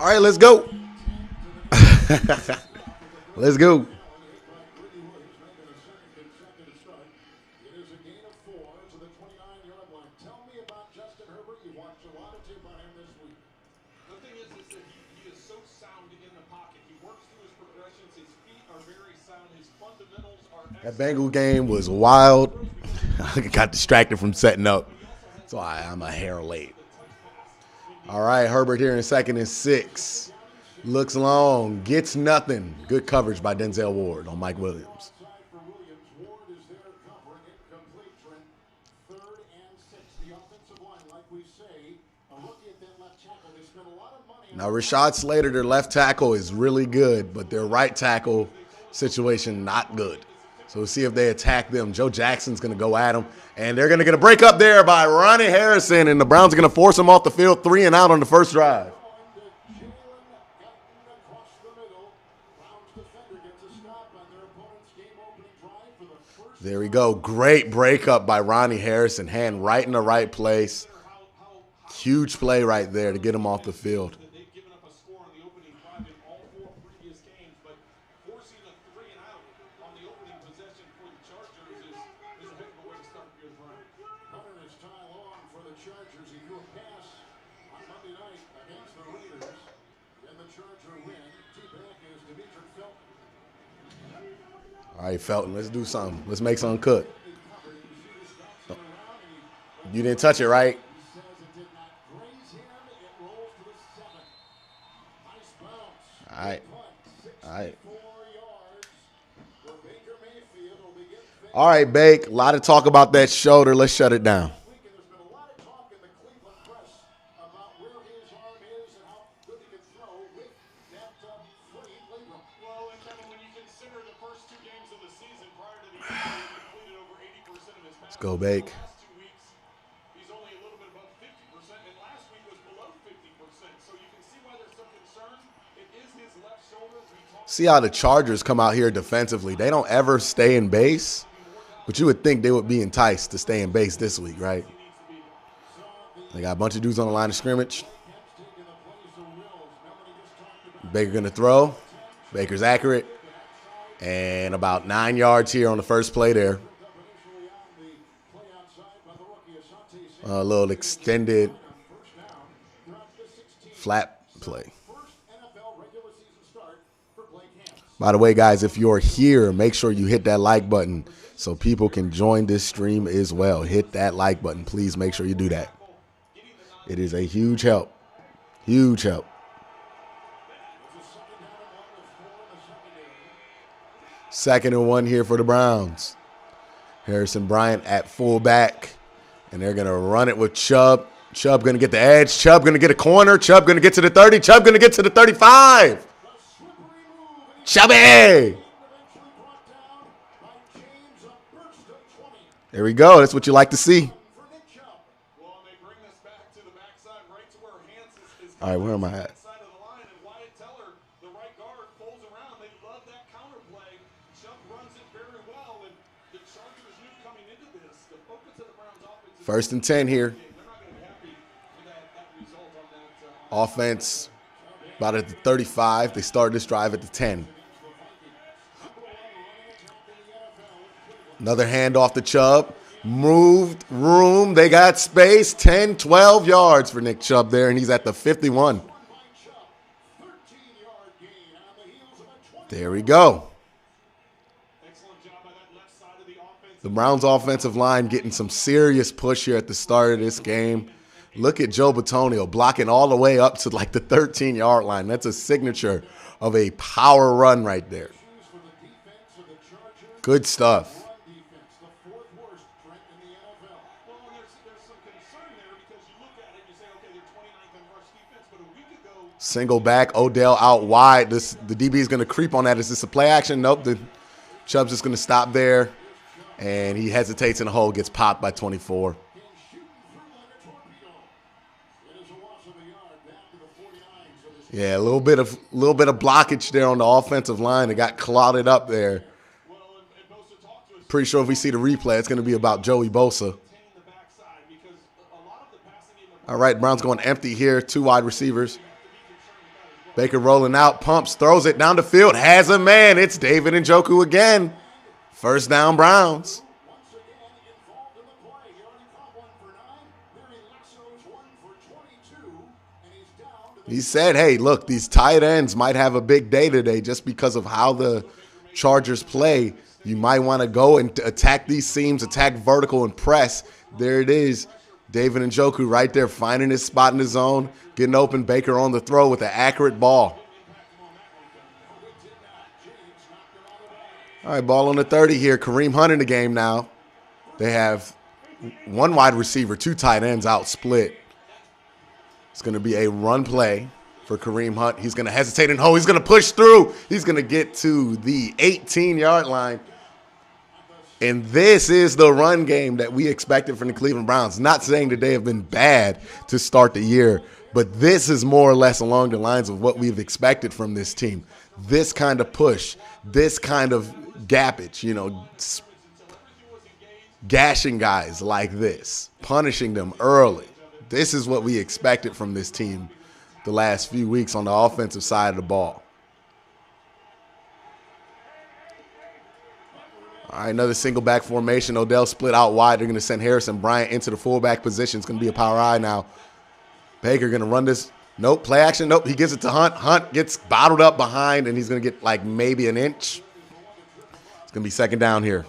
All right, let's go. Let's go. That Bengal game was wild. I got distracted from setting up, so I'm a hair late. All right, Herbert here in 2nd and 6. Looks long, gets nothing. Good coverage by Denzel Ward on Mike Williams. Now, Rashad Slater, their left tackle, is really good, but their right tackle situation not good. So we'll see if they attack them. Joe Jackson's going to go at them, and they're going to get a break up there by Ronnie Harrison, and the Browns are going to force him off the field 3 and out on the first drive. There we go. Great breakup by Ronnie Harrison. Hand right in the right place. Huge play right there to get him off the field. All right, Felton, let's do something. Let's make something cook. You didn't touch it, right? All right. All right. All right, Bake. A lot of talk about that shoulder. Let's shut it down. Let's go, Bake. See how the Chargers come out here defensively. They don't ever stay in base, but you would think they would be enticed to stay in base this week, right? They got a bunch of dudes on the line of scrimmage. Baker going to throw. Baker's accurate. And about 9 yards here on the first play there. A little extended flat play. By the way, guys, if you're here, make sure you hit that like button so people can join this stream as well. Hit that like button. Please make sure you do that. It is a huge help. Huge help. Second and 1 here for the Browns. Harrison Bryant at fullback. And they're going to run it with Chubb. Chubb going to get the edge. Chubb going to get a corner. Chubb going to get to the 30. Chubb going to get to the 35. Chubby! There we go. That's what you like to see. All right, where am I at? First and 10 here. Offense about at the 35. They started this drive at the 10. Another handoff to Chubb. Moved room. They got space. 10, 12 yards for Nick Chubb there, and he's at the 51. There we go. The Browns' offensive line getting some serious push here at the start of this game. Look at Joe Bitonio blocking all the way up to like the 13-yard line. That's a signature of a power run right there. Good stuff. Single back, Odell out wide. The DB is going to creep on that. Is this a play action? Nope. Chubb's just going to stop there. And he hesitates in the hole, gets popped by 24. Yeah, a little bit of blockage there on the offensive line. It got clotted up there. Pretty sure if we see the replay, it's going to be about Joey Bosa. All right, Browns going empty here, 2 wide receivers. Baker rolling out, pumps, throws it down the field, has a man. It's David Njoku again. First down, Browns. He said, hey, look, these tight ends might have a big day today just because of how the Chargers play. You might want to go and attack these seams, attack vertical and press. There it is. David Njoku right there finding his spot in the zone, getting open. Baker on the throw with an accurate ball. All right, ball on the 30 here. Kareem Hunt in the game now. They have one wide receiver, two tight ends out split. It's going to be a run play for Kareem Hunt. He's going to hesitate and hold. He's going to push through. He's going to get to the 18-yard line. And this is the run game that we expected from the Cleveland Browns. Not saying that they have been bad to start the year, but this is more or less along the lines of what we've expected from this team. This kind of push, this kind of gappage, you know, gashing guys like this, punishing them early. This is what we expected from this team the last few weeks on the offensive side of the ball. All right, another single back formation. Odell split out wide. They're going to send Harrison Bryant into the fullback position. It's going to be a power I now. Baker going to run this. Nope, play action. Nope, he gives it to Hunt. Hunt gets bottled up behind, and he's going to get like maybe an inch. It's going to be second down here.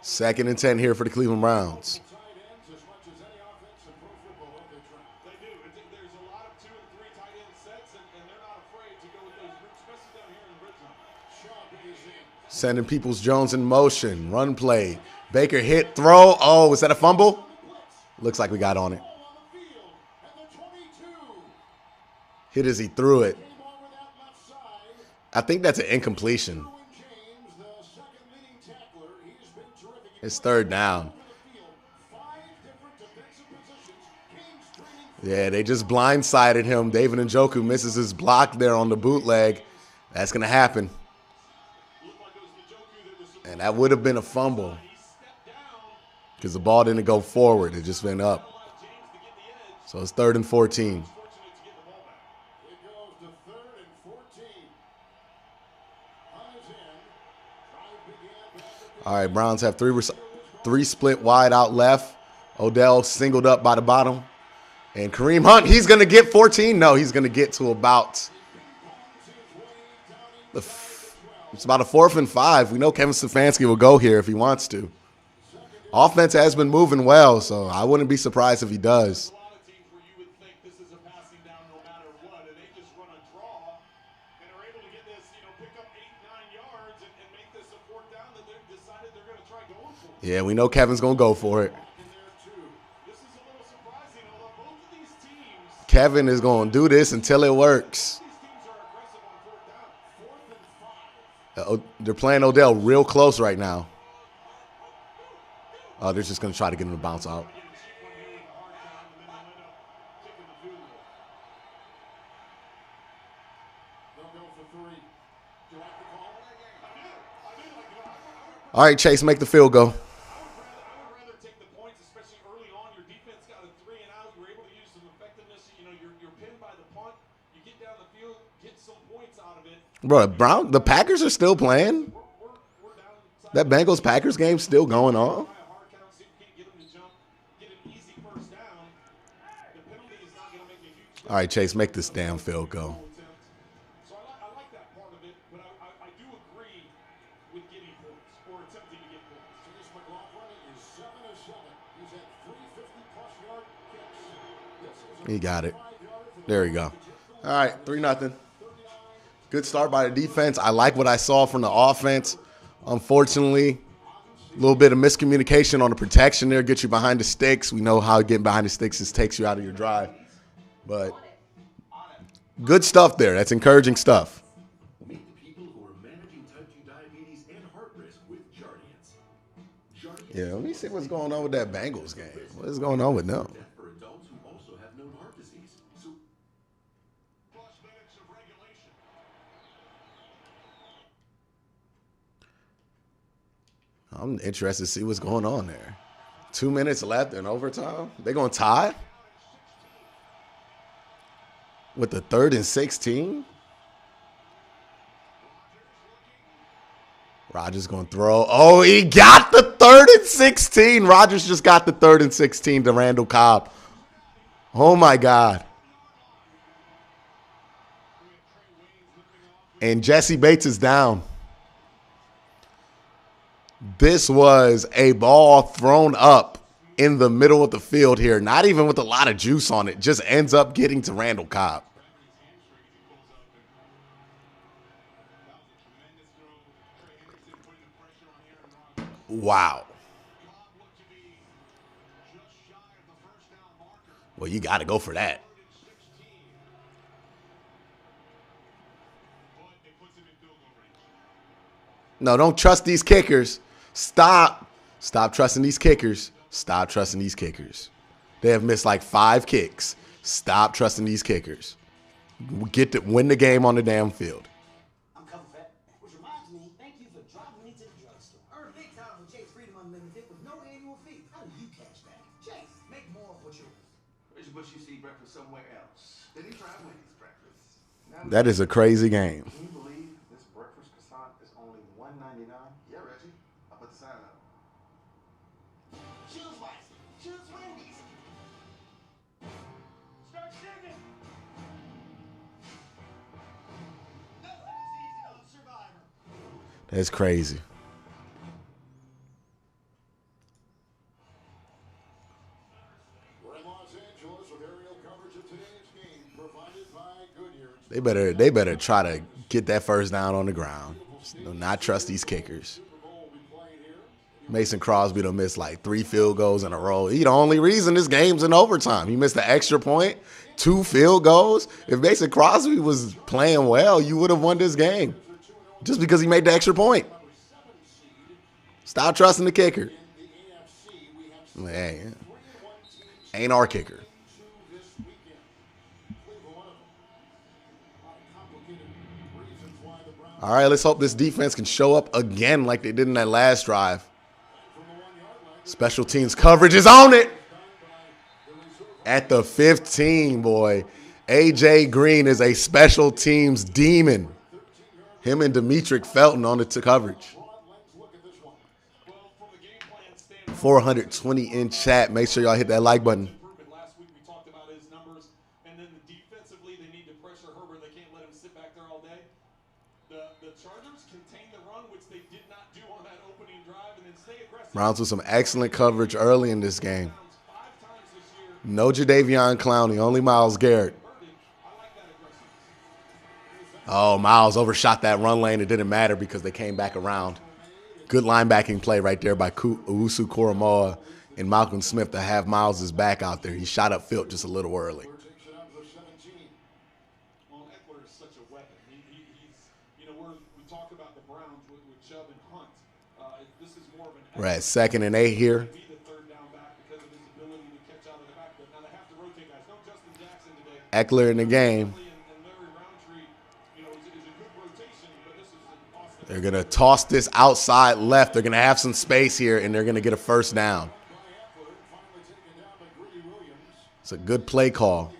Second and 10 here for the Cleveland Browns. Sending Peoples-Jones in motion. Run play. Baker hit, throw. Oh, is that a fumble? Looks like we got on it. Hit as he threw it. I think that's an incompletion. It's third down. Yeah, they just blindsided him. David Njoku misses his block there on the bootleg. That's going to happen. And that would have been a fumble because the ball didn't go forward. It just went up. So it's 3rd and 14. All right, Browns have three split wide out left. Odell singled up by the bottom. And Kareem Hunt, he's going to get 14. No, he's going to get to about it's about a 4th and 5. We know Kevin Stefanski will go here if he wants to. Offense has been moving well, so I wouldn't be surprised if he does. Yeah, we know Kevin's going to go for it. Kevin is going to do this until it works. They're playing Odell real close right now. Oh, they're just going to try to get him to bounce out. All right, Chase, make the field goal. Bro, the Packers are still playing. That Bengals-Packers game's still going on. All right, Chase, make this damn field goal. He got it. There we go. All right, 3-0. Good start by the defense. I like what I saw from the offense. Unfortunately, a little bit of miscommunication on the protection there. Get you behind the sticks. We know how getting behind the sticks just takes you out of your drive. But good stuff there. That's encouraging stuff. Yeah, let me see what's going on with that Bengals game. What is going on with them? I'm interested to see what's going on there. 2 minutes left in overtime. They're going to tie with the 3rd and 16. Rodgers going to throw. Oh, he got the 3rd and 16. Rodgers just got the 3rd and 16 to Randall Cobb. Oh, my God. And Jesse Bates is down. This was a ball thrown up in the middle of the field here, not even with a lot of juice on it, just ends up getting to Randall Cobb. Wow. Well, you got to go for that. No, don't trust these kickers. Stop. Stop trusting these kickers. Stop trusting these kickers. They have missed like 5 kicks. Stop trusting these kickers. Win the game on the damn field. I'm covered fat, which reminds me, thank you for driving me to the drugstore. Earn big time with Chase Freedom Unlimited with no annual fee. How do you cash that? Chase, make more of what yours. Where's your Bush UC breakfast somewhere else? Then you try Wendy's breakfast. That is a crazy game. Can you believe this breakfast croissant is only $1.99? Yeah, Reggie. I'll put the sign up. Choose wisely. Choose Wendy's. Start singing. Nothing is easy on Survivor. That's crazy. We're in Los Angeles with aerial coverage of today's game provided by Goodyear. They better try to get that first down on the ground. Do not trust these kickers. Mason Crosby done missed like 3 field goals in a row. He the only reason this game's in overtime. He missed the extra point, 2 field goals. If Mason Crosby was playing well, you would have won this game. Just because he made the extra point. Stop trusting the kicker. Man, ain't our kicker. All right, let's hope this defense can show up again like they did in that last drive. Special teams coverage is on it. At the 15, boy. A.J. Green is a special teams demon. Him and Demetric Felton on the coverage. 420 in chat. Make sure y'all hit that like button. Last week we talked about his numbers, and then defensively they need to pressure Herbert. They can't let him sit back there all day. The Chargers contained the run, which they did not do on that opening drive, and then stay aggressive. Browns with some excellent coverage early in this game. No Jadeveon Clowney, only Myles Garrett. Oh, Myles overshot that run lane. It didn't matter because they came back around. Good linebacking play right there by Owusu Koramoah and Malcolm Smith to have Myles' back out there. He shot upfield just a little early. Well, Eckler is such a weapon. He's, you know, we talk about the Browns with Chubb and Hunt. This is more of an. We're at 2nd and 8 here. Be the third down back because of his ability to catch out of the backfield. Now they have to rotate guys. No Justin Jackson today. Eckler in the game. They're going to toss this outside left. They're going to have some space here, and they're going to get a first down. It's a good play call.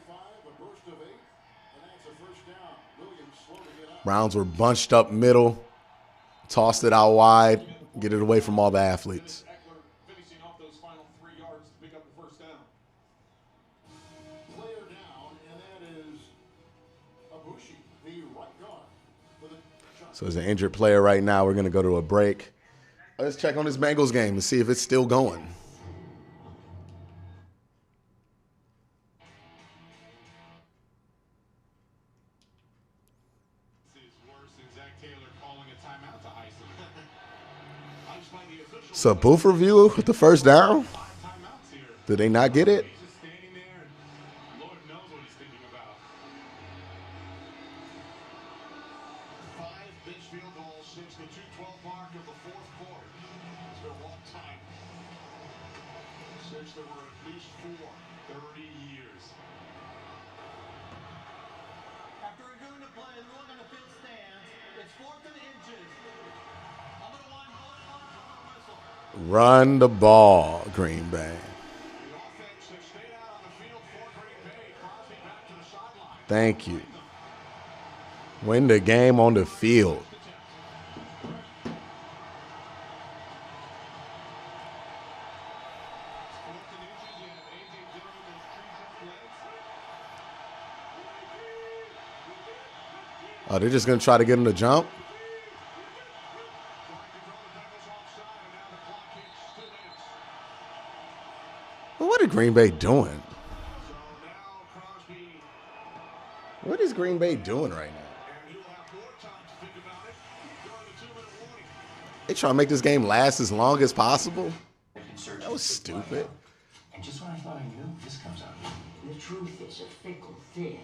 Browns were bunched up middle, tossed it out wide, get it away from all the athletes. Finishing off those final 3 yards to pick up the first down. Player down, and that is Abushi, the right guard. So as an injured player right now, we're going to go to a break. Let's check on this Bengals game and see if it's still going. So booth review with the first down. Did they not get it? Run the ball, Green Bay. Thank you. Win the game on the field. Oh, they're just going to try to get him to jump? Well, what are Green Bay doing? What is Green Bay doing right now? They trying to make this game last as long as possible? That was stupid. And just when I thought I knew, this comes out. The truth is a fickle thing.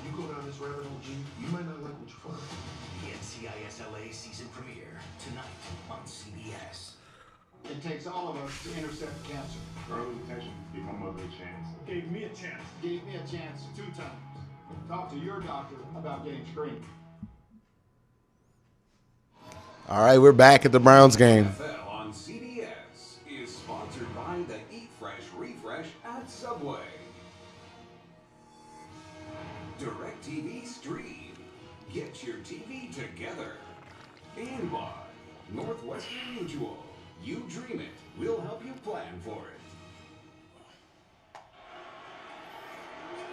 You go down this rabbit hole, G, you might not like what you find. The NCIS LA season premiere tonight on CBS. It takes all of us to intercept cancer. Early detection gave my mother a chance. Gave me a chance. Gave me a chance 2 times. Talk to your doctor about getting screened. All right, we're back at the Browns game. NFL on CBS is sponsored by the Eat Fresh Refresh at Subway. DirecTV Stream. Get your TV together. And by Northwestern Mutual. You dream it. We'll help you plan for it.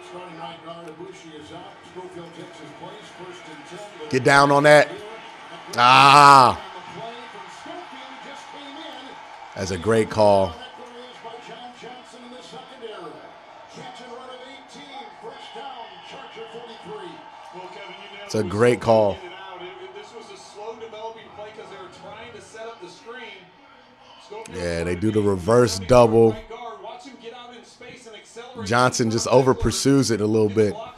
Starting right guard, Ibushi is out. Schofield takes his place. 1st and 10. Get down on that. Ah. That's a great call. It's a great call. This was a slow developing play because they were trying to set up the screen. Yeah, they do the reverse double. Johnson just over pursues it a little bit. Greedy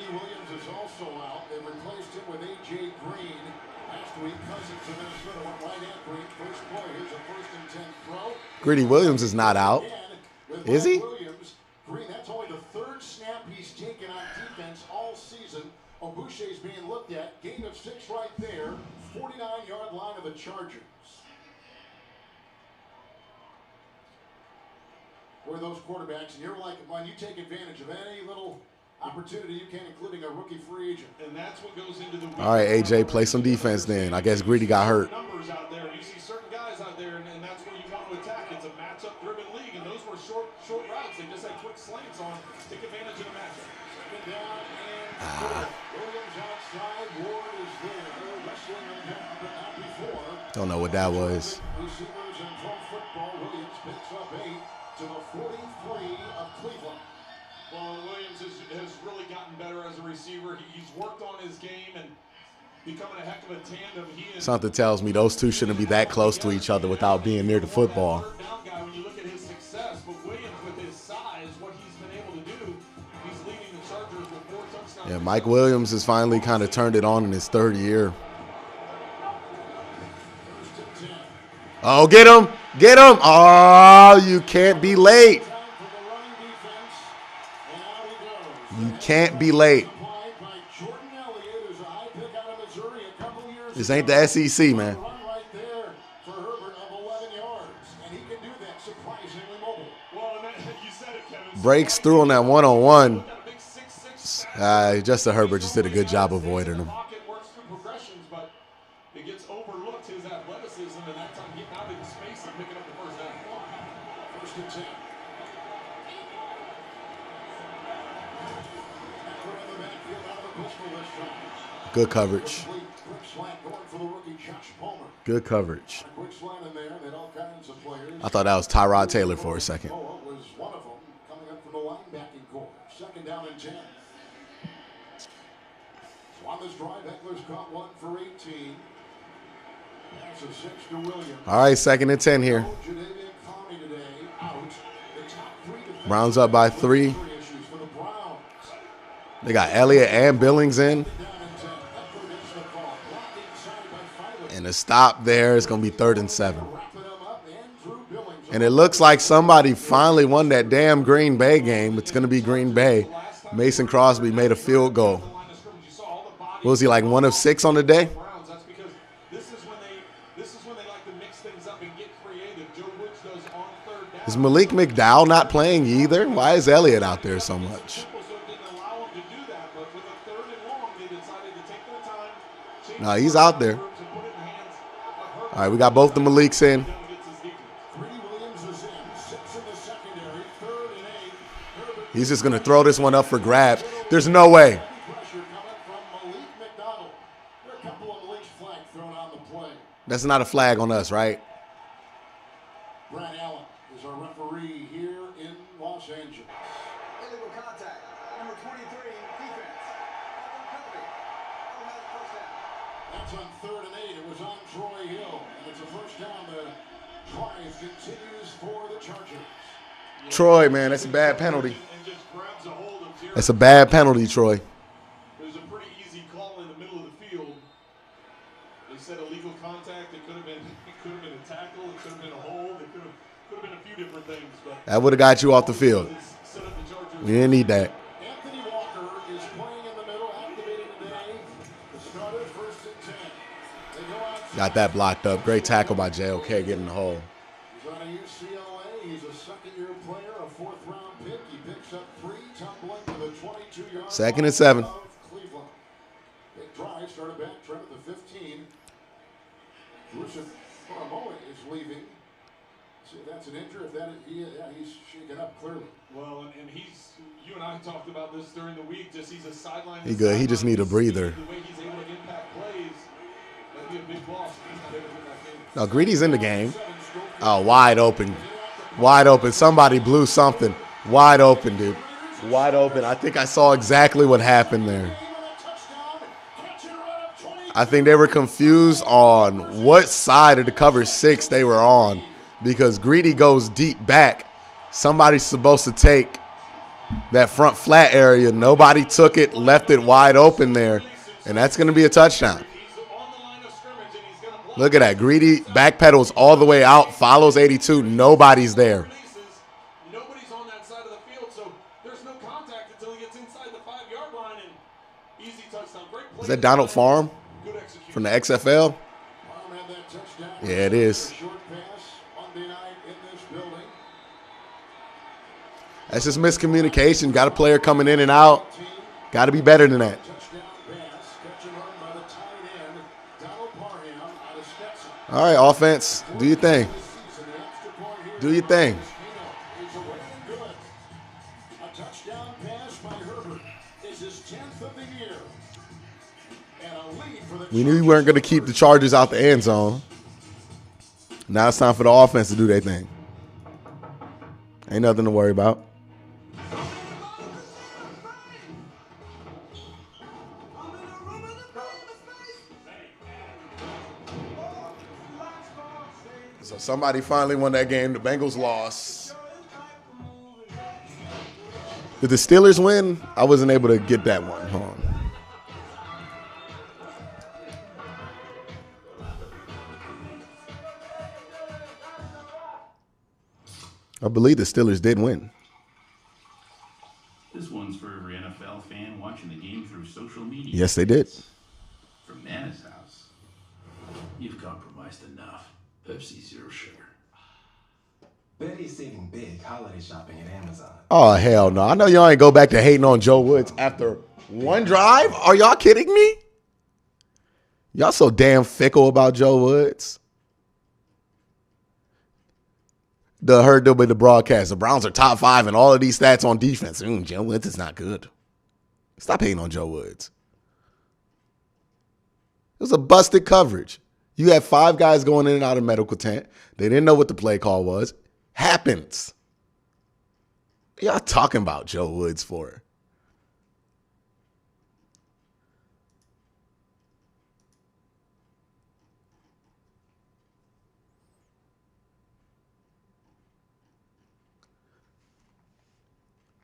Williams is also out. They replaced him with A.J. Green. Last week, Cousins of Minnesota went right at Green. First play, here's a 1st and 10 throw. Greedy Williams is not out. Is he? Williams, Green, that's only the 3rd snap he's taken on defense all season. Obushe's being looked at. Gain of 6 right there. 49-yard line of the Chargers. Where those quarterbacks, and you're like, when you take advantage of any little opportunity you can, including a rookie free agent. And that's what goes into the All right, AJ, play some defense then. I guess Greedy got hurt. Numbers out there. You see certain guys out there, and that's where you want to attack. It's a matchup-driven league, and those were short routes. They just had quick slants on. Take advantage of the matchup. Second down and Williams outside. Ward is there. They're wrestling on down, but not before. Don't know what that was. Receivers in pro football. Williams picks up 8 to the 43 of Cleveland. Well, Williams has really gotten better as a receiver. He's worked on his game and becoming a heck of a tandem. Something tells me those two shouldn't be that close to each other without being near the football. When you look at his success, but Williams with his size, what he's been able to do, he's leading the Chargers with 4 touchdowns. Yeah, Mike Williams has finally kind of turned it on in his 3rd year. Oh, get him. Get him. Oh, you can't be late. You can't be late. This ain't the SEC, man. Breaks through on that one-on-one. Justin Herbert just did a good job avoiding him. It gets overlooked, his athleticism, and that time getting out of space and picking up the 1st down. 1st and 10. Good coverage. Good coverage. I thought that was Tyrod Taylor for a second. Was one of them coming up from the linebacking core. 2nd down and 10. So on this drive, Eckler's caught one for 18. That's a 6 to Williams. All right, 2nd and 10 here. Browns up by 3. They got Elliott and Billings in. And the stop there is going to be 3rd and 7. And it looks like somebody finally won that damn Green Bay game. It's going to be Green Bay. Mason Crosby made a field goal. What was he, like 1 of 6 on the day? Browns. That's because this is when they like to mix things up and get creative. Joe Woods does on third down. Is Malik McDowell not playing either? Why is Elliott out there so much? No, he's out there. All right, we got both the Maliks in. He's just going to throw this one up for grabs. There's no way. That's not a flag on us, right? Brad Allen is our referee here in Los Angeles. Illegal contact. Number 23, defense. That's on 3rd and 8. It was on Troy Hill. And it's a first down. The drive continues for the Chargers. Troy, man, that's a bad penalty. That's a bad penalty, Troy. It was a pretty easy call in the middle of the field. They said illegal contact. It could have been a tackle. It could have been a hold. It could have been a few different things. But That would have got you off the field. We didn't need that. Anthony Walker is playing in the middle, activated today. The starter, 1st and 10. They go out. Got that blocked up. Great tackle by JOK getting the hole. He's on a UCLA. He's a second-year player, a 4th-round pick. He picks up 3, tumbling to the 22-yard 2nd and 7. of Cleveland. Big drive, started back, Trent at the 15. Gruesome for a moment is leaving. See if that's an injury. If that, he's shaken up clearly. Well, and you and I talked about this during the week. He's a sideline. He good. He just need a breather. The way he's able to impact plays, that'd be a big loss. He's not able to win that game. No, Greedy's in the game. Oh, wide open. Wide open. Somebody blew something. Wide open, dude. Wide open. I think I saw exactly what happened there. I think they were confused on what side of the cover 6 they were on because Greedy goes deep back. Somebody's supposed to take that front flat area. Nobody took it, left it wide open there, and that's going to be a touchdown. Look at that. Greedy backpedals all the way out, follows 82. Nobody's there. Nobody's on that side of the field, so there's no contact until he gets inside the 5-yard line, and easy touchdown. Great play. Is that Donald Farm from the XFL? Yeah, it is. That's just miscommunication. Got a player coming in and out. Got to be better than that. All right, offense, do your thing. Do your thing. A touchdown pass by Herbert is his 10th of the year. And a lead for the We knew we weren't going to keep the Chargers out the end zone. Now it's time for the offense to do their thing. Ain't nothing to worry about. So somebody finally won that game. The Bengals lost. Did the Steelers win? I wasn't able to get that one. Hold on. I believe the Steelers did win. This one's for every NFL fan watching the game through social media. Yes, they did. From Nana's house. You've compromised enough. Pepsi Zero Sugar. Betty's saving big holiday shopping at Amazon. Oh, hell no. I know y'all ain't go back to hating on Joe Woods after one drive. Are y'all kidding me? Y'all so damn fickle about Joe Woods. Heard the broadcast. The Browns are top 5 in all of these stats on defense. Joe Woods is not good. Stop hating on Joe Woods. It was a busted coverage. You had 5 guys going in and out of medical tent. They didn't know what the play call was. Happens. What y'all talking about Joe Woods for?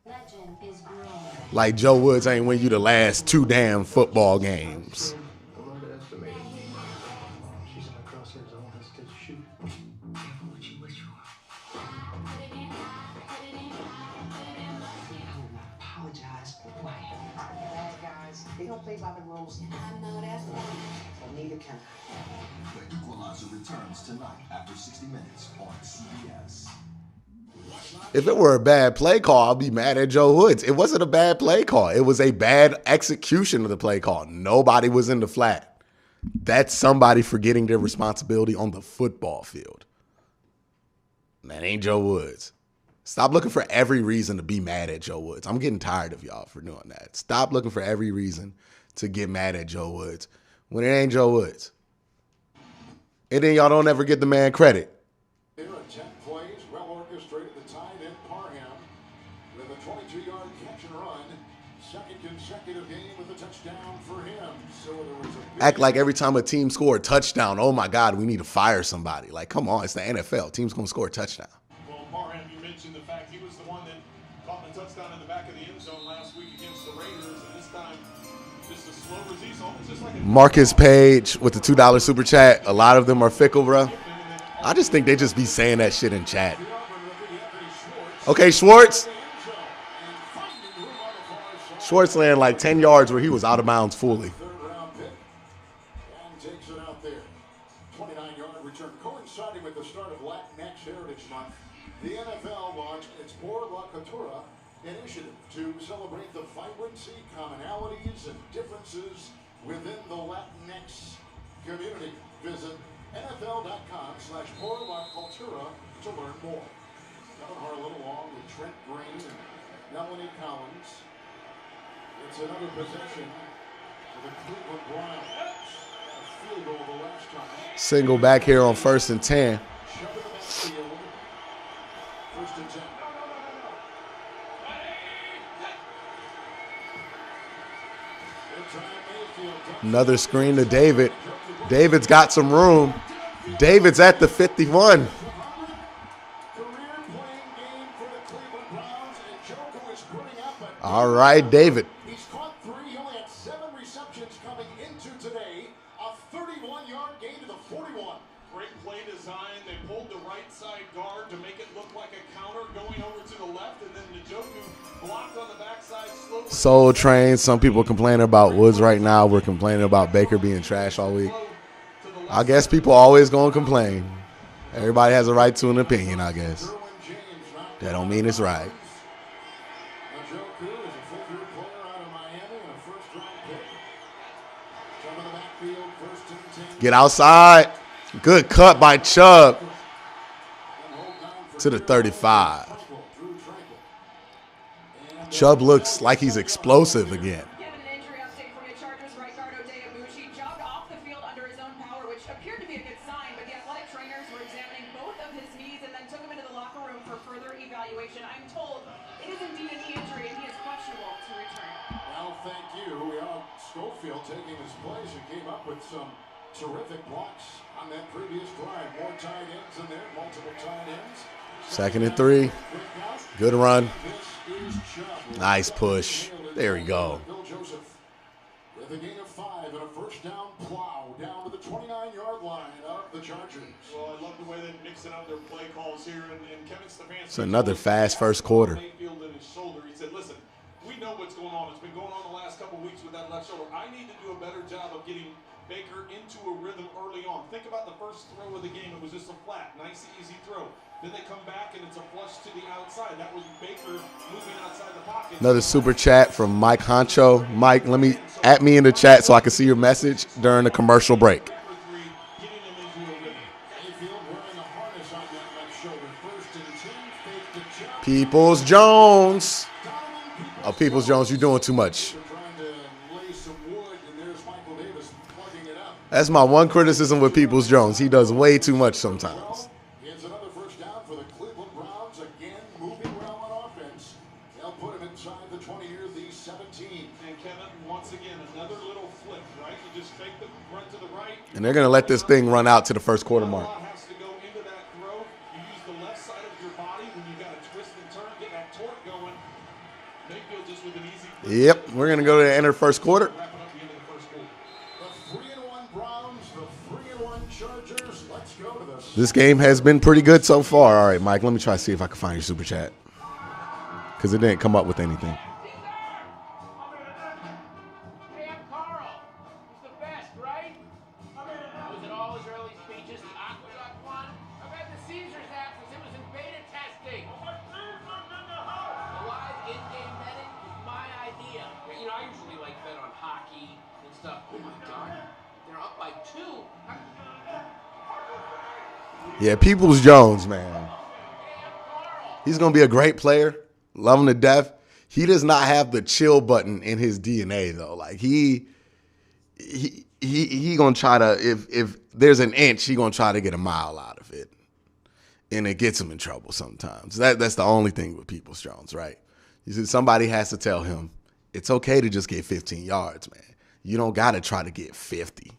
Legend is growing. Like Joe Woods ain't win you the last 2 damn football games. She's in the crosshairs. I won't hesitate to shoot. Careful what you wish for. I will not apologize for what happened. Bad guys, they don't play steady popping rolls, and I know that's right. So neither can I. The Equalizer returns tonight after 60 minutes on CBS. If it were a bad play call, I'll be mad at Joe Woods. It wasn't a bad play call. It was a bad execution of the play call. Nobody was in the flat. That's somebody forgetting their responsibility on the football field. That ain't Joe Woods. Stop looking for every reason to be mad at Joe Woods. I'm getting tired of y'all for doing that. Stop looking for every reason to get mad at Joe Woods when it ain't Joe Woods. And then y'all don't ever get the man credit. Here are 10 plays, well orchestrated, the tight end Parham with a 22-yard catch and run. Second consecutive game with a touchdown for him. So there was a Act like every time a team scored a touchdown, oh my God, we need to fire somebody. Like, come on, it's the NFL. Team's going to score a touchdown. Well, Parham, you mentioned the fact he was the one that caught the touchdown in the back of the end zone last week against the Raiders, and this time just a slow release, almost just like a Marcus Page with the $2 super chat. A lot of them are fickle, bro. I just think they just be saying that shit in chat. Okay, Schwartz. Schwartz ran like 10 yards where he was out of bounds fully. third-round pick and takes it out there. 29-yard return coinciding with the start of Latinx Heritage Month. The NFL launched its Por La Cultura initiative to celebrate the vibrancy, commonalities, and differences within the Latinx community. Visit NFL.com/Por La Cultura to learn more. Kevin Harlan along with Trent Green and Melanie Collins. It's another possession for the Cleveland Browns. A field goal the last time. Single back here on 1st and 10. Shove in the backfield. 1st and 10. Another screen to David. David's got some room. David's at the 51. Career playing game for the Cleveland Browns, and Joko is putting up a All right, David. He's caught 3. He only had 7 receptions coming into today. A 31-yard gain to the 41. great play design. They pulled the right side guard to make it look like a counter going over to the left, and then Njoku blocked on the backside. Soul Train. Some people complaining about Woods right now. We're complaining about Baker being trash all week. I guess people always going to complain. Everybody has a right to an opinion, I guess. That don't mean it's right. Njoku is a fifth-year player out of Miami and a first-round pick. Some in the backfield, 1st and 10. Get outside. Good cut by Chubb to the 35. Chubb looks like he's explosive again. Given an injury update from your Chargers right guard Odeabuchi jogged off the field under his own power, which appeared to be a good sign, but the athletic trainers were examining both of his knees and then took him into the locker room for further evaluation. I'm told it is indeed a knee injury and he is questionable to return. Well, thank you. We are Schofield taking his place and came up with some terrific blocks on that previous drive. More tight ends in there, multiple tight ends. 2nd and 3. Good run. Nice push. There we go. Bill Joseph with a gain of 5 and a first down plow down to the 29-yard line of the Chargers. Well, I love the way they're mixing up their play calls here, and Kevin Stefanski. It's another fast first quarter. Mayfield in his shoulder. He said, "Listen, we know what's going on. It's been going on the last couple weeks with that left shoulder. I need to do a better job of getting Baker into a rhythm early on. Think about the first throw of the game. It was just a flat, nice, easy throw. Then they come back, and it's a flush to the outside. That was Baker moving outside the pocket." Another super chat from Mike Honcho. Mike, at me in the chat so I can see your message during the commercial break. Getting him into a rhythm. Mayfield wearing a harness on that left shoulder. 1st and 10, fake to Chubb. Peoples Jones. Oh, Peoples Jones, you're doing too much. They're trying to lay some wood, and there's Michael Davis plugging it up. That's my one criticism with Peoples Jones. He does way too much sometimes. It's another first down for the Cleveland Browns. Again, moving well on offense. They'll put him inside the 20 near the 17. And Kevin, once again, another little flip, right? You just fake the run to the right. And they're going to let this thing run out to the first quarter mark. Has to go into that throw. You use the left side of your body when you got to twist and turn, get that torque going. Mayfield just with an easy. Yep, we're going to go to the end of the first quarter. Wrapping up the end of the first quarter. The 3-1 Browns, the 3-1 Chargers. Let's go to this. This game has been pretty good so far. All right, Mike, let me try to see if I can find your super chat. Because it didn't come up with anything. Yeah, Peoples-Jones, man. He's going to be a great player. Love him to death. He does not have the chill button in his DNA, though. Like, he going to try to, if there's an inch, he going to try to get a mile out of it. And it gets him in trouble sometimes. That's the only thing with Peoples-Jones, right? You see, somebody has to tell him, it's okay to just get 15 yards, man. You don't got to try to get 50.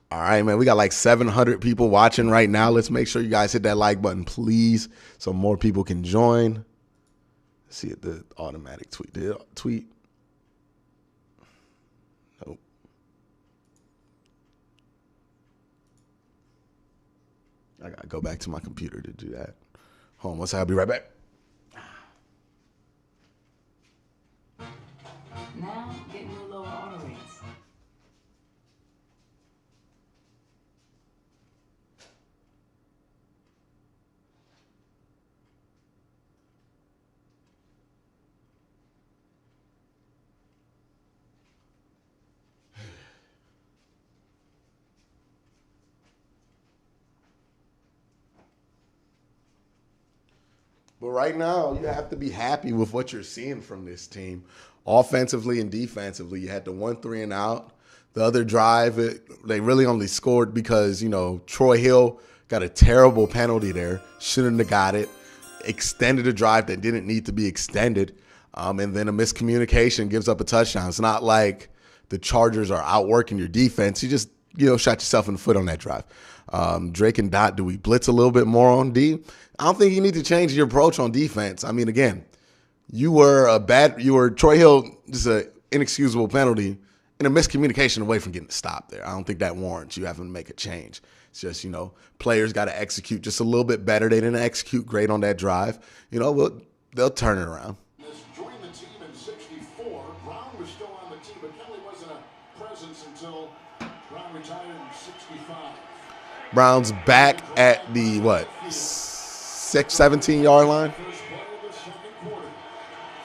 All right, man, we got like 700 people watching right now. Let's make sure you guys hit that like button, please, so more people can join. Let's see the automatic tweet. The tweet. Nope. I got to go back to my computer to do that. Hold on, I'll be right back. Now, getting a little auto rates. But right now, you have to be happy with what you're seeing from this team. Offensively and defensively, you had the 1 3 and out. The other drive, they really only scored because, Troy Hill got a terrible penalty there. Shouldn't have got it. Extended a drive that didn't need to be extended. And then a miscommunication gives up a touchdown. It's not like the Chargers are outworking your defense. You just, shot yourself in the foot on that drive. Drake and Dot, do we blitz a little bit more on D? I don't think you need to change your approach on defense. I mean, again, you were Troy Hill, just an inexcusable penalty and a miscommunication away from getting stopped there. I don't think that warrants you having to make a change. It's just, players got to execute just a little bit better. They didn't execute great on that drive. They'll turn it around. Joined the team in 64. Brown was still on the team, but Kelly wasn't a presence until Brown retired in 65. Brown's back at the, 17-yard line.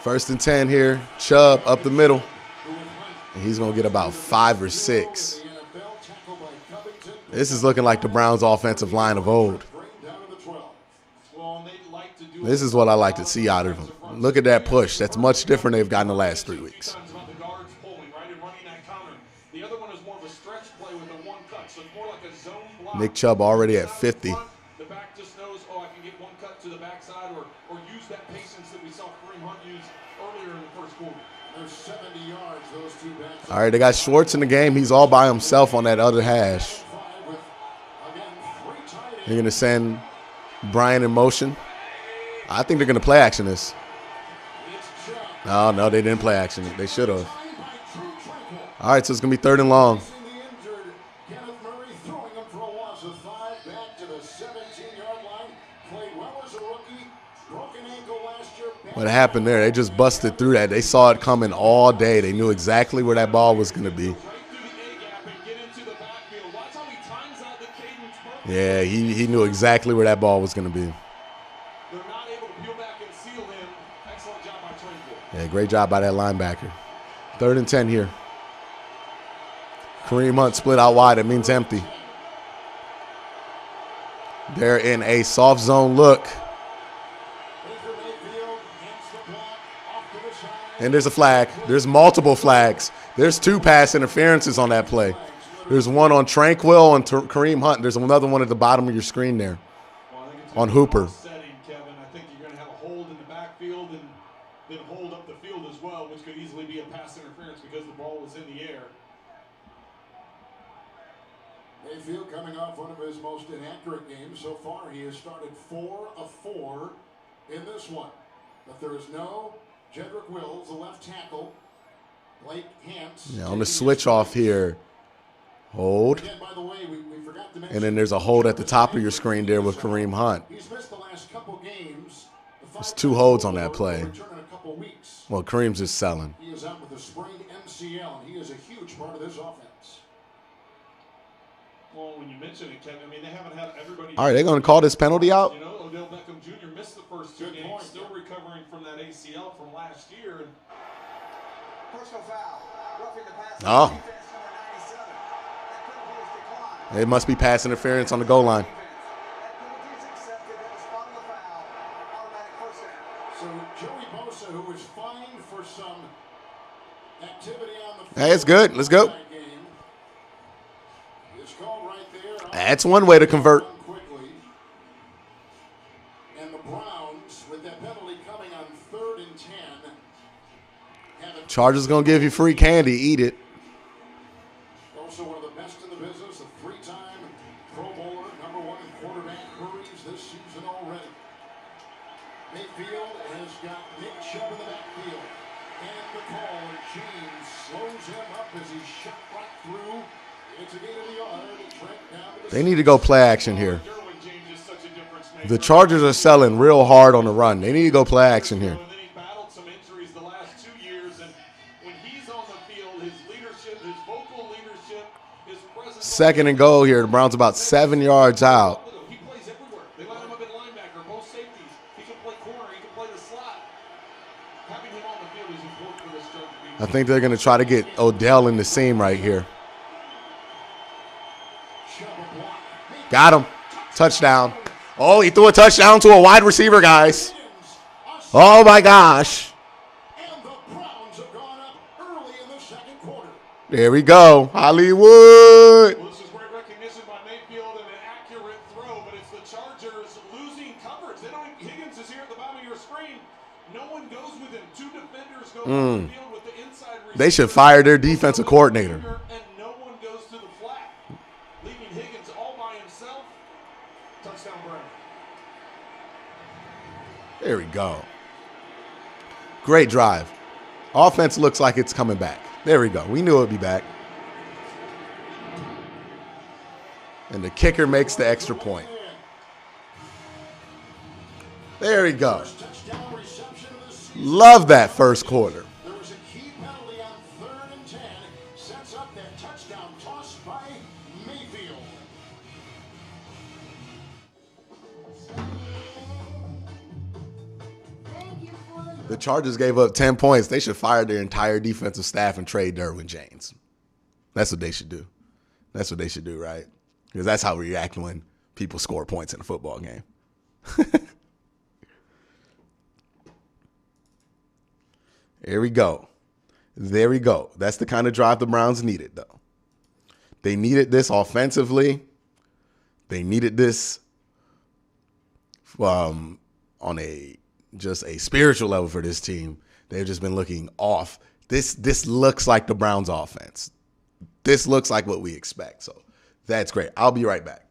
First and 10 here. Chubb up the middle. And he's going to get about 5 or 6. This is looking like the Browns' offensive line of old. This is what I like to see out of them. Look at that push. That's much different they've gotten the last 3 weeks. Nick Chubb already at 50. The back just knows, I can get one cut to the backside or use that patience that we saw Kareem Hunt use earlier in the first quarter. There's 70 yards, those two backs. All right, they got Schwartz in the game. He's all by himself on that other hash. They're going to send Brian in motion. I think they're going to play action this. No, they didn't play action. They should have. All right, so it's going to be 3rd and long. What happened there? They just busted through that. They saw it coming all day. They knew exactly where that ball was going to be. Yeah, he knew exactly where that ball was going to be. Yeah, great job by that linebacker. 3rd and 10 here. Kareem Hunt split out wide. It means empty. They're in a soft zone look. And there's a flag. There's multiple flags. There's 2 pass interferences on that play. There's one on Tranquil and Kareem Hunt. There's another one at the bottom of your screen there on Hooper. Setting, Kevin. I think you're going to have a hold in the backfield and then hold up the field as well, which could easily be a pass interference because the ball was in the air. Mayfield coming off one of his most inaccurate games so far. He has started 4 of 4 in this one. But there is no Jedrick Wills, the left tackle. Blake Hance. Yeah, on the switch off here. Hold. Again, by the way, we forgot to mention, and then there's a hold at the top of your screen there with Kareem Hunt. He's missed the last couple games. There's 2 holds on that play. Return in a couple weeks. Well, Kareem's just selling. He is out with a sprained MCL, and he is a huge part of this offense. Well, when you mention it, Kevin, they haven't had everybody. All right, they're going to call this penalty out? Odell Beckham Jr. missed the first 2 games, still recovering from that ACL from last year. And Personal foul. Roughing the pass. Oh. Defense number 97. That penalty is declined. It must be pass interference on the goal line. That penalty is accepted. That was part of the foul. Automatic first down. So Joey Bosa, who was fined for some activity on the field. Hey, it's good. Let's go. It's called right there. That's one way to convert. Quickly. And the Browns, with that penalty coming on 3rd and 10, have a Chargers going to give you free candy. Eat it. also one of the best in the business, a 3-time Pro Bowler, #1 in quarterback hurries this season already. Mayfield has got Nick Chubb in the backfield. And the call, and James slows him up as he shot right through. It's a gain of the yard. Trent down to the They need to go play action here. The Chargers are selling real hard on the run. They need to go play action here. And then he battled some injuries the last 2 years, and when he's on the field, his leadership, his vocal leadership, his presence. 2nd and goal here. The Browns about 7 yards out. He plays everywhere. They line him up at linebacker, both safeties. He can play corner. He can play the slot. Having him on the field is important for this Chargers defense. I think they're going to try to get Odell in the seam right here. Got him. Touchdown. Oh, he threw a touchdown to a wide receiver, guys. Oh, my gosh. And the Browns have gone up early in the 2nd quarter. There we go. Hollywood. Well, this is great recognition by Mayfield and an accurate throw, but it's the Chargers losing coverage. They don't. Higgins is here at the bottom of your screen. No one goes with him. 2 defenders go on the field with the inside receiver. They should fire their defensive coordinator. And no one goes to the flat, leaving Higgins all by himself. Touchdown, Brown. There we go. Great drive. Offense looks like it's coming back. There we go. We knew it would be back. And the kicker makes the extra point. There we go. Love that first quarter. There was a key penalty on 3rd and 10. Sets up that touchdown toss by Mayfield. The Chargers gave up 10 points. They should fire their entire defensive staff and trade Derwin James. That's what they should do. That's what they should do, right? Because that's how we react when people score points in a football game. There we go. There we go. That's the kind of drive the Browns needed, though. They needed this offensively. They needed this on just a spiritual level for this team. They've just been looking off. This looks like the Browns offense. This looks like what we expect. So that's great. I'll be right back.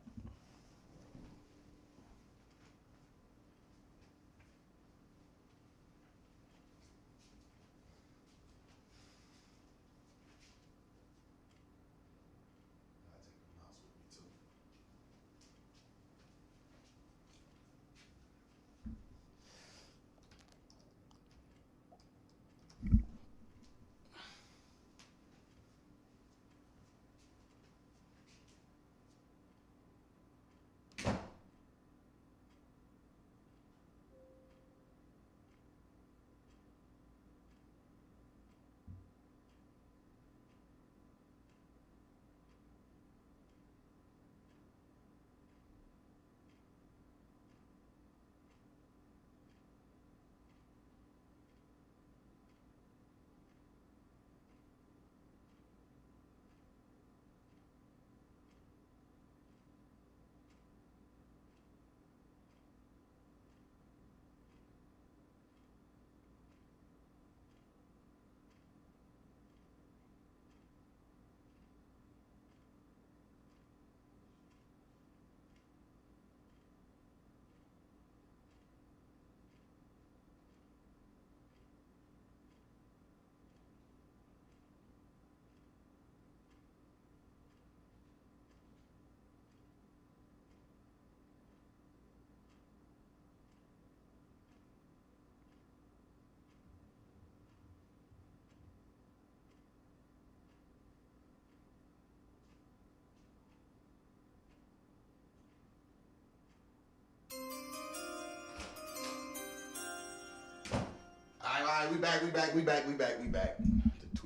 We back. The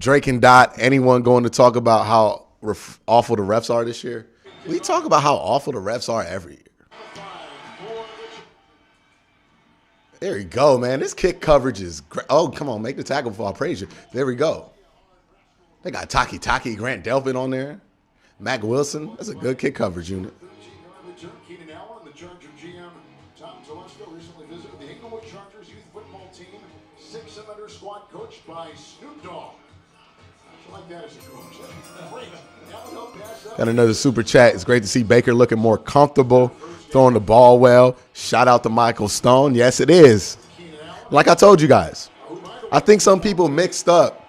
Drake and Dot, anyone going to talk about how awful the refs are this year? We talk about how awful the refs are every year. There we go, man. This kick coverage is great. Oh, come on. Make the tackle before I praise you. There we go. They got Taki, Grant Delpit on there. Mac Wilson. That's a good kick coverage unit. Keenan Allen, the Charger GM, Tom Telesco, recently visited the Inglewood Chargers youth football team, 6-and-under squad coached by Snoop Dogg. I like that as a coach. Great. Allen helped pass up. Got another super chat. It's great to see Baker looking more comfortable, throwing the ball well. Shout out to Michael Stone. Yes, it is. Like I told you guys, I think some people mixed up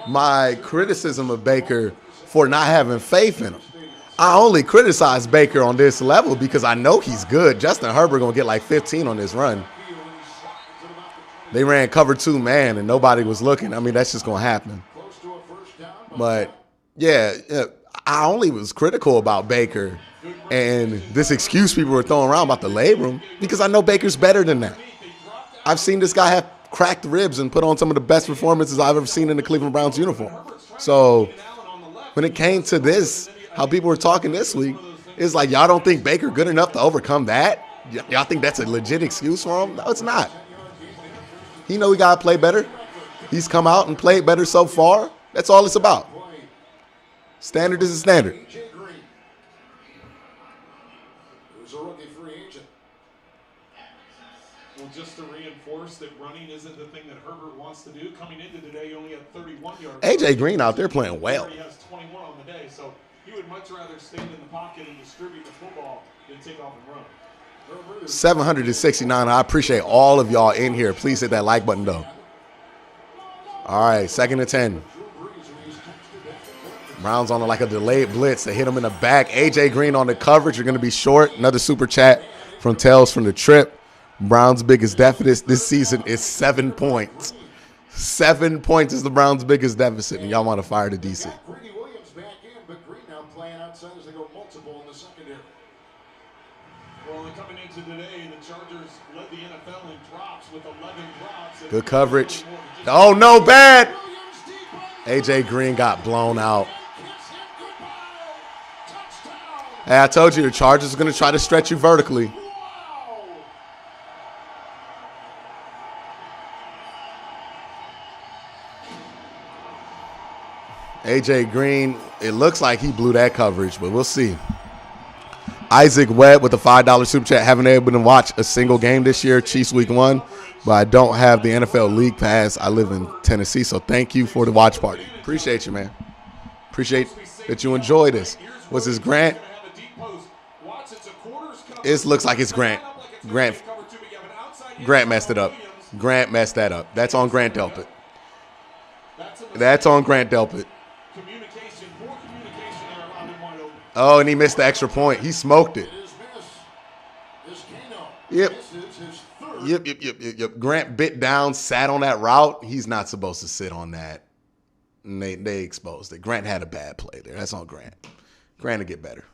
my criticism of Baker for not having faith in him. I only criticize Baker on this level because I know he's good. Justin Herbert going to get like 15 on this run. They ran cover 2 man and nobody was looking. I mean, that's just going to happen. But, yeah, I only was critical about Baker and this excuse people were throwing around about the labor room because I know Baker's better than that. I've seen this guy have cracked ribs and put on some of the best performances I've ever seen in the Cleveland Browns uniform. So when it came to this, how people were talking this week, it's like, y'all don't think Baker good enough to overcome that? Y'all think that's a legit excuse for him? No, it's not. He know he got to play better. He's come out and played better so far. That's all it's about. Standard is a standard. Who's a rookie free agent. Well, just to reinforce that running isn't the thing that Herbert wants to do. Coming into today, he only had 31 yards. A.J. Green out there playing well. He has 21 on the day, so he would much rather stand in the pocket and distribute the football than take off and run. 769. I appreciate all of y'all in here. Please hit that like button, though. All right, 2nd and 10. Browns on like a delayed blitz. They hit him in the back. A.J. Green on the coverage. You're going to be short. Another super chat from Tales from the Trip. Browns' biggest deficit this season is 7 points. 7 points is the Browns' biggest deficit, and y'all want to fire the DC. Greedy Williams back in, but Green now playing outside as they go multiple in the secondary. Well, coming into today, the Chargers led the NFL in drops with 11 drops. Good coverage. Oh, no, bad. A.J. Green got blown out. Hey, I told you the Chargers are going to try to stretch you vertically. A.J. Green, it looks like he blew that coverage, but we'll see. Isaac Webb with a $5 super chat. Haven't able to watch a single game this year, Chiefs Week 1, but I don't have the NFL League Pass. I live in Tennessee, so thank you for the watch party. Appreciate you, man. Appreciate that you enjoy this. Was this Grant? It looks like it's Grant. Grant messed it up. Grant messed that up. That's on Grant Delpit. That's on Grant Delpit. Oh, and he missed the extra point. He smoked it. Yep. Grant bit down, sat on that route. He's not supposed to sit on that. And they exposed it. Grant had a bad play there. That's on Grant. Grant will get better.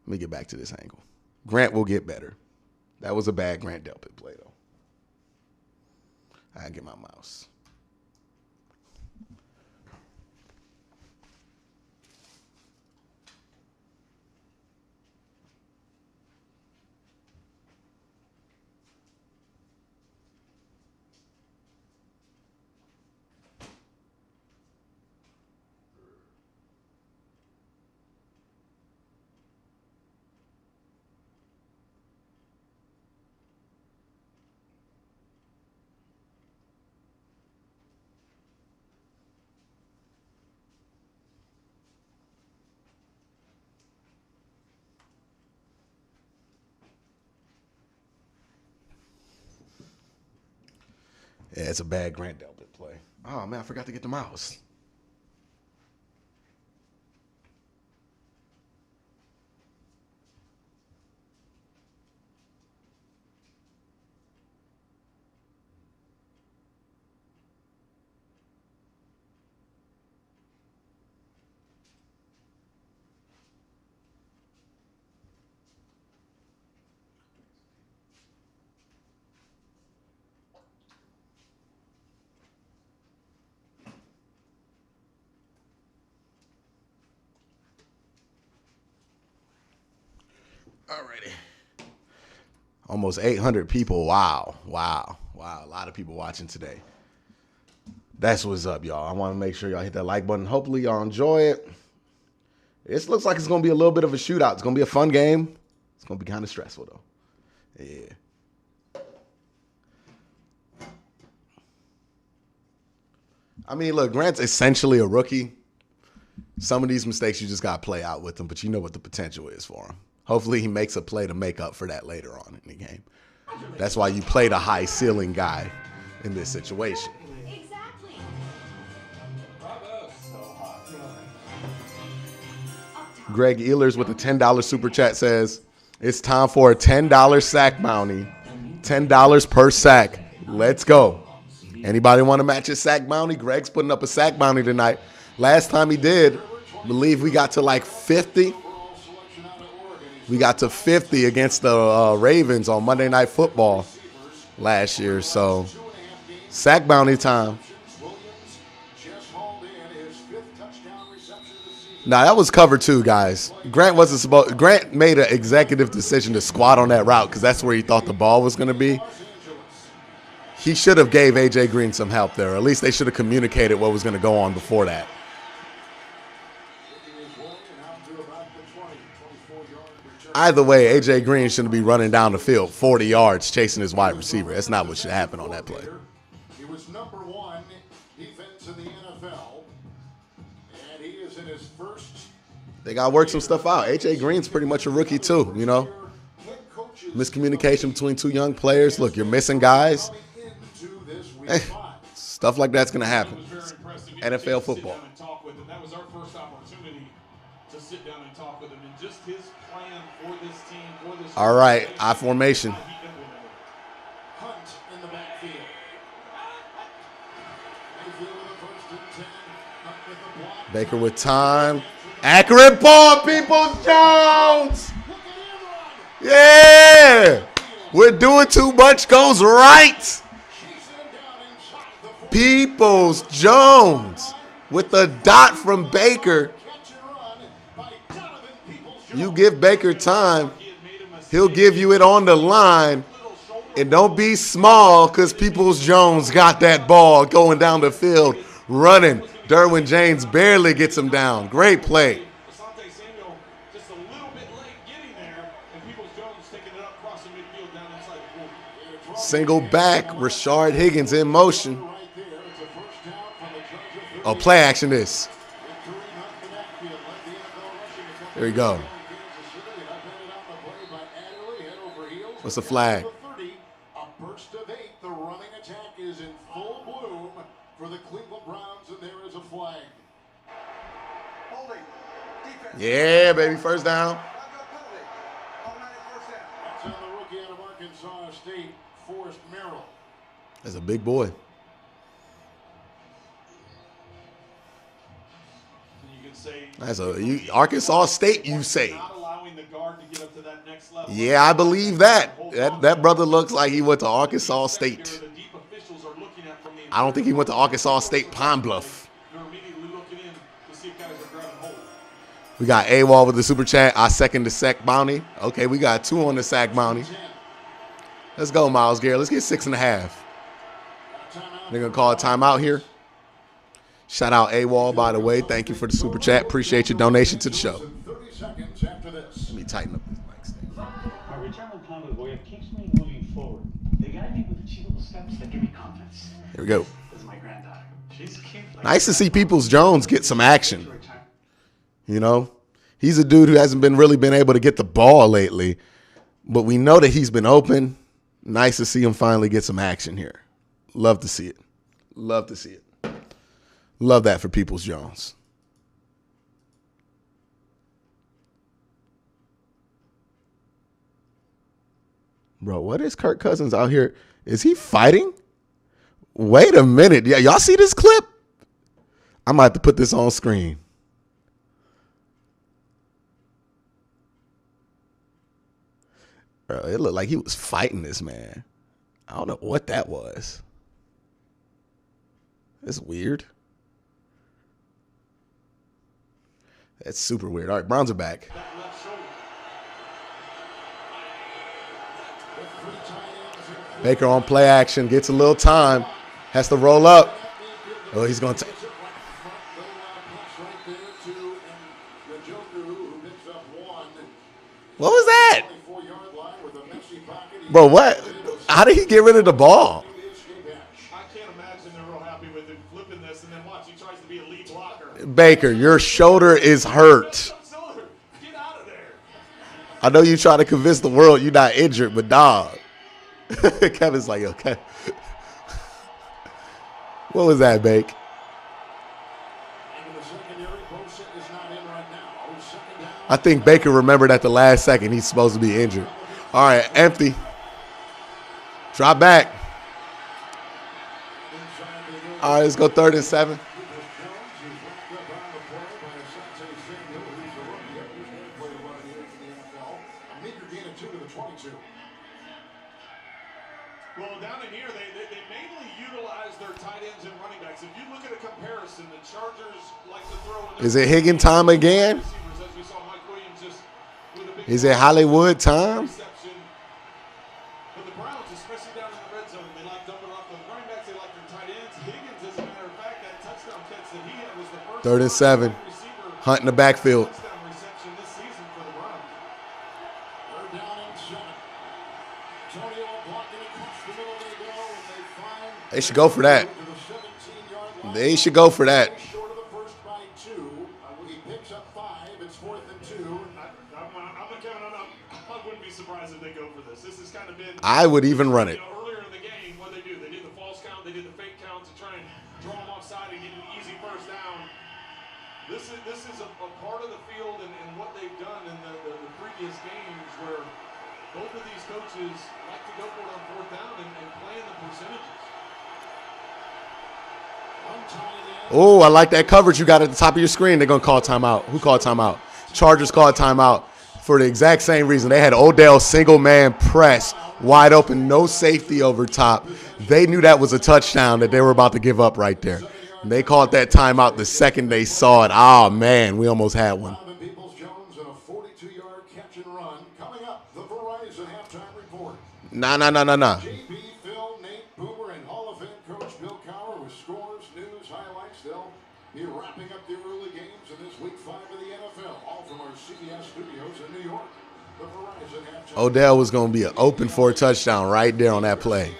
Let me get back to this angle. Grant will get better. That was a bad Grant Delpit play, though. I get my mouse. Yeah, it's a bad Grant Delpit play. Oh, man, I forgot to get the mouse. Alrighty. Almost 800 people. Wow. A lot of people watching today. That's what's up, y'all. I want to make sure y'all hit that like button. Hopefully y'all enjoy it. It looks like it's going to be a little bit of a shootout. It's going to be a fun game. It's going to be kind of stressful, though. Yeah. I mean, look, Grant's essentially a rookie. Some of these mistakes you just got to play out with him, but you know what the potential is for him. Hopefully he makes a play to make up for that later on in the game. That's why you play the high ceiling guy in this situation. Exactly. Greg Ehlers with a $10 super chat says, it's time for a $10 sack bounty. $10 per sack. Let's go. Anybody want to match his sack bounty? Greg's putting up a sack bounty tonight. Last time he did, I believe we got to like 50. We got to 50 against the Ravens on Monday Night Football last year. So, sack bounty time. Nah, that was cover 2, guys. Grant made an executive decision to squat on that route because that's where he thought the ball was going to be. He should have gave A.J. Green some help there. Or at least they should have communicated what was going to go on before that. Either way, A.J. Green shouldn't be running down the field 40 yards chasing his wide receiver. That's not what should happen on that play. He was number 1 defense in the NFL, and he is in his first. They got to work some stuff out. A.J. Green's pretty much a rookie too, you know. Miscommunication between 2 young players. Look, you're missing guys. Stuff like that's going to happen. NFL football. That was our first opportunity to sit down and talk with him, and just his plan for this team, for this. All right, I formation. Hunt in the backfield. Baker with time. Accurate ball, Peoples-Jones. Yeah. We're doing too much goes right. Peoples-Jones with the dot from Baker. You give Baker time, he'll give you it on the line. And don't be small because Peoples-Jones got that ball going down the field, running. Derwin James barely gets him down. Great play. Single back, Rashard Higgins in motion. Oh, play action this. There we go. What's the flag? A burst of 8. The running attack is in full bloom for the Cleveland Browns, and there is a flag. Yeah, baby, first down. That's on the rookie out of Arkansas State, Forrest Merrill. That's a big boy. That's Arkansas State, you say. Yeah, I believe that. That brother looks like he went to Arkansas State. I don't think he went to Arkansas State Pine Bluff. We got AWOL with the super chat. I second the sack bounty. Okay, we got 2 on the sack bounty. Let's go, Myles Garrett. Let's get 6.5. They're going to call a timeout here. Shout out AWOL, by the way. Thank you for the super chat. Appreciate your donation to the show. 30 seconds after this. Let me tighten up this mic stand. My return on time with Voya keeps me moving forward. They guide me with achievable steps that give me confidence. Here we go. This is my granddaughter. She's cute. Nice to see Peoples-Jones get some action. You know, he's a dude who hasn't really been able to get the ball lately, but we know that he's been open. Nice to see him finally get some action here. Love to see it. Love to see it. Love that for Peoples-Jones. Bro, what is Kirk Cousins out here? Is he fighting? Wait a minute. Yeah, y'all see this clip? I might have to put this on screen. Bro, it looked like he was fighting this man. I don't know what that was. It's weird. That's super weird. All right, Browns are back. Baker on play action, gets a little time, has to roll up. Oh, he's going to. What was that? Bro, what? How did he get rid of the ball? I can't imagine they're real happy with him flipping this, and then watch, he tries to be a lead blocker. Baker, your shoulder is hurt. Get out of there. I know you try to convince the world you're not injured, but dog. Kevin's like, okay. What was that, Bake? I think Baker remembered at the last second he's supposed to be injured. All right, empty. Drop back. All right, let's go 3rd and 7. Well, down in here, they mainly utilize their tight ends and running backs. If you look at a comparison, the Chargers like to throw in. Is it Higgin time again? Is it Hollywood time? But the Browns, especially down in the red zone, they like dumping off the running backs. They like their tight ends. Higgins, as a matter of fact, that touchdown catch that he had was the first 3rd and 7. Hunt in the backfield. touchdown reception this season for the Browns. They're down in 7. Antonio blocking across the middle they go, and they find. They should go for that. They should go for that. Short of the first by 2. He picks up 5. It's 4th and 2. I wouldn't be surprised if they go for this. This has kind of been. I would even run it. Earlier in the game, what they do, they did the false count, they did the fake count to try and draw them offside and get an easy first down. This is a part of the field and what they've done in the previous games where both of these coaches like to go for it on 4th down and play in the percentages. Oh, I like that coverage you got at the top of your screen. They're going to call timeout. Who called timeout? Chargers called timeout for the exact same reason. They had Odell single-man press, wide open, no safety over top. They knew that was a touchdown that they were about to give up right there. And they called that timeout the second they saw it. Oh, man, we almost had one. Nah. JB, Phil, Nate, Boomer, and Hall of Fame coach Bill Cowher with scores, news, highlights. They'll be wrapping up the early games in this week 5 of the NFL, all from our CBS studios in New York. The Verizon halftime. Odell was going to be an open for a touchdown right there on that play.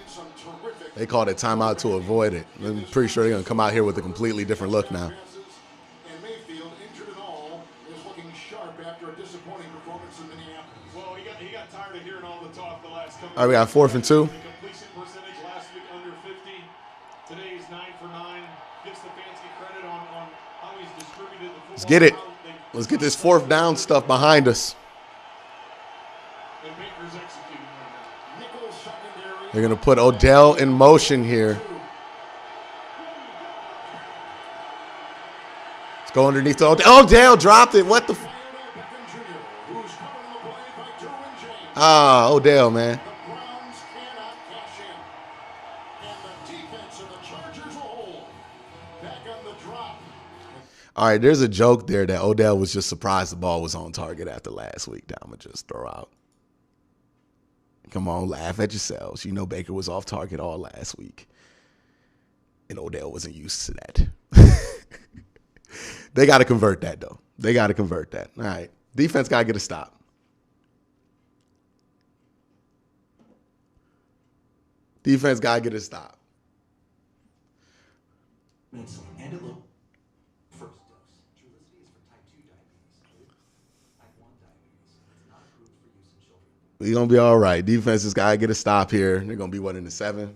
They called it timeout to avoid it. I'm pretty sure they're going to come out here with a completely different look now. And Mayfield, injured and all, is looking sharp after a disappointing performance in Minneapolis. Well, he got tired of hearing all the talk the last couple. All right, we got 4th and 2. The completion percentage last week under 50. Today is 9 for 9. Gives Stefanski credit on how he's distributed the football. Let's get it. Let's get this 4th down stuff behind us. And Baker's executing right now. Nickel secondary. They're going to put Odell in motion here. Let's go underneath the Odell. Odell dropped it. What the? Odell, man. The Browns cannot cash in. And the defense of the Chargers will hold. Back on the drop. All right, there's a joke there that Odell was just surprised the ball was on target after last week that I'm going to just throw out. Come on, laugh at yourselves. You know Baker was off target all last week. And Odell wasn't used to that. They got to convert that, though. They got to convert that. All right. Defense got to get a stop. Defense got to get a stop. And a little first dose. Trulicity is for type 2 diabetes. Type 1 diabetes. It's not approved for use in children. We're going to be all right. Defense has got to get a stop here. They're going to be, what, in the 7? Or have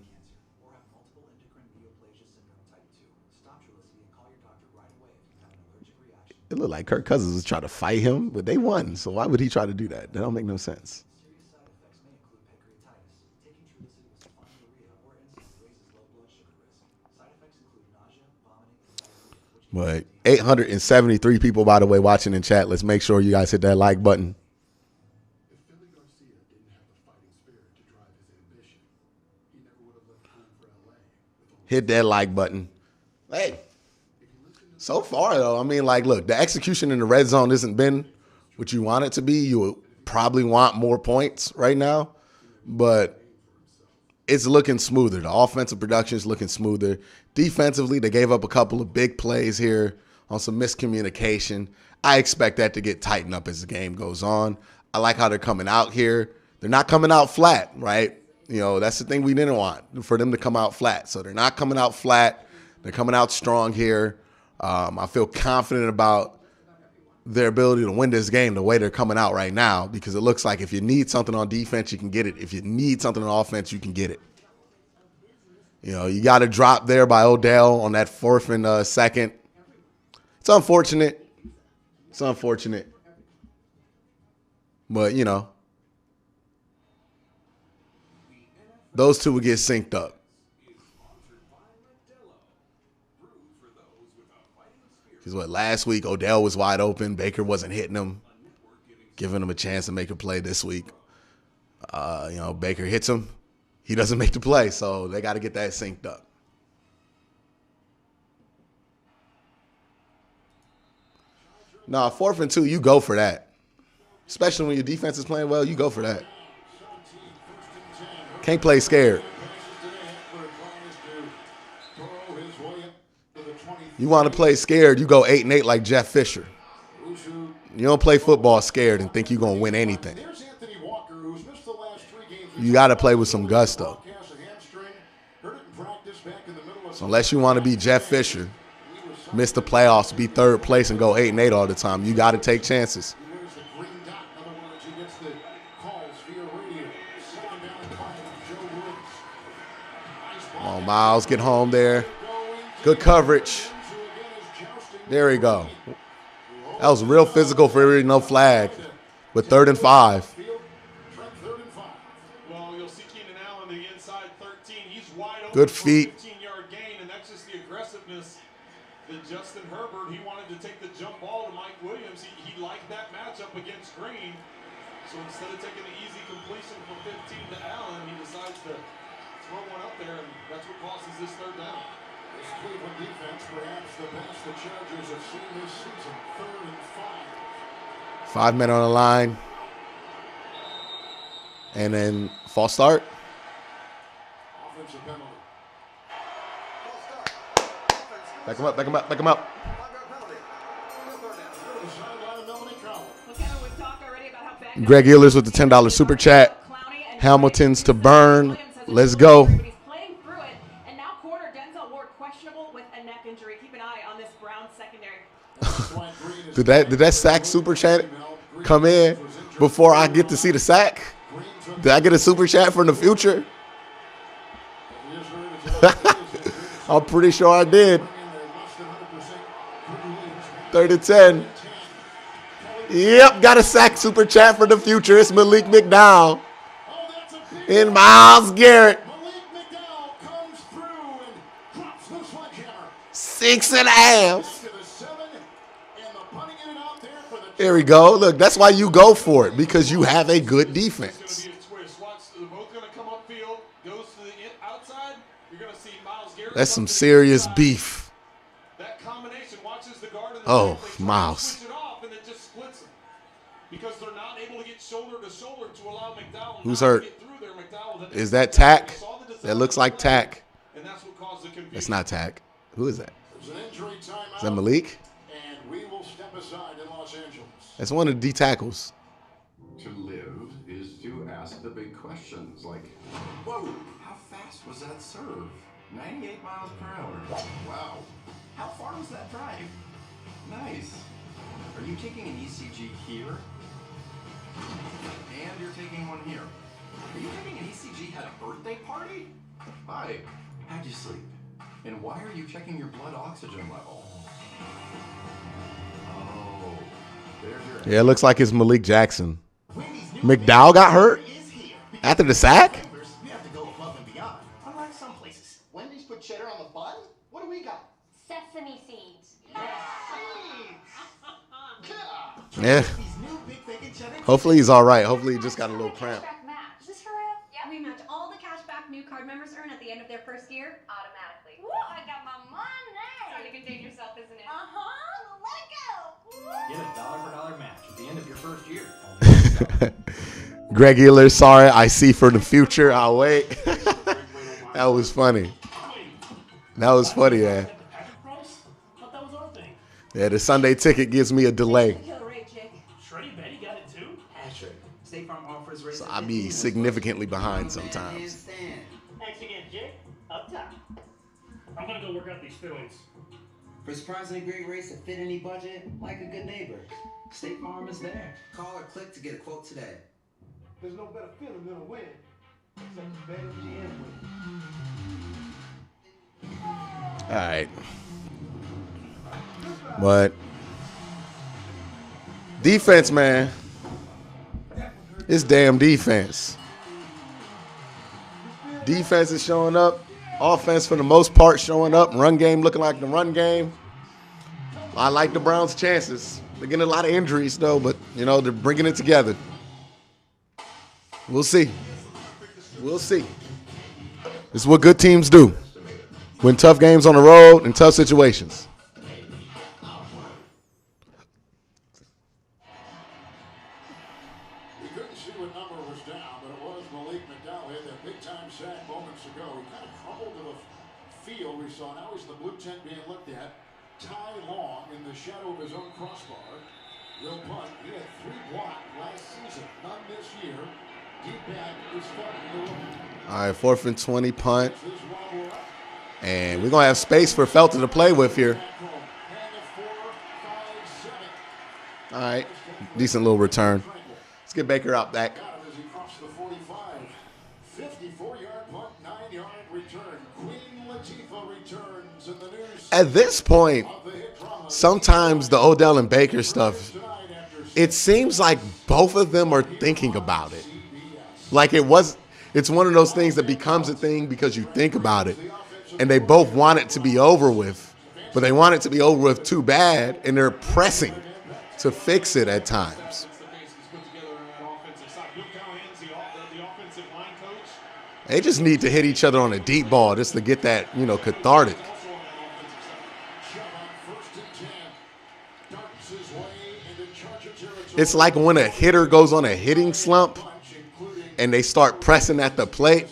multiple endocrine neoplasia syndrome type 2. Stop Trulicity and call your doctor right away if you have an allergic reaction. It looked like Kirk Cousins was trying to fight him, but they won. So why would he try to do that? That don't make no sense. Serious side effects may include pancreatitis. Taking Trulicity with Sulfonylurea or insulin raises low blood sugar risk. Side effects include nausea, vomiting, and diarrhea. But 873 people, by the way, watching in chat. Let's make sure you guys hit that like button. If Philly Garcia didn't have the fighting spirit to drive his ambition, he never would have left home for LA. Hit that like button. Hey, so far, though, I mean, like, look, the execution in the red zone hasn't been what you want it to be. You would probably want more points right now. But it's looking smoother. The offensive production is looking smoother. Defensively, they gave up a couple of big plays here on some miscommunication. I expect that to get tightened up as the game goes on. I like how they're coming out here. They're not coming out flat, right? You know, that's the thing we didn't want, for them to come out flat. So they're not coming out flat. They're coming out strong here. I feel confident about their ability to win this game the way they're coming out right now, because it looks like if you need something on defense, you can get it. If you need something on offense, you can get it. You know, you got a drop there by Odell on that 4th and 2nd. It's unfortunate. It's unfortunate. But, you know, those two would get synced up. Because what, last week Odell was wide open. Baker wasn't hitting him, giving him a chance to make a play this week. You know, Baker hits him. He doesn't make the play, so they got to get that synced up. Nah, 4th and 2, you go for that. Especially when your defense is playing well, you go for that. Can't play scared. You want to play scared, you go 8-8 like Jeff Fisher. You don't play football scared and think you're going to win anything. You got to play with some gusto. So unless you want to be Jeff Fisher, miss the playoffs, be 3rd place, and go 8-8 all the time, you got to take chances. Oh, Miles, get home there. Good coverage. There we go. That was real physical for really no flag. But 3rd and 5. Well, you'll see Keenan Allen the inside 13. He's wide open. Good feet. 15-yard gain, and that's just the aggressiveness that Justin Herbert, he wanted to take the jump ball to Mike Williams. He liked that matchup against Green. So instead of taking the easy completion for 15 to Allen, he decides to throw one up there, and that's what causes this 3rd down. This Cleveland defense, perhaps the best the Chargers have seen this season. 3rd and 5. 5 men on the line. And then false start. Offensive penalty. Back him up, back him up, back him up. Greg Ehlers with the $10 super chat. Hamilton's to burn. Let's go. Did that sack super chat come in before I get to see the sack? Did I get a super chat from the future? I'm pretty sure I did. 3rd and 10. Yep, got a sack super chat for the future. It's Malik McDowell and Myles Garrett. 6.5. There we go. Look, that's why you go for it, because you have a good defense. That's some serious beef. Oh, Miles. Who's hurt? Is that Tack? That looks like Tack. That's not Tack. Who is that? Is that Malik? That's one of the D tackles. To live is to ask the big questions like, whoa, how fast was that serve? 98 miles per hour. Wow. How far was that drive? Nice. Are you taking an ECG here? And you're taking one here. Are you taking an ECG at a birthday party? Hi. How'd you sleep? And why are you checking your blood oxygen level? Oh. Yeah, it looks like it's Malik Jackson. McDowell got hurt after the sack? We have to go above and beyond. Unlike some places. Wendy's put cheddar on the bun? What do we got? Sesame seeds. Yeah. Hopefully he's all right. Hopefully he just got a little cramp. Is this for real? Yeah. We match all the cashback new card members earn at the end of their first year automatically. Woo, I got my money. Trying to contain yourself, isn't it? Let it go. Get a dollar-for-dollar match at the end of your first year. Greg Ehlers, sorry, I see for the future. I'll wait. That was funny. That was funny, man. Yeah, the Sunday ticket gives me a delay. So I be significantly behind sometimes. Thanks again, Jake. Up top. I'm gonna go work out these feelings. For surprisingly great race to fit any budget, like a good neighbor, State Farm is there. Call or click to get a quote today. There's no better feeling than a win. Except better GM win. All right. But defense, man. It's damn defense. Defense is showing up. Offense, for the most part, showing up. Run game looking like the run game. I like the Browns' chances. They're getting a lot of injuries, though, but, you know, they're bringing it together. We'll see. We'll see. This is what good teams do. Win tough games on the road in tough situations. We couldn't see what number was down, but it was Malik McDowell had that big-time sack moments ago. He kind of crumbled to the field. We saw now he's the blue tent being looked at. Ty Long in the shadow of his own crossbar. Will punt. He had 3 blocked last season, none this year. Deep back is Felton. All right, 4th and 20 punt. And we're going to have space for Felton to play with here. All right, decent little return. Let's get Baker out back. 54-yard punt, 9-yard return. Queen Latifah returns in the news. At this point, sometimes the Odell and Baker stuff, it seems like both of them are thinking about it. Like it's one of those things that becomes a thing because you think about it. And they both want it to be over with, but they want it to be over with too bad, and they're pressing to fix it at times. They just need to hit each other on a deep ball just to get that, you know, cathartic. It's like when a hitter goes on a hitting slump and they start pressing at the plate.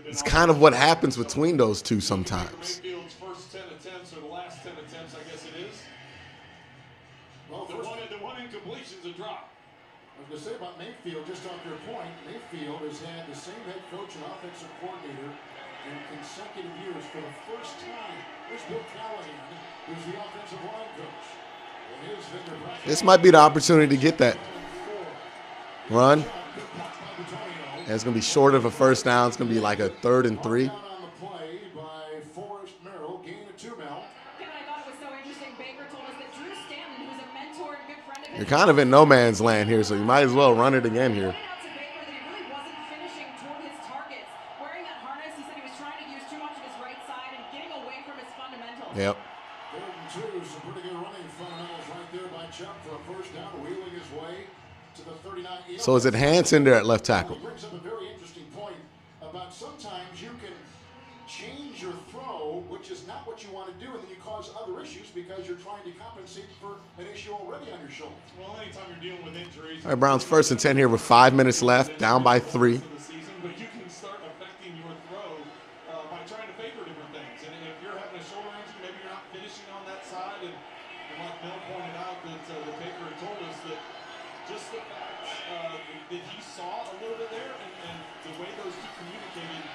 It's kind of what happens between those two sometimes. First 10 attempts or the last 10 attempts, I guess it is. Well, the one incompletion's a drop. I was going to say about Mayfield, just off your point, Mayfield has had the same head coach and offensive coordinator in consecutive years. For the first time, there's Bill Callahan, who's the offensive line coach. This might be the opportunity to get that run. And it's going to be short of a first down. It's going to be like a 3rd and 3. You're kind of in no man's land here, so you might as well run it again here. Yep. Some pretty good running fundamentals right there by Chubb for a first down, wheeling his way to the 39. So is it Hanson there at left tackle? It brings up a very interesting point about sometimes you can change your throw, which is not what you want to do, and then you cause other issues because you're trying to compensate for an issue already on your shoulder. Well, anytime you're dealing with injuries. All right, Browns 1st and 10 here with 5 minutes left, down by 3. But you can start affecting your throw by trying to favor different things. And if you're having a shoulder injury, maybe you're not finishing on that side. And like Mel pointed out, that Baker had told us that just the fact that he saw a little bit there and the way those two communicated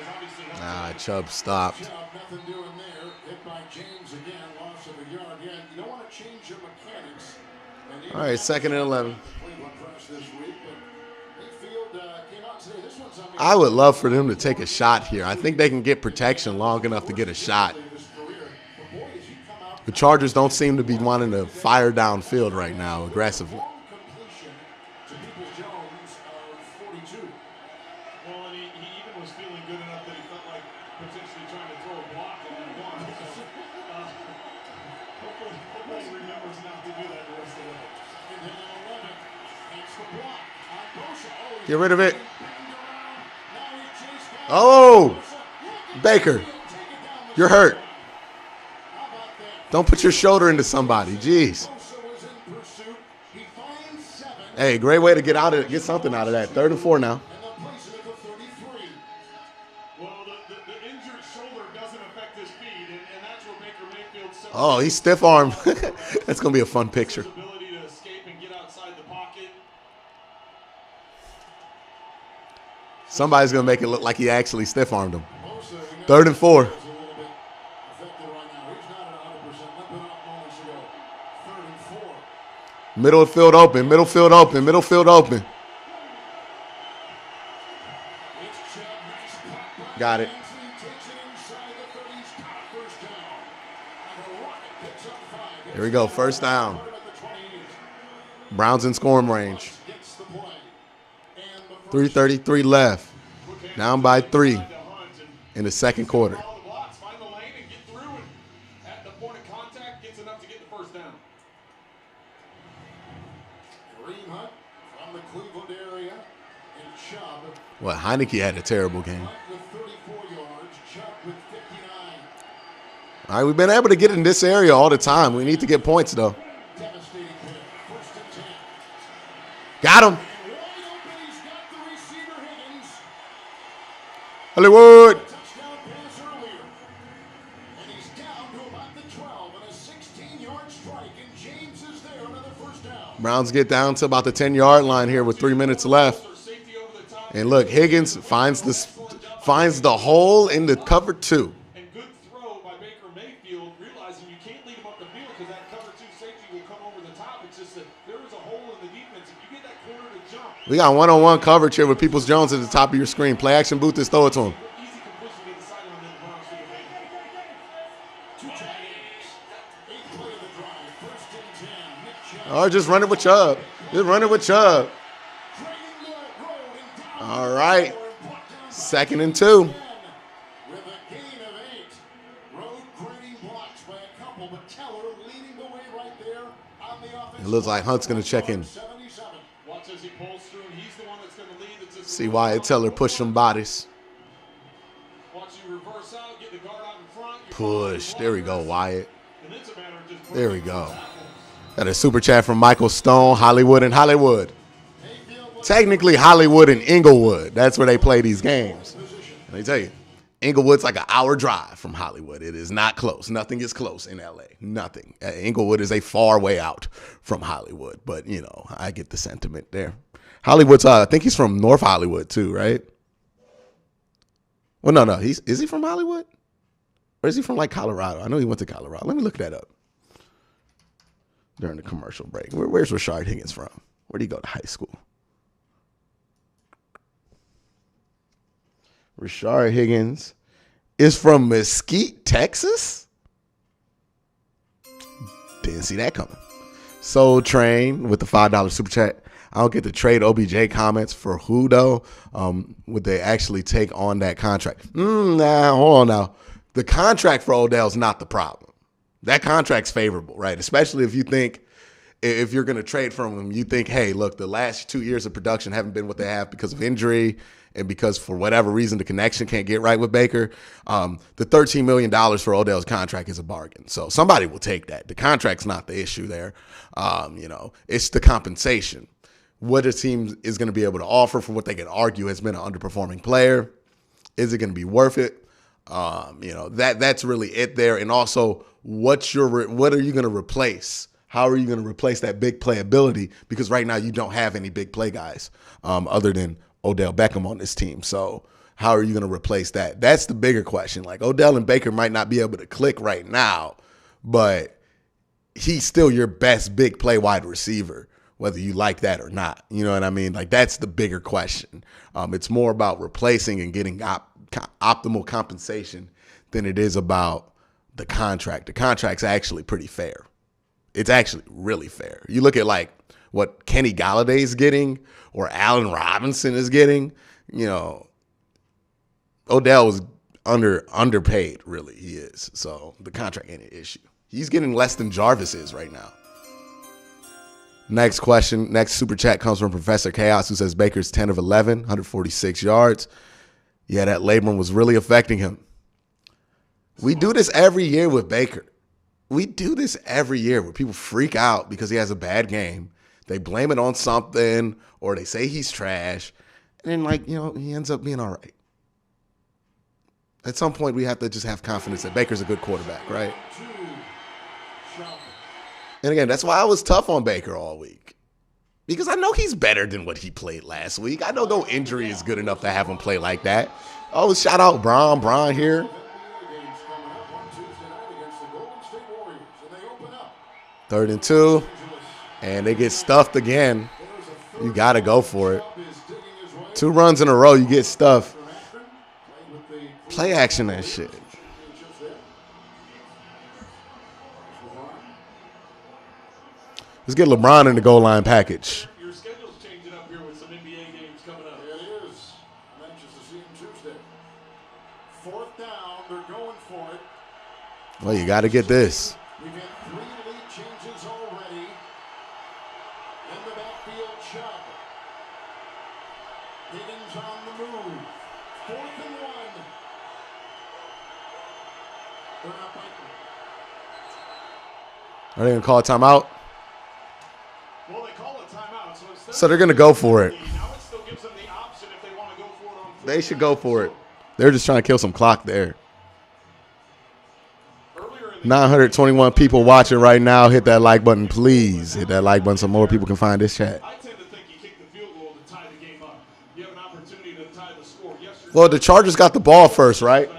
is obviously. Chubb stopped. Chubb, nothing doing there. Hit by James again, loss of a yard. Yeah, you don't want to change your mechanics. All right, 2nd and 11. I would love for them to take a shot here. I think they can get protection long enough to get a shot. The Chargers don't seem to be wanting to fire downfield right now aggressively. Well, and he even was feeling good enough that he felt like potentially trying to throw a block and then one. Hopefully he remembers not to do that the rest of the way. Get rid of it. Oh, Baker, you're hurt. Don't put your shoulder into somebody. Jeez. Hey, great way to get something out of that. 3rd and 4 now. Oh, he's stiff armed. That's going to be a fun picture. Ability to escape and get outside the pocket. Somebody's going to make it look like he actually stiff armed him. 3rd and 4. Middle of field open, middle field open, middle field open. Got it. Here we go, first down. Browns in scoring range. 3:33 left. Down by 3 in the second quarter. Find the lane and get through, and at the point of contact gets enough to get the first down. Kareem Hunt from the Cleveland area, and Chubb. Well, Heineke had a terrible game. Hunt with 34 yards, Chubb with 59. All right, we've been able to get in this area all the time. We need to get points, though. Devastating hit. 1st and 10. Got him. And wide open, he's got the receiver Higgins. Hollywood. Touchdown pass earlier. And he's down to about the 12 and a 16-yard strike. And James is there, another first down. Browns get down to about the 10-yard line here with 3 minutes left. And look, Higgins finds the hole in the cover 2. And good throw by Baker Mayfield, realizing you can't lead him up the field because that cover 2 safety will come over the top. It's just that there is a hole in the defense. If you get that corner to jump. We got one-on-one coverage here with Peoples-Jones at the top of your screen. Play action booth is throw it to him. Easy completion to the sideline, then Browns to the big. Two tight ends. 8th play of the drive. 1st and 10. Nick Chubb. Or just run it with Chubb. Just run it with Chubb. All right. 2nd and 2. With a gain of 8. Road grading blocks by a couple, but Teller leading the way right there on the offense. It looks like Hunt's going to check in. 77. Watch as he pulls through, and he's the one that's going to lead. That's just See Wyatt Teller push some bodies. watch you reverse out, get the guard out in front. You Push. There we go, Wyatt. And it's a matter of just There we go. Got a super chat from Michael Stone, Hollywood and Hollywood. Technically, Hollywood and Inglewood. That's where they play these games. Let me tell you, Inglewood's like an hour drive from Hollywood. It is not close. Nothing is close in L.A. Nothing. Inglewood is a far way out from Hollywood. But, you know, I get the sentiment there. Hollywood's, I think he's from North Hollywood too, right? Well, no. Is he from Hollywood? Or is he from like Colorado? I know he went to Colorado. Let me look that up during the commercial break. Where's Rashard Higgins from? Where did he go to high school? Rashard Higgins is from Mesquite, Texas? Didn't see that coming. Soul Train with the $5 super chat. I don't get to trade OBJ comments for who, though? Would they actually take on that contract? Nah, hold on now. The contract for Odell's not the problem. That contract's favorable, right? Especially if you think, if you're going to trade from him, you think, hey, look, the last 2 years of production haven't been what they have because of injury and because for whatever reason the connection can't get right with Baker. The $13 million for Odell's contract is a bargain. So somebody will take that. The contract's not the issue there. It's the compensation. What a team is going to be able to offer for what they can argue has been an underperforming player. Is it going to be worth it? That's really it there. And also, what are you going to replace? How are you going to replace that big play ability? Because right now you don't have any big play guys other than Odell Beckham on this team. So how are you going to replace that? That's the bigger question. Like Odell and Baker might not be able to click right now, but he's still your best big play wide receiver, whether you like that or not. You know what I mean? Like that's the bigger question. It's more about replacing and getting optimal compensation than it is about the contract. The contract's actually pretty fair. It's actually really fair. You look at like what Kenny Galladay's getting or Allen Robinson is getting, Odell was underpaid, really, he is. So the contract ain't an issue. He's getting less than Jarvis is right now. Next question, next super chat comes from Professor Chaos, who says Baker's 10 of 11, 146 yards. Yeah, that labrum was really affecting him. We do this every year with Baker. We do this every year where people freak out because he has a bad game. They blame it on something or they say he's trash. And then, he ends up being all right. At some point, we have to just have confidence that Baker's a good quarterback, right? And again, that's why I was tough on Baker all week. Because I know he's better than what he played last week. I know no injury is good enough to have him play like that. Oh, shout out Braun here. 3rd and 2. And they get stuffed again. You got to go for it. 2 runs in a row, you get stuffed. Play action that shit. Let's get LeBron in the goal line package. Your schedule's changing up here with some NBA games coming up. It is. I'm anxious to see him Tuesday. 4th down. They're going for it. Well, you got to get this. We've had 3 lead changes already. In the backfield, Chubb. Higgins on the move. 4th and 1. They're not biting. Are they going to call a timeout? Well, they call a timeout, So they're going to go for it. Now it still gives them the option if they want to go for it on 4th. They should go for it. They're just trying to kill some clock there. 921 people watching right now. Hit that like button, please. Hit that like button so more people can find this chat. I tend to think you kick the field goal to tie the game up. You have an opportunity to tie the score. Yesterday, Well, the Chargers got the ball first, right?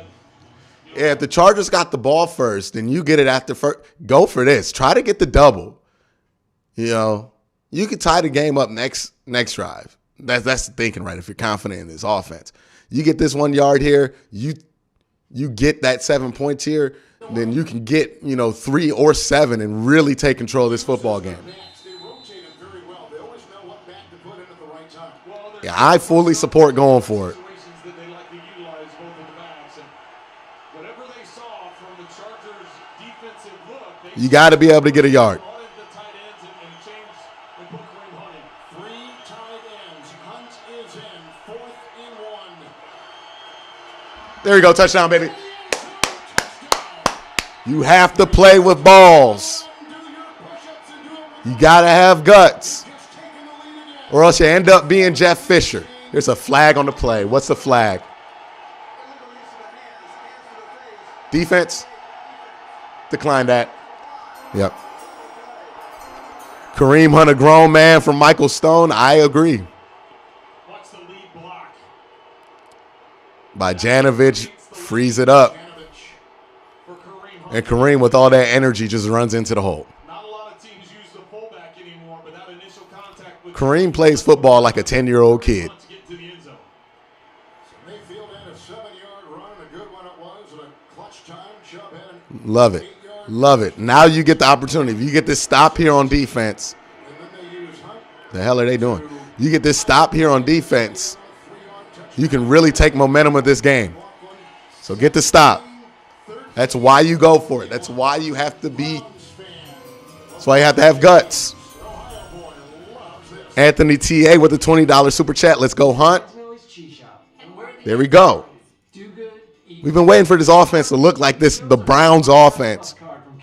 Yeah, if the Chargers got the ball first, then you get it after first. Go for this. Try to get the double. You know, you could tie the game up next drive. That's the thinking, right? If you're confident in this offense, you get this 1 yard here, you get that 7 points here, then you can get 3 or 7 and really take control of this football game. Yeah, I fully support going for it. You got to be able to get a yard. There you go, touchdown, baby. You have to play with balls. You got to have guts. Or else you end up being Jeff Fisher. There's a flag on the play. What's the flag? Defense? Decline that. Yep. Kareem Hunt, a grown man from Michael Stone. I agree. What's the lead block? By Janovich, frees it up. And Kareem, with all that energy, just runs into the hole. Not a lot of teams use the fullback anymore, but that initial contact with Kareem plays football like a 10-year-old kid. to get to the end zone. So Mayfield had a 7-yard run, and a good one it was, and a clutch time. Chubb had an Love it. Love it. Now you get the opportunity. If you get this stop here on defense, the hell are they doing? You get this stop here on defense, you can really take momentum of this game. So get the stop. That's why you go for it. That's why you have to be. That's why you have to have guts. Anthony T.A. with a $20 super chat. Let's go, Hunt. There we go. We've been waiting for this offense to look like this, the Browns offense,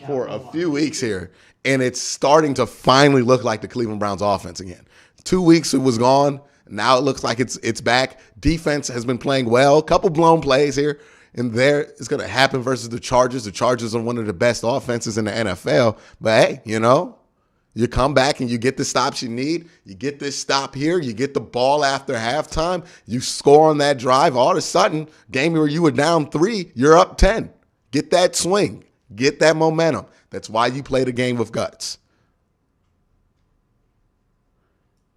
for a few weeks here. And it's starting to finally look like the Cleveland Browns offense again. 2 weeks it was gone. Now it looks like it's back. Defense has been playing well. A couple blown plays here and there. It's going to happen versus the Chargers. The Chargers are one of the best offenses in the NFL. But, hey, you come back and you get the stops you need. You get this stop here. You get the ball after halftime. You score on that drive. All of a sudden, game where you were down 3, you're up 10. Get that swing. Get that momentum. That's why you play the game with guts.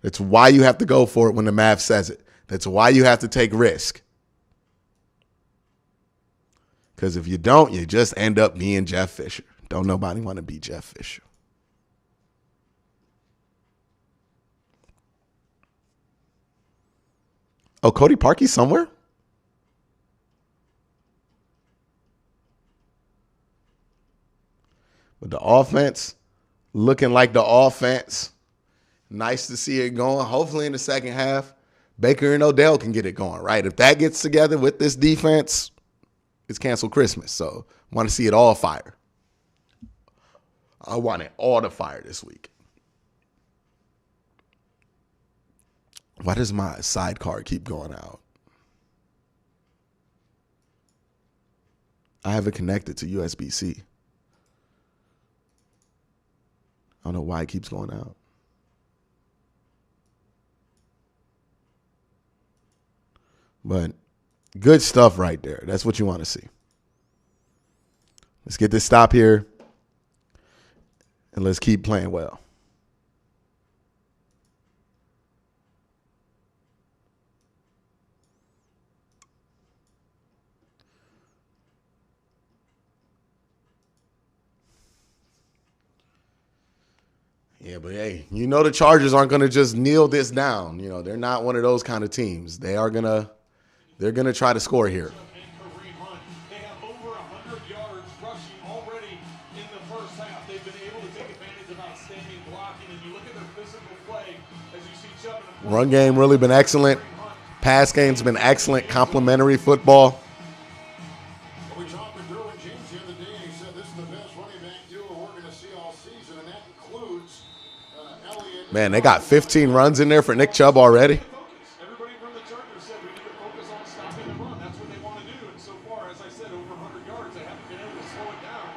That's why you have to go for it when the math says it. That's why you have to take risk. Because if you don't, you just end up being Jeff Fisher. Don't nobody want to be Jeff Fisher. Oh, Cody Parkey's somewhere? But the offense looking like the offense. Nice to see it going. Hopefully in the second half, Baker and Odell can get it going, right? If that gets together with this defense, it's canceled Christmas. So I want to see it all fire. I want it all to fire this week. Why does my sidecar keep going out? I have it connected to USB-C. I don't know why it keeps going out. But good stuff right there. That's what you want to see. Let's get this stop here. And let's keep playing well. Yeah, but hey, you know the Chargers aren't going to just kneel this down. You know, they're not one of those kind of teams. They're gonna try to score here. They have over 100 yards rushing already in the first half. They've been able to take advantage of outstanding blocking. And you look at their physical play as you see Chubb. Run game really been excellent. Pass game's been excellent. Complimentary football. We talked with Derwin James the other day, and he said this is the best running back duo we're going to see all season, and that includes Elliott. Man, they got 15 runs in there for Nick Chubb already. Everybody from the Chargers said we need to focus on stopping the run. That's what they want to do. And so far, as I said, over 100 yards, they haven't been able to slow it down.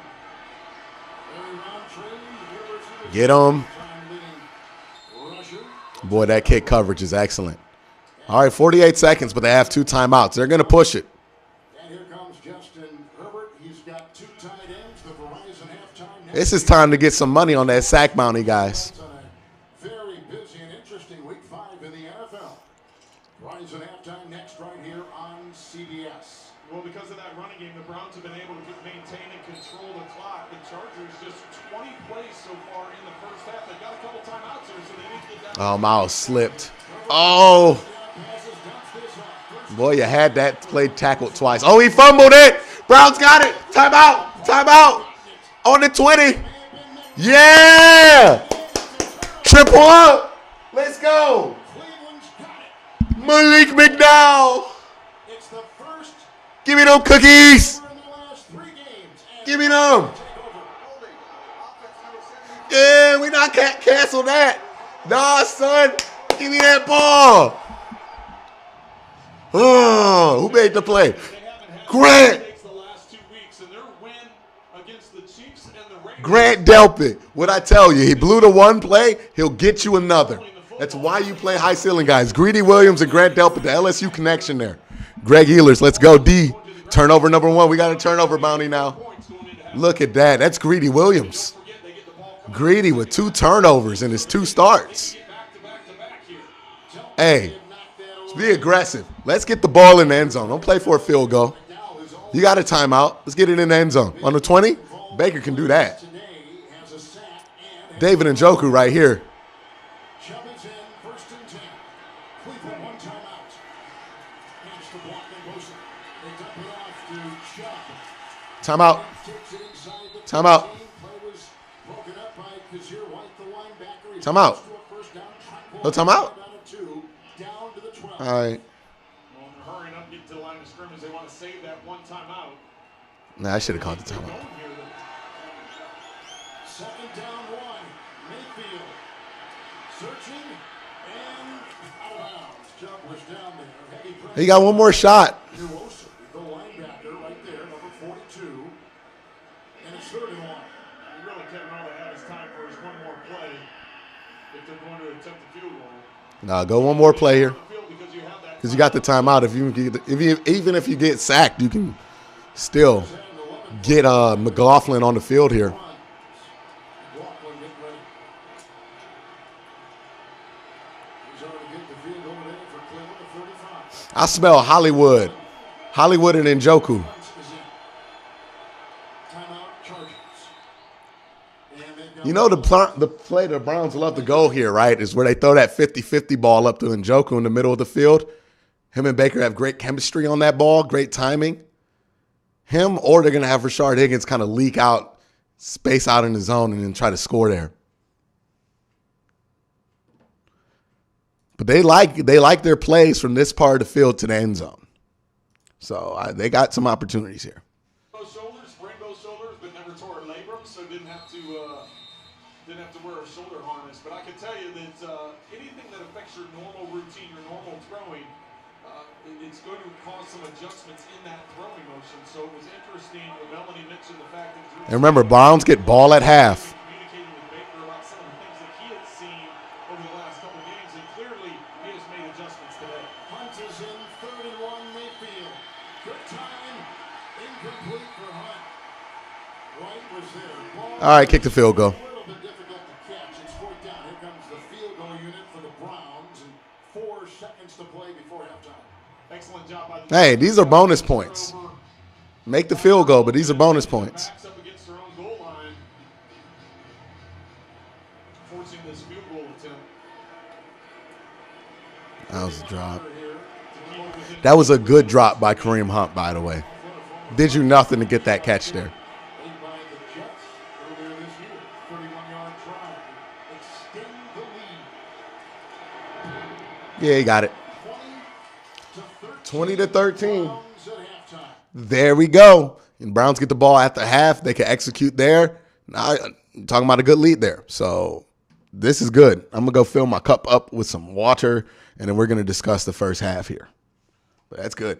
Get him. Boy, that kick coverage is excellent. All right, 48 seconds, but they have 2 timeouts. They're going to push it. And here comes Justin Herbert. He's got 2 tight ends. The Verizon halftime. This is time to get some money on that sack bounty, guys. Very busy and interesting week 5 in the NFL. Verizon halftime next right here on CBS. Well, because of that running game, the Browns have been able to maintain and control the clock. The Chargers just 20 plays so far in the first half. They've got a couple timeouts here, so they need to get that. Oh, Miles slipped. Oh. Boy, you had that play tackled twice. Oh, he fumbled it. Browns got it. Timeout. Timeout. On the 20. Yeah. Triple up. Let's go. Malik McDowell. Give me them cookies. Give me them. Yeah, we not cancel that. Nah, son. Give me that ball. Oh, who made the play? Grant. Grant Delpit. What I tell you, he blew the one play, he'll get you another. That's why you play high ceiling guys. Greedy Williams and Grant Delpit, the LSU connection there. Greg Ehlers, let's go, D. Turnover number 1. We got a turnover bounty now. Look at that. That's Greedy Williams. Greedy with 2 turnovers in his 2 starts. Hey, let's be aggressive. Let's get the ball in the end zone. Don't play for a field goal. You got a timeout. Let's get it in the end zone. On the 20, Baker can do that. David Njoku right here. Timeout. Timeout. Timeout. No timeout? All right. Well, they're hurrying up, getting to the line of scrimmage. They want to save that one timeout. Nah, I should have called the timeout. Second down 1. Mayfield. Searching and out of bounds. Chubb was down there. He got one more shot. The linebacker right there, number 42. And it's 3rd and 1. Really, Kevin, all they have is time for his one more play if they're going to attempt the field goal. Nah, go one more play here. Because you got the timeout. Even if you get sacked, you can still get McLaughlin on the field here. I smell Hollywood. Hollywood and Njoku. You know the play the Browns love to go here, right, is where they throw that 50-50 ball up to Njoku in the middle of the field. Him and Baker have great chemistry on that ball, great timing. Him or they're going to have Rashard Higgins kind of leak out, space out in the zone, and then try to score there. But they like their plays from this part of the field to the end zone. So they got some opportunities here. Rainbow shoulders, but never tore a labrum, so didn't have to wear a shoulder harness. But I can tell you that anything that affects your normal routine, your normal throwing, it's going to cause some adjustments in that throwing motion. So it was interesting when Melanie mentioned the fact that. And remember, Browns get ball at half. Communicating with Baker about some of All right, kick the field goal. A little bit difficult to catch. It's fourth down. Here comes the field goal unit for the Browns, and 4 seconds to play before halftime. Excellent job by the Hey, these are bonus points. Make the field goal, but these are bonus points. backs up against their own goal line, forcing this field goal attempt. That was a drop. That was a good drop by Kareem Hunt, by the way. Did you nothing to get that catch there. Made by the Jets earlier this year. 31-yard try to extend the lead. Yeah, he got it. 20 20 to 13. Browns at halftime. There we go. And Browns get the ball at the half. They can execute there. Now, talking about a good lead there. So this is good. I'm going to go fill my cup up with some water, and then we're going to discuss the first half here. But that's good.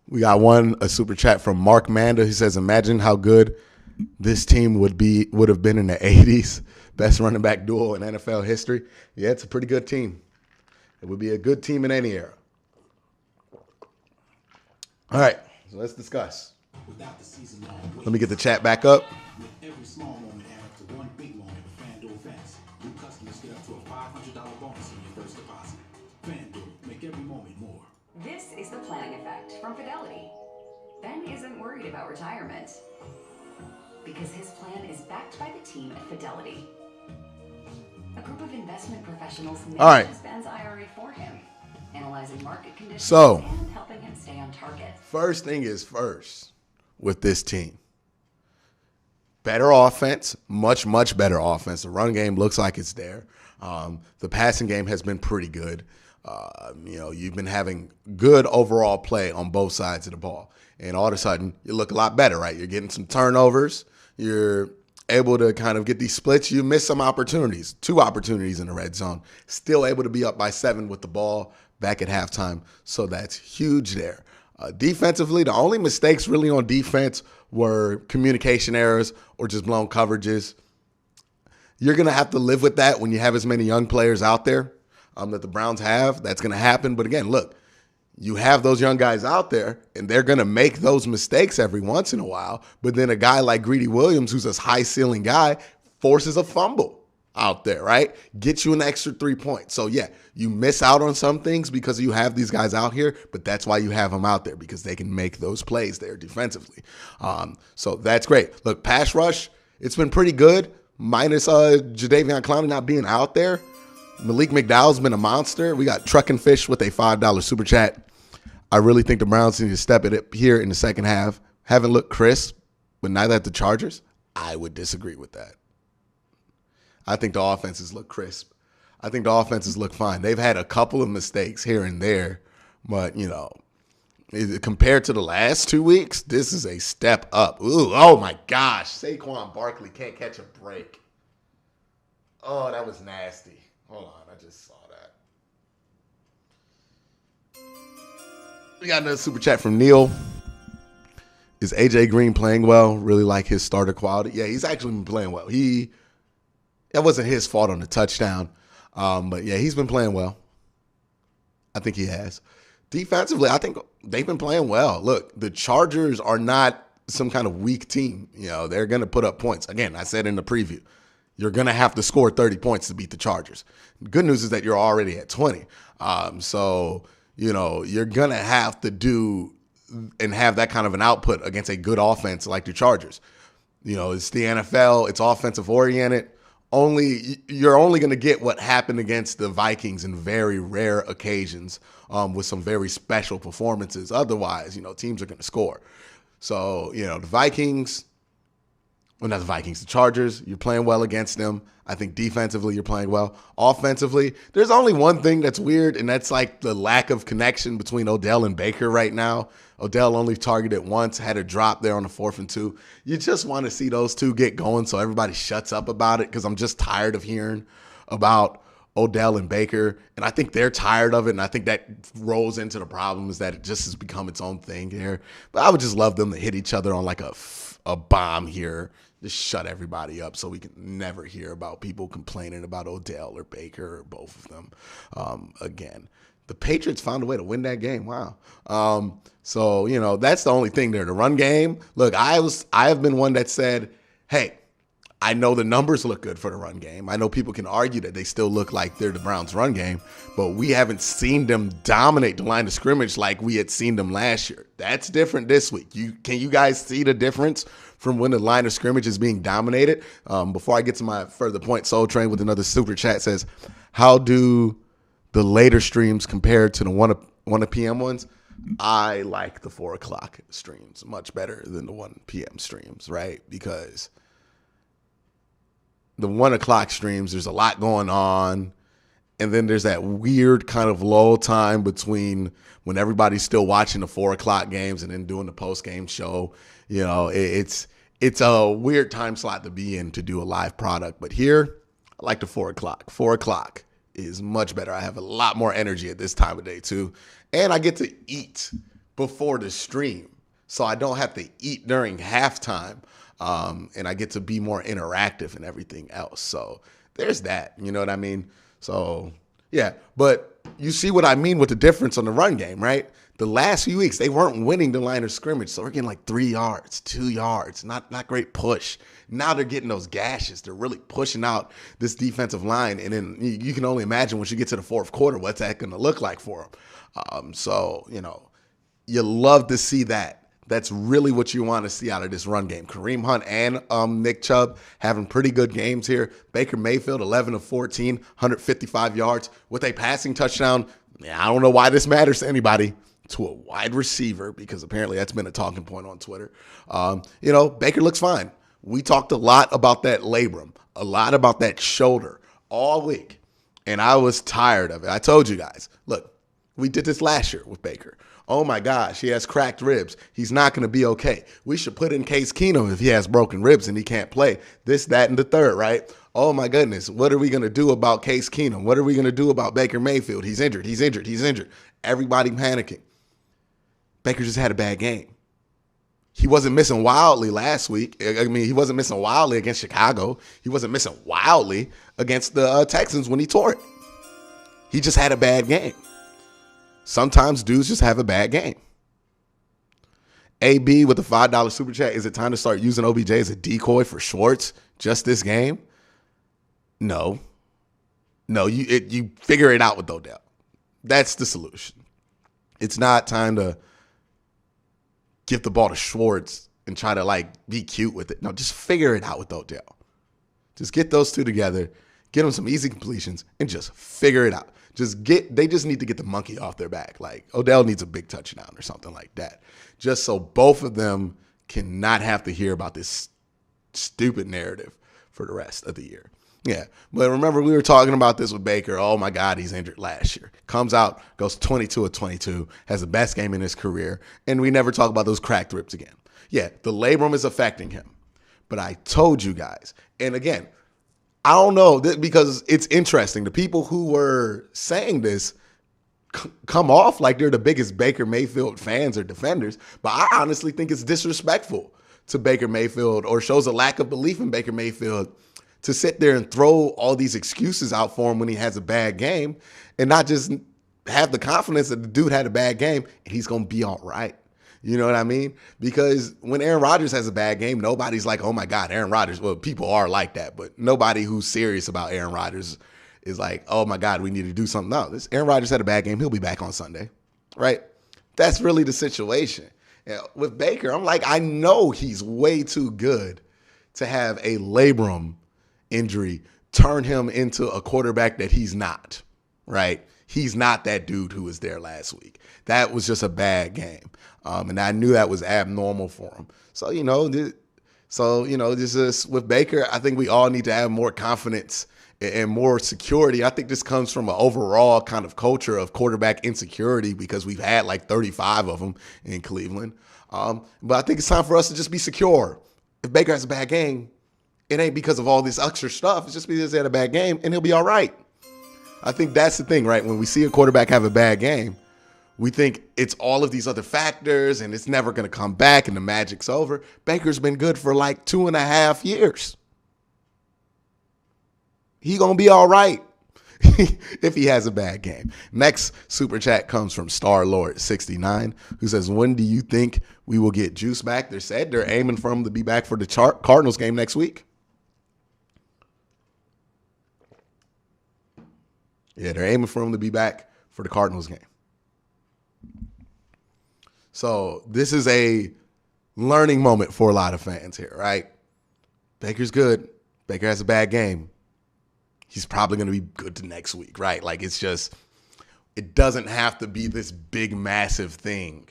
We got a super chat from Mark Manda. He says, imagine how good this team would have been in the 80s. Best running back duo in NFL history. Yeah, it's a pretty good team. It would be a good team in any era. All right, so let's discuss. Let me get the chat back up. Every small moment adds up to one big moment with FanDuel Fans. New customers get up to a $500 bonus on your first deposit. FanDuel, make every moment more. This is the planning effect from Fidelity. Ben isn't worried about retirement because his plan is backed by the team at Fidelity. A group of investment professionals manages Ben's IRA for him, analyzing market conditions and helping him stay on target. First thing is first with this team. Better offense, much, much better offense. The run game looks like it's there. The passing game has been pretty good. You've been having good overall play on both sides of the ball. And all of a sudden, you look a lot better, right? You're getting some turnovers. You're able to kind of get these splits. You miss some opportunities, 2 opportunities in the red zone. Still able to be up by 7 with the ball back at halftime. So that's huge there. Defensively, the only mistakes really on defense were communication errors or just blown coverages. You're going to have to live with that when you have as many young players out there that the Browns have. That's going to happen. But again, look, you have those young guys out there, and they're going to make those mistakes every once in a while. But then a guy like Greedy Williams, who's a high-ceiling guy, forces a fumble out there, right? Gets you an extra 3 points. So, yeah, you miss out on some things because you have these guys out here, but that's why you have them out there, because they can make those plays there defensively. So that's great. Look, pass rush, it's been pretty good, minus Jadeveon Clowney not being out there. Malik McDowell's been a monster. We got Truckin' Fish with a $5 super chat. I really think the Browns need to step it up here in the second half. Haven't looked crisp, but neither at the Chargers. I would disagree with that. I think the offenses look crisp. I think the offenses look fine. They've had a couple of mistakes here and there, but, compared to the last 2 weeks, this is a step up. Ooh, oh, my gosh. Saquon Barkley can't catch a break. Oh, that was nasty. Hold on, I just saw that. We got another super chat from Neil. Is AJ Green playing well? Really like his starter quality. Yeah, he's actually been playing well. That wasn't his fault on the touchdown. But yeah, he's been playing well. I think he has. Defensively, I think they've been playing well. Look, the Chargers are not some kind of weak team. They're going to put up points. Again, I said in the preview, you're going to have to score 30 points to beat the Chargers. Good news is that you're already at 20. So, you're going to have to do and have that kind of an output against a good offense like the Chargers. It's the NFL. It's offensive oriented. You're only going to get what happened against the Vikings in very rare occasions with some very special performances. Otherwise, teams are going to score. So, the Vikings Well, not the Vikings, the Chargers. You're playing well against them. I think defensively you're playing well. Offensively, there's only one thing that's weird, and that's like the lack of connection between Odell and Baker right now. Odell only targeted once, had a drop there on the 4th and 2. You just want to see those two get going so everybody shuts up about it, because I'm just tired of hearing about Odell and Baker, and I think they're tired of it, and I think that rolls into the problem is that it just has become its own thing here. But I would just love them to hit each other on like a bomb here, just shut everybody up so we can never hear about people complaining about Odell or Baker or both of them again. The Patriots found a way to win that game. Wow. So, you know, that's the only thing there. The run game. Look, I have been one that said, hey, I know the numbers look good for the run game. I know people can argue that they still look like they're the Browns' run game, but we haven't seen them dominate the line of scrimmage like we had seen them last year. That's different this week. Can you guys see the difference from when the line of scrimmage is being dominated? Before I get to my further point, Soul Train with another super chat says, how do the later streams compare to the 1 p.m. ones? I like the 4 o'clock streams much better than the 1 p.m. streams, right? Because the 1 o'clock streams, there's a lot going on. And then there's that weird kind of lull time between when everybody's still watching the 4 o'clock games and then doing the post game show. You know, it's a weird time slot to be in to do a live product. But here, I like the 4 o'clock. 4 o'clock is much better. I have a lot more energy at this time of day too. And I get to eat before the stream. So I don't have to eat during halftime. And I get to be more interactive and everything else. So there's that, you know what I mean? So yeah, but you see what I mean with the difference on the run game, right? The last few weeks, they weren't winning the line of scrimmage. So we're getting like 3 yards, 2 yards, not great push. Now they're getting those gashes. They're really pushing out this defensive line. And then you can only imagine once you get to the fourth quarter, what's that going to look like for them? So, you know, you love to see that. That's really what you want to see out of this run game. Kareem Hunt and Nick Chubb having pretty good games here. Baker Mayfield, 11 of 14, 155 yards with a passing touchdown. Yeah, I don't know why this matters to anybody. To a wide receiver, because apparently that's been a talking point on Twitter. You know, Baker looks fine. We talked a lot about that labrum, a lot about that shoulder all week, and I was tired of it. I told you guys, look, we did this last year with Baker. Oh my gosh, he has cracked ribs. He's not going to be okay. We should put in Case Keenum if he has broken ribs and he can't play. This, that, and the third, right? Oh my goodness, what are we going to do about Case Keenum? What are we going to do about Baker Mayfield? He's injured, he's injured, he's injured. Everybody panicking. Baker just had a bad game. He wasn't missing wildly last week. I mean, he wasn't missing wildly against Chicago. He wasn't missing wildly against the Texans when he tore it. He just had a bad game. Sometimes dudes just have a bad game. AB with the $5 super chat. Is it time to start using OBJ as a decoy for Schwartz just this game? No. No, you figure it out with Odell. That's the solution. It's not time to give the ball to Schwartz and try to like be cute with it. No, just figure it out with Odell. Just get those two together, get them some easy completions, and just figure it out. They just need to get the monkey off their back. Like Odell needs a big touchdown or something like that. Just so both of them cannot have to hear about this stupid narrative for the rest of the year. Yeah, but remember we were talking about this with Baker. Oh my God, he's injured last year. Comes out, goes 22 of 22, has the best game in his career, and we never talk about those cracked ribs again. Yeah, the labrum is affecting him. But I told you guys, and again, I don't know, because it's interesting. The people who were saying this come off like they're the biggest Baker Mayfield fans or defenders, but I honestly think it's disrespectful to Baker Mayfield or shows a lack of belief in Baker Mayfield to sit there and throw all these excuses out for him when he has a bad game and not just have the confidence that the dude had a bad game and he's going to be all right. You know what I mean? Because when Aaron Rodgers has a bad game, nobody's like, oh my God, Aaron Rodgers. Well, people are like that, but nobody who's serious about Aaron Rodgers is like, oh my God, we need to do something. No, Aaron Rodgers had a bad game. He'll be back on Sunday, right? That's really the situation. With Baker, I'm like, I know he's way too good to have a labrum injury turn him into a quarterback that he's not, right? He's not that dude who was there last week. That was just a bad game. And I knew that was abnormal for him. So, you know, So, this is with Baker, I think we all need to have more confidence and more security. I think this comes from an overall kind of culture of quarterback insecurity because we've had like 35 of them in Cleveland. But I think it's time for us to just be secure. If Baker has a bad game, it ain't because of all this extra stuff. It's just because he had a bad game, and he'll be all right. I think that's the thing, right? When we see a quarterback have a bad game, we think it's all of these other factors, and it's never going to come back, and the magic's over. Baker's been good for like 2.5 years. He going to be all right if he has a bad game. Next super chat comes from StarLord69, who says, when do you think we will get Juice back? They said they're aiming for him to be back for the Cardinals game next week. Yeah, they're aiming for him to be back for the Cardinals game. So this is a learning moment for a lot of fans here, right? Baker's good. Baker has a bad game. He's probably going to be good to next week, right? Like, it's just, it doesn't have to be this big, massive thing.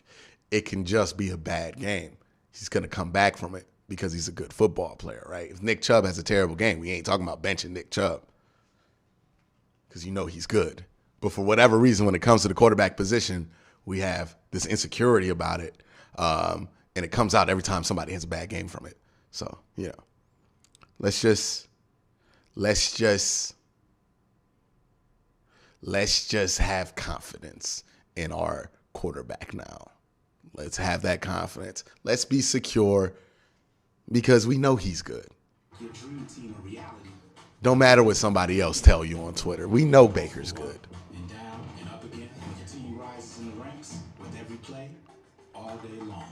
It can just be a bad game. He's going to come back from it because he's a good football player, right? If Nick Chubb has a terrible game, we ain't talking about benching Nick Chubb because he's good. But for whatever reason, when it comes to the quarterback position, we have this insecurity about it. And it comes out every time somebody has a bad game from it. So, let's just have confidence in our quarterback now. Let's have that confidence. Let's be secure because we know he's good. Your dream team a reality. Don't matter what somebody else tell you on Twitter. We know Baker's good. And down and up again. And your team rises in the ranks with every play all day long.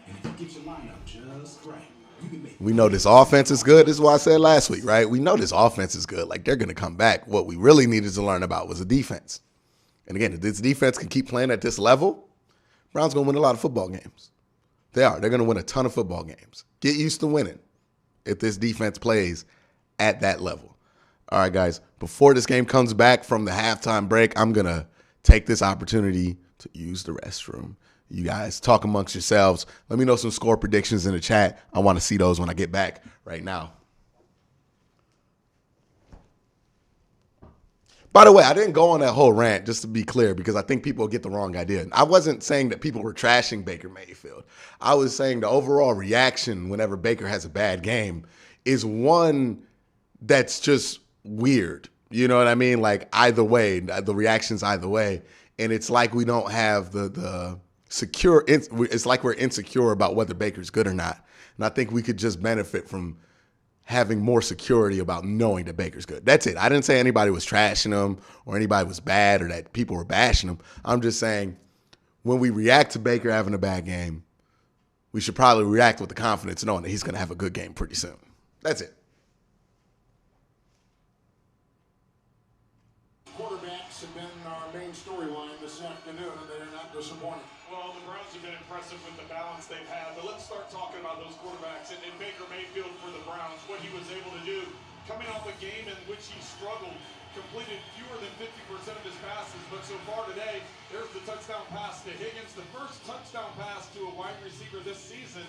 And if you get your lineup just right, you can make. We know this offense is good. This is what I said last week, right? We know this offense is good. Like, they're going to come back. What we really needed to learn about was the defense. And again, if this defense can keep playing at this level, Browns going to win a lot of football games. They are. They're going to win a ton of football games. Get used to winning if this defense plays at that level. All right, guys, before this game comes back from the halftime break, I'm going to take this opportunity to use the restroom. You guys talk amongst yourselves. Let me know some score predictions in the chat. I want to see those when I get back right now. By the way, I didn't go on that whole rant, just to be clear, because I think people get the wrong idea. I wasn't saying that people were trashing Baker Mayfield. I was saying the overall reaction whenever Baker has a bad game is one that's just weird. You know what I mean? Like, either way, the reaction's either way. And it's like we don't have the secure, it's like we're insecure about whether Baker's good or not. And I think we could just benefit from having more security about knowing that Baker's good. That's it. I didn't say anybody was trashing him or anybody was bad or that people were bashing him. I'm just saying when we react to Baker having a bad game, we should probably react with the confidence knowing that he's going to have a good game pretty soon. That's it. Quarterbacks have been our main storyline this afternoon, and they're not disappointing. Well, the Browns have been impressive with the balance they've had, but let's start talking about those quarterbacks and Baker Mayfield for the Browns, what he was able to do coming off a game in which he struggled, completed fewer than 50% of his passes, but so far today, there's the touchdown pass to Higgins, the first touchdown pass to a wide receiver this season.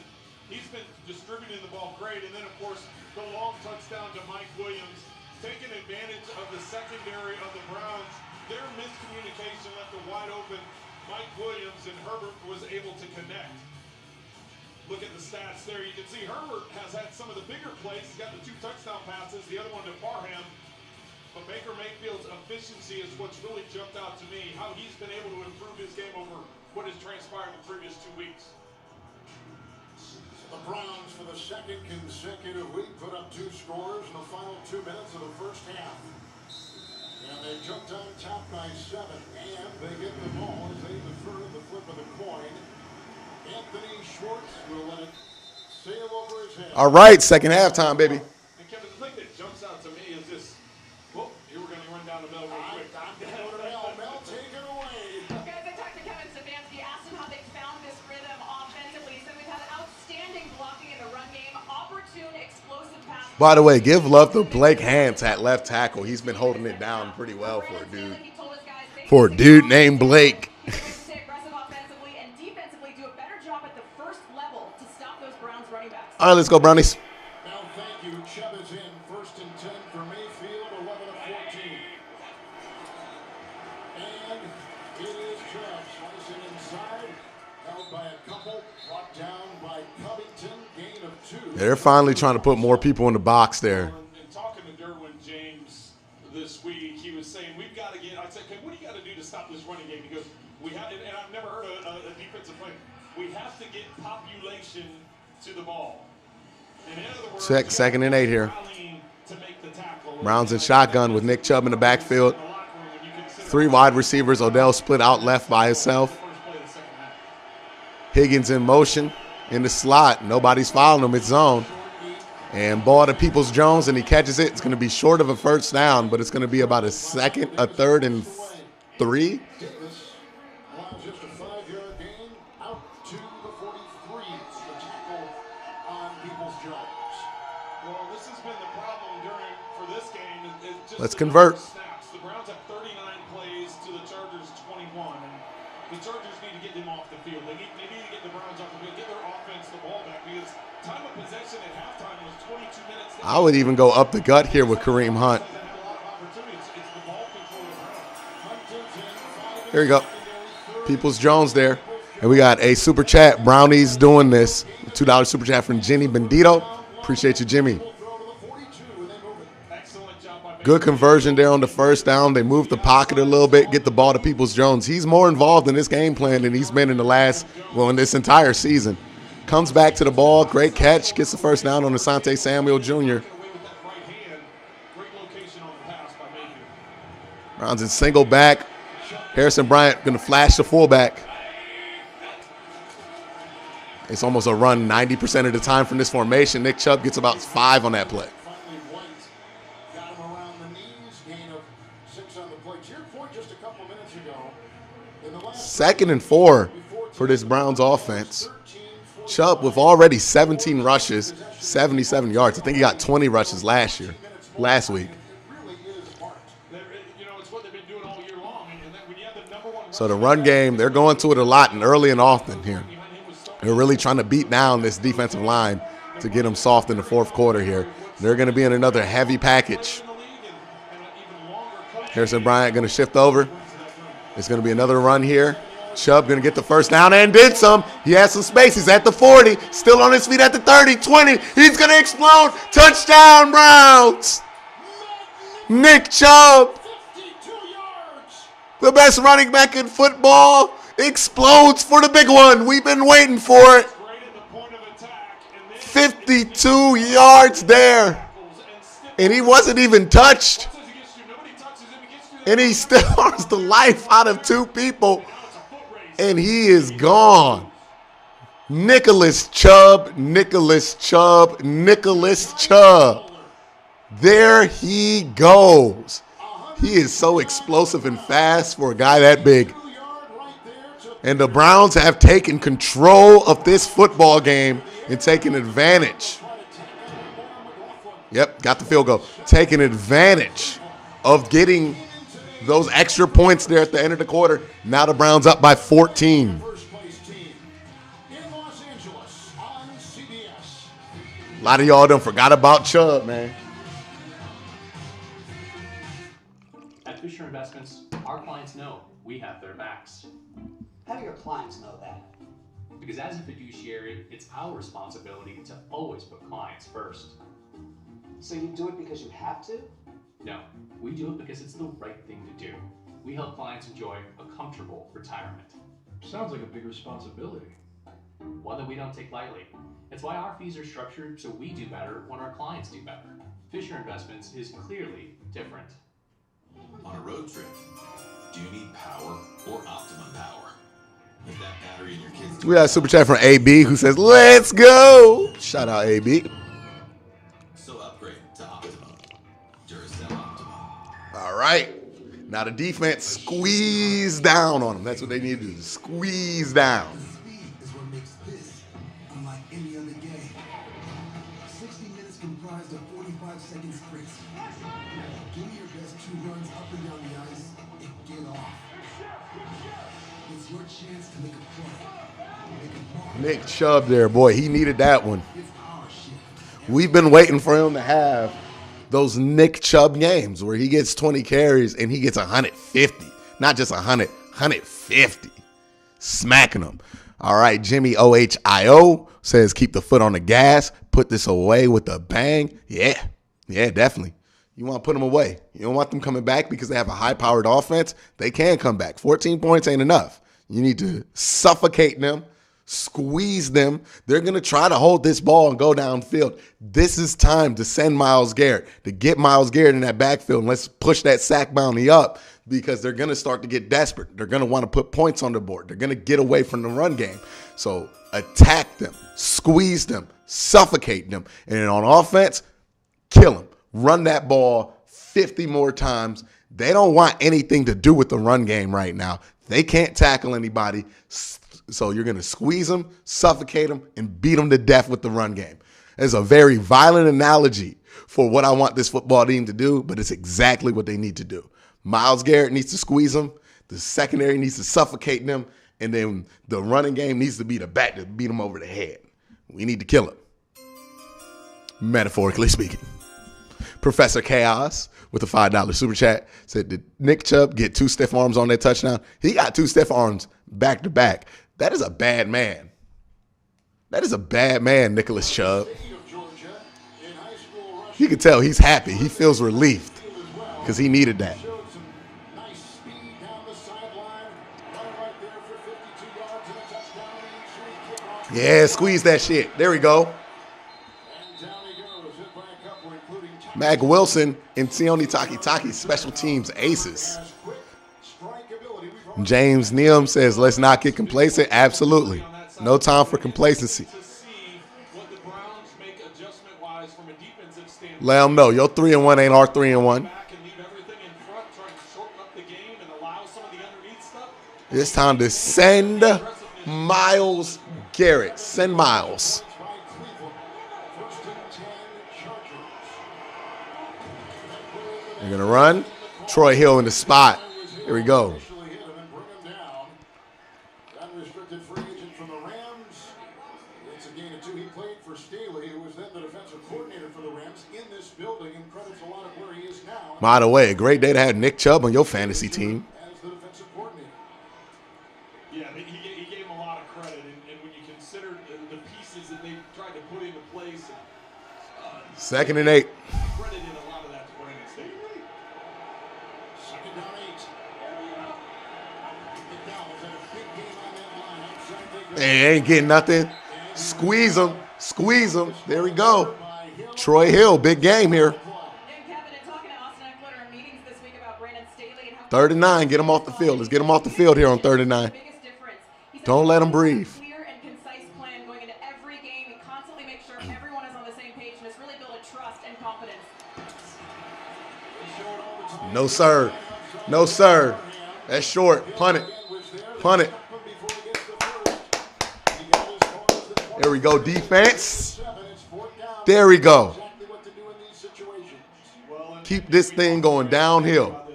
He's been distributing the ball great, and then, of course, the long touchdown to Mike Williams, taking advantage of the secondary of the Browns. Their miscommunication left a wide open Mike Williams, and Herbert was able to connect. Look at the stats there. You can see Herbert has had some of the bigger plays. He's got the 2 touchdown passes, the other one to Parham. But Baker Mayfield's efficiency is what's really jumped out to me, how he's been able to improve his game over what has transpired in the previous 2 weeks. The Browns, for the second consecutive week, put up 2 scores in the final 2 minutes of the first half. And they jumped on top by 7, and they get the ball as they defer the flip of the coin. Anthony Schwartz will let it sail over his head. All right, second halftime, baby. And Kevin, the thing that jumps out to me is this. Well, you were going to run down to Mel real quick. Mel, take it away. Guys, I talked to Kevin Stefanski, asked him how they found this rhythm offensively. He said we've had outstanding blocking in the run game, opportune, explosive passes. By the way, give love to Blake Hance at left tackle. He's been holding it down pretty well for a dude. For a dude named Blake. Aggressive offensively and defensively, do a better job at the first level to stop those Browns running backs. All right, let's go, Brownies. Now, thank you. Chubb is in. 1st and 10 for Mayfield, 11 of 14. And it is Chubb slicing inside. Held by a couple. Brought down by Covington. Gain of 2. They're finally trying to put more people in the box there. And talking to Derwin James this week, he was saying, we've got to get, I said, okay, what do you got to do to stop this running game? He goes, we have, and I've never heard a defensive play. We have to get population to the ball. In other words, Check, 2nd and 8 here. to make the tackle. Browns in shotgun with Nick Chubb in the backfield. 3 wide receivers. Odell split out left by himself. Higgins in motion in the slot. Nobody's following him. It's zone. And ball to Peoples-Jones, and he catches it. It's going to be short of a first down, but it's going to be about a 3rd and 3. Davis allows just a 5-yard gain out to the 43. It's the tackle on Peoples-Jones. Well, this has been the problem for this game. It's just Let's convert. Snaps. The Browns have 39 plays to the Chargers 21. And the Chargers need to get them off the field. They need to get the Browns off the field, get their offense the ball back, because time of possession at halftime was 22 minutes. I would even go up the gut here with Kareem Hunt. Here we go. Peoples-Jones there. And we got a super chat. Brownies doing this. $2 super chat from Jenny Bendito. Appreciate you, Jimmy. Good conversion there on the first down. They move the pocket a little bit, get the ball to Peoples-Jones. He's more involved in this game plan than he's been in in this entire season. Comes back to the ball. Great catch. Gets the first down on Asante Samuel Jr. Browns in single back. Harrison Bryant going to flash the fullback. It's almost a run 90% of the time from this formation. Nick Chubb gets about 5 on that play. Got him around the knees. Gain of 6 on the play. To your point just a couple minutes ago. In the last 2nd and 4 for this Browns offense. Chubb with already 17 rushes, 77 yards. I think he got 20 rushes last week. So the run game, they're going to it a lot and early and often here. They're really trying to beat down this defensive line to get them soft in the 4th quarter here. They're going to be in another heavy package. Harrison Bryant going to shift over. It's going to be another run here. Chubb going to get the first down and did some. He has some space. He's at the 40. Still on his feet at the 30, 20. He's going to explode. Touchdown, Browns. Nick Chubb, the best running back in football, explodes for the big one. We've been waiting for it. 52 yards there. And he wasn't even touched. And he still harms the life out of 2 people. And he is gone. Nicholas Chubb, Nicholas Chubb, Nicholas Chubb. There he goes. He is so explosive and fast for a guy that big. And the Browns have taken control of this football game and taken advantage. Yep, got the field goal. Taking advantage of getting those extra points there at the end of the quarter. Now the Browns up by 14. A lot of y'all done forgot about Chubb, man. At Fisher Investments, our clients know we have their backs. How do your clients know that? Because as a fiduciary, it's our responsibility to always put clients first. So you do it because you have to? No, we do it because it's the right thing to do. We help clients enjoy a comfortable retirement. Sounds like a big responsibility. One that we don't take lightly. It's why our fees are structured so we do better when our clients do better. Fisher Investments is clearly different. On a road trip, do you need power or optimum power? If that battery in your kids' We got a super chat from AB who says, let's go. Shout out AB. So upgrade to Optimum. Duracell Optimum. All right. Now the defense squeeze down on them. That's what they need to do. Squeeze down. Speed is what makes this unlike any other game. 60 minutes comprised of 45-second sprints. Give me your best 2 runs up and down the ice and get off. It's your chance to make a play. Nick Chubb there, boy. He needed that one. It's our We've been waiting for him to have those Nick Chubb games where he gets 20 carries and he gets 150. Not just 100, 150. Smacking them. All right, Jimmy OHIO says keep the foot on the gas. Put this away with a bang. Yeah, definitely. You want to put them away. You don't want them coming back because they have a high-powered offense. They can come back. 14 points ain't enough. You need to suffocate them, squeeze them. They're going to try to hold this ball and go downfield. This is time to send Myles Garrett, to get Myles Garrett in that backfield, and let's push that sack bounty up because they're going to start to get desperate. They're going to want to put points on the board. They're going to get away from the run game. So attack them, squeeze them, suffocate them, and then on offense, kill them. Run that ball 50 more times. They don't want anything to do with the run game right now. They can't tackle anybody. So you're going to squeeze them, suffocate them, and beat them to death with the run game. It's a very violent analogy for what I want this football team to do, but it's exactly what they need to do. Myles Garrett needs to squeeze them. The secondary needs to suffocate them. And then the running game needs to be the bat to beat them over the head. We need to kill them. Metaphorically speaking. Professor Chaos with a $5 super chat said, did Nick Chubb get 2 stiff arms on that touchdown? He got 2 stiff arms back to back. That is a bad man. That is a bad man, Nicholas Chubb. You can tell he's happy. He feels relieved because he needed that. Yeah, squeeze that shit. There we go. Mag Wilson and Sione Takitaki, special teams aces. James Neum says, let's not get complacent. Absolutely. No time for complacency. Let them know your 3-1 ain't our 3-1. It's time to send Myles Garrett. Send Myles. They're going to run. Troy Hill in the spot. Here we go. Unrestricted free agent from the Rams. It's a gain of 2. He played for Staley, who was then the defensive coordinator for the Rams in this building, and credits a lot of where he is now. By the way, a great day to have Nick Chubb on your fantasy team. As the defensive coordinator. Yeah, he gave him a lot of credit, and when you consider the pieces that they tried to put into place. 2nd and 8. Credited a lot of that to Brandon Staley. 2nd down 8. They ain't getting nothing. Squeeze them. Squeeze them. There we go. Troy Hill, big game here. 3rd and 9. Get him off the field. Let's get him off the field here on 3rd and 9. Don't let him breathe. Clear and concise plan going into every game. He constantly makes sure everyone is on the same page and has really built a trust and confidence. No, sir. No, sir. That's short. Punt it. Punt it. There we go, defense. There we go. Keep this thing going downhill.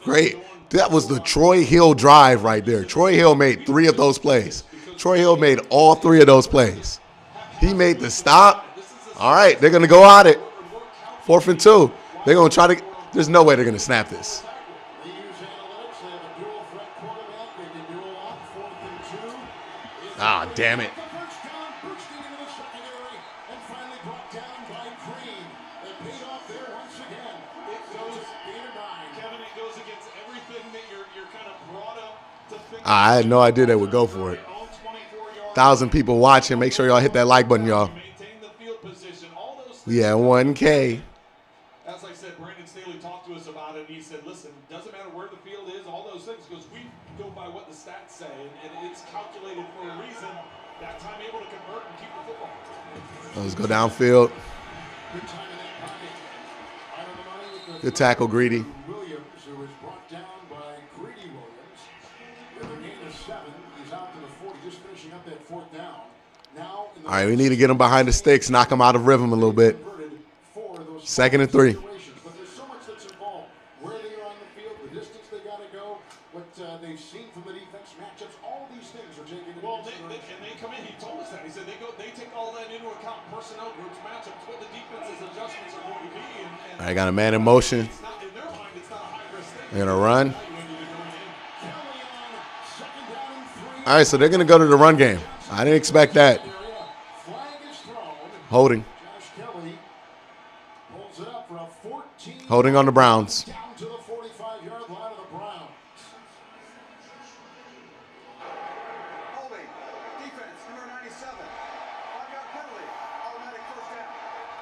Great. That was the Troy Hill drive right there. Troy Hill made 3 of those plays. Troy Hill made all 3 of those plays. He made the stop. All right, they're going to go at it. 4th and 2. They're going to try to – there's no way they're going to snap this. Ah, damn it. I had no idea they would go for it. 1,000 people watching. Make sure y'all hit that like button, y'all. Yeah, 1K. As I said, Brandon Staley talked to us about it, and he said, listen, doesn't matter where the field is, all those things, because we go by what the stats say, and it's calculated for a reason. That time able to convert and keep the football. Let's go downfield. Good tackle, Greedy. Williams, who was brought down by Greedy Williams. With a gain of 7, he's out to the 40, just finishing up that 4th down. Now, all right, we need to get him behind the sticks, knock him out of rhythm a little bit. 2nd and 3. But there's so much that's involved. Where they are on the field, the distance they got to go, what they've seen from the defense matchups, all these things are taken into consideration. And they come in, he told us that. He said they take all that into account. I got a man in motion. They're going to run. All right, so they're going to go to the run game. I didn't expect that. Holding. Holding on the Browns. Down to the 45-yard line of the Browns. Holding. Defense, number 97. 5-yard penalty. Automatic first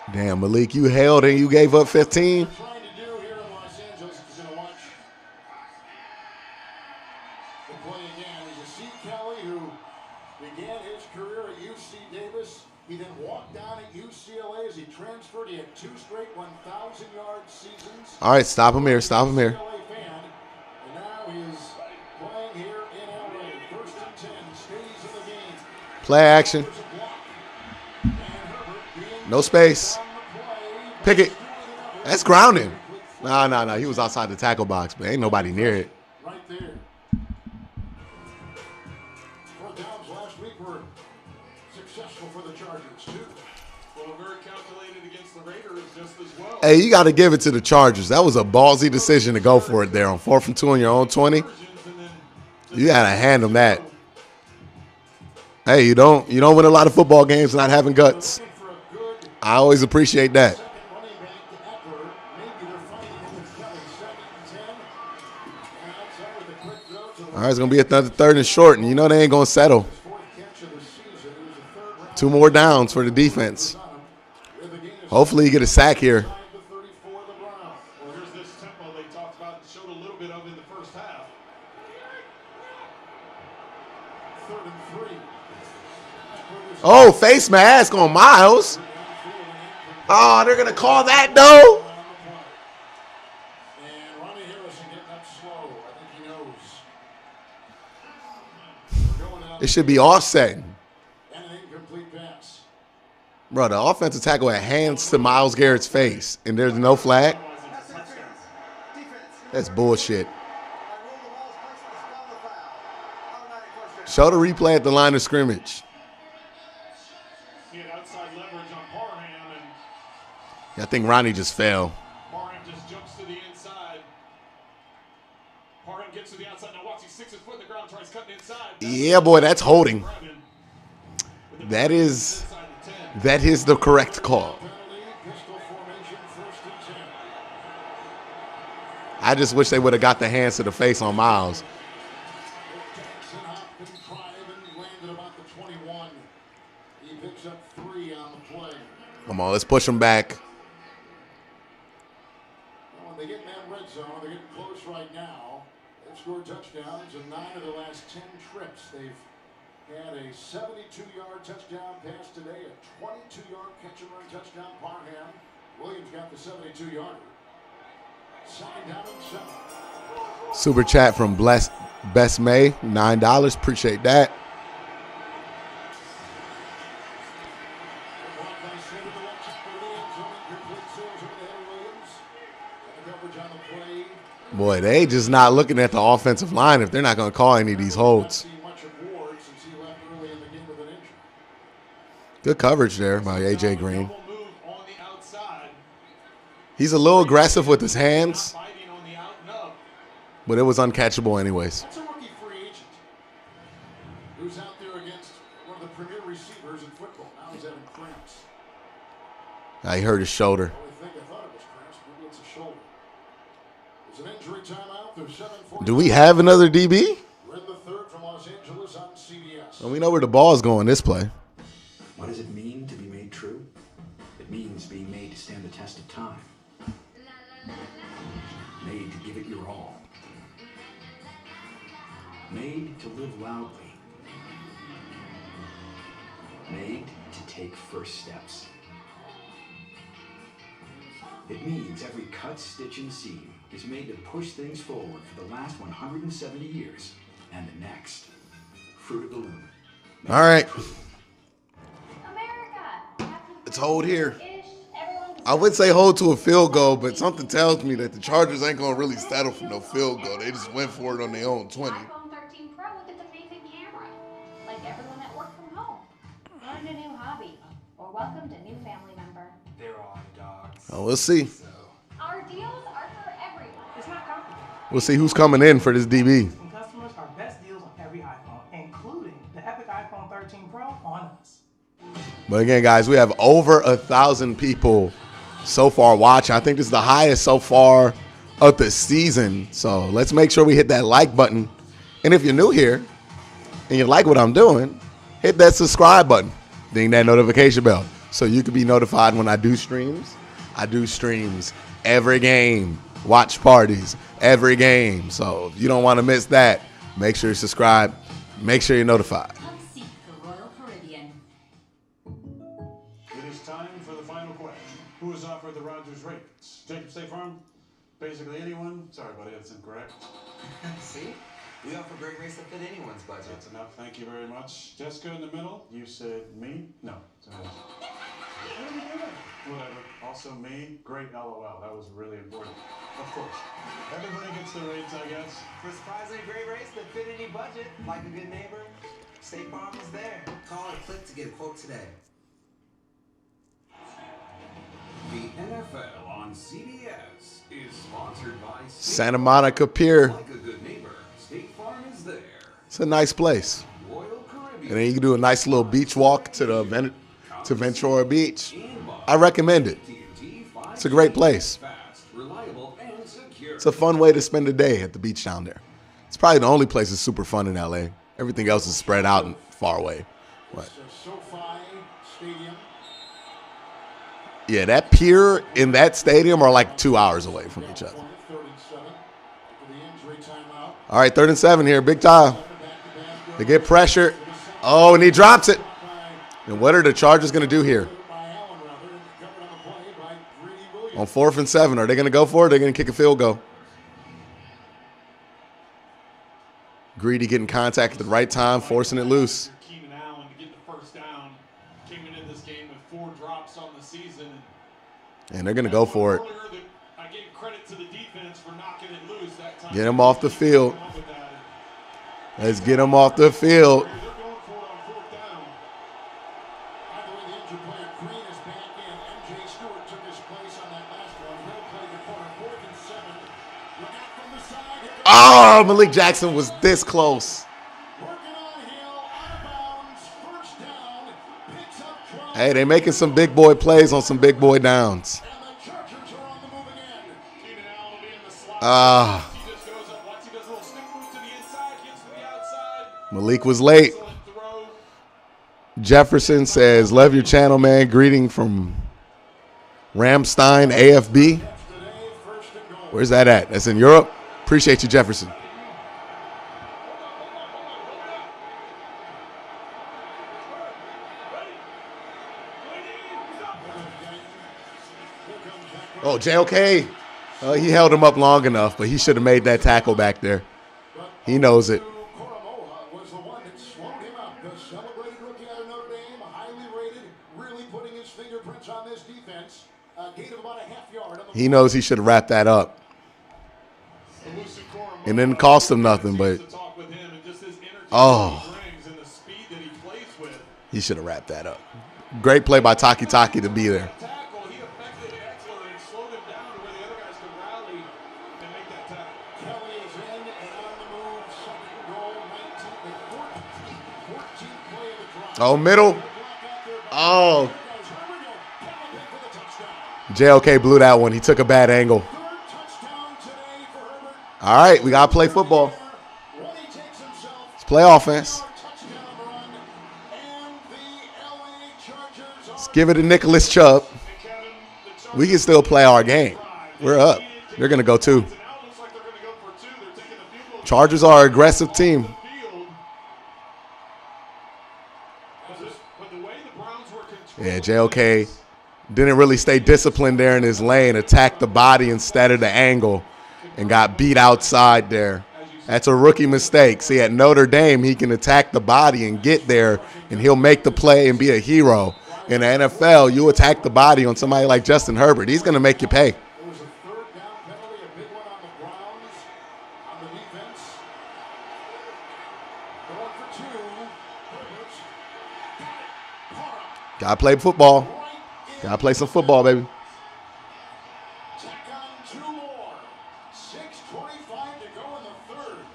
down. Damn, Malik, you held and you gave up 15. Trying to do here in Los Angeles is going to watch the play again. Is a Steve Kelly who began his career at UC Davis. He then walked down at UCLA as he transferred. He had 2 straight 1,000-yard seasons. All right, stop him here. Stop him here. And now he's playing here in LA. First and 10, stays in the game. Play action. No space. Pickett. That's grounding. No. He was outside the tackle box, but ain't nobody near it. Right there. 4 downs last week were successful for the Chargers, too. Well, very calculated against the Raiders just as well. Hey, you got to give it to the Chargers. That was a ballsy decision to go for it there on 4th and 2 on your own 20. You got to hand them that. Hey, you don't win a lot of football games not having guts. I always appreciate that. All right, it's going to be another 3rd and short, and you know they ain't going to settle. 2 more downs for the defense. Hopefully you get a sack here. Well, here's this tempo they talked about and showed a little bit of in the first half. 3rd and 3. Oh, face mask on Miles. Oh, they're going to call that, though? And Ronnie Harrison getting up slow. I think he knows. It should be offset. And an incomplete pass. Bro, the offensive tackle had hands to Myles Garrett's face, and there's no flag? That's bullshit. Show the replay at the line of scrimmage. He had outside leverage on Parham, and I think Ronnie just fell. Parham just jumps to the inside. Parham gets to the outside. Now watch, he sticks his foot in the ground, tries cutting inside. Yeah, boy, that's holding. That is the correct call. I just wish they would have got the hands to the face on Miles. Come on, let's push him back. When they get in that red zone, they're getting close right now. They've scored touchdowns in 9 of the last 10 trips. They've had a 72-yard touchdown pass today, a 22-yard catch and run touchdown. Parham. Williams got the 72-yarder. 2nd down and 7. Super chat from Best May, $9. Appreciate that. Boy, they just not looking at the offensive line if they're not going to call any of these holds. Good coverage there by A.J. Green. He's a little aggressive with his hands, but it was uncatchable anyways. That's a rookie free agent who's out there against one of the premier receivers in football. Now he's having cramps. He hurt his shoulder. I thought it was cramps. Maybe it's a shoulder. There's an injury timeout. There's 7:40. Do we have another DB? We're in the 3rd from Los Angeles on CBS. Well, we know where the ball's going this play. What does it mean to be made true? It means being made to stand the test of time. Made to give it your all. Made to live loudly. Made to take first steps. It means every cut, stitch, and seam is made to push things forward for the last 170 years and the next. Fruit of the Loom. All right. Let's hold here. I would say hold to a field goal, but something tells me that the Chargers ain't going to really settle for no field goal. They just went for it on their own 20. iPhone 13 Pro with its amazing camera. Like everyone that worked from home. Learned a new hobby. Or welcomed a new family member. They're all dogs. Oh, we'll see. We'll see who's coming in for this DB. Customers are best deals on every iPhone, including the epic iPhone 13 Pro on us. But again, guys, we have over 1,000 people so far watching. I think this is the highest so far of the season. So let's make sure we hit that like button. And if you're new here and you like what I'm doing, hit that subscribe button. Ding that notification bell so you can be notified when I do streams. I do streams every game. Watch parties every game. So if you don't want to miss that, make sure you subscribe. Make sure you're notified. Come seek the Royal Caribbean. It is time for the final question. Who has offered the Rogers rates? Jacob State Farm? Basically anyone? Sorry, buddy, that's incorrect. See? We offer great rates that fit anyone's budget. That's enough. Thank you very much. Jessica in the middle. You said me? No. What are we doing? Whatever. Also me. Great LOL. That was really important. Of course. Everybody gets the rates, I guess. For surprisingly great rates that fit any budget, like a good neighbor, State Farm is there. Call or click to get a quote today. The NFL on CBS is sponsored by Santa Monica Pier. Like a good neighbor, State Farm is there. It's a nice place. Royal Caribbean. And then you can do a nice little beach walk to the Ventura Beach. I recommend it. It's a great place. Fast, reliable, and secure. It's a fun way to spend a day at the beach down there. It's probably the only place that's super fun in LA. Everything else is spread out and far away. But SoFi Stadium. yeah, that pier in that stadium are like 2 hours away from each other. All right, 3rd and 7 here, big time. They get pressure. Oh, and he drops it. And what are the Chargers going to do here? On 4th and 7, are they going to go for it? They're going to kick a field goal. Greedy getting contact at the right time, forcing it loose. Keenan Allen to get the first down. Came into this game with 4 drops on the season. And they're going to go for it. I gave credit to the defense for knocking it loose that time. Get him off the field. Let's get him off the field. Oh, Malik Jackson was this close. Hey, they're making some big boy plays on some big boy downs. Malik was late. Jefferson says, love your channel, man. Greeting from Ramstein, AFB. Where's that at? That's in Europe? Appreciate you, Jefferson. Oh, JOK. He held him up long enough, but he should have made that tackle back there. He knows it. He knows he should have wrapped that up. And didn't cost him nothing, but he should have wrapped that up. Great play by Taki to be there. Oh, middle. Oh. JOK blew that one. He took a bad angle. All right, we got to play football. Let's play offense. Let's give it to Nicholas Chubb. We can still play our game. We're up. They're going to go 2. Chargers are an aggressive team. Yeah, JOK didn't really stay disciplined there in his lane, attacked the body instead of the angle, and got beat outside there. That's a rookie mistake. See, at Notre Dame, he can attack the body and get there, and he'll make the play and be a hero. In the NFL, you attack the body on somebody like Justin Herbert. He's going to make you pay. Got to play football. Got to play some football, baby. 6:25 to go in the third.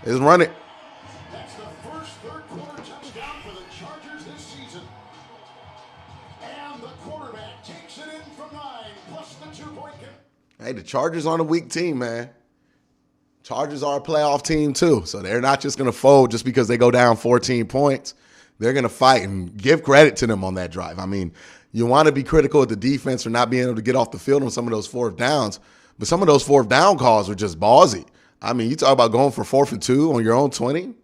Let's run it. That's the first third-quarter touchdown for the Chargers this season. And the quarterback takes it in from 9, plus the 2-point kick. Hey, the Chargers aren't a weak team, man. Chargers are a playoff team too, so they're not just going to fold just because they go down 14 points. They're going to fight, and give credit to them on that drive. I mean, you want to be critical of the defense for not being able to get off the field on some of those fourth downs, but some of those fourth down calls were just ballsy. I mean, you talk about going for 4th and 2 on your own 20.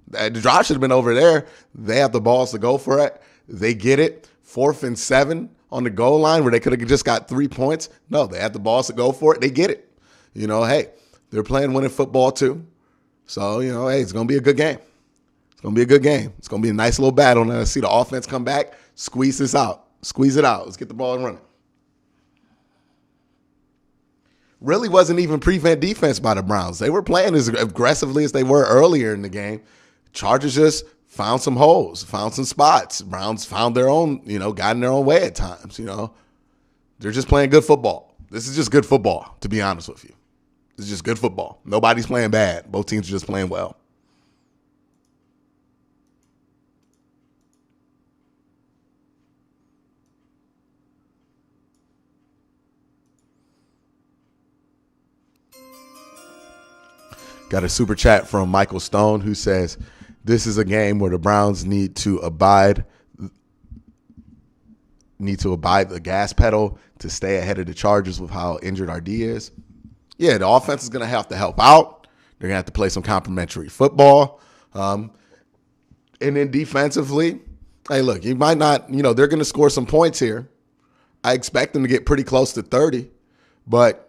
The drive should have been over there. They have the balls to go for it. They get it. 4th and 7 on the goal line where they could have just got 3 points. No, they have the balls to go for it. They get it. You know, hey, they're playing winning football too. So, you know, hey, it's going to be a good game. It's going to be a good game. It's going to be a nice little battle. And I see the offense come back, squeeze this out. Squeeze it out. Let's get the ball running. Really wasn't even prevent defense by the Browns. They were playing as aggressively as they were earlier in the game. Chargers just found some holes, found some spots. Browns found their own, got in their own way at times, They're just playing good football. This is just good football, to be honest with you. This is just good football. Nobody's playing bad. Both teams are just playing well. Got a super chat from Michael Stone who says, this is a game where the Browns need to abide the gas pedal to stay ahead of the Chargers with how injured our D is. Yeah, the offense is going to have to help out. They're going to have to play some complimentary football. And then defensively, hey, look, you might not, they're going to score some points here. I expect them to get pretty close to 30, but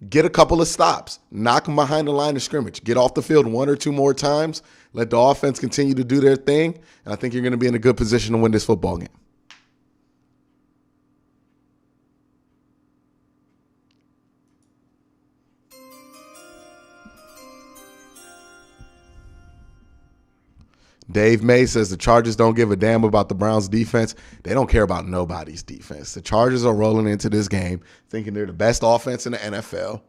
get a couple of stops. Knock them behind the line of scrimmage. Get off the field 1 or 2 more times. Let the offense continue to do their thing. And I think you're going to be in a good position to win this football game. Dave May says the Chargers don't give a damn about the Browns' defense. They don't care about nobody's defense. The Chargers are rolling into this game thinking they're the best offense in the NFL,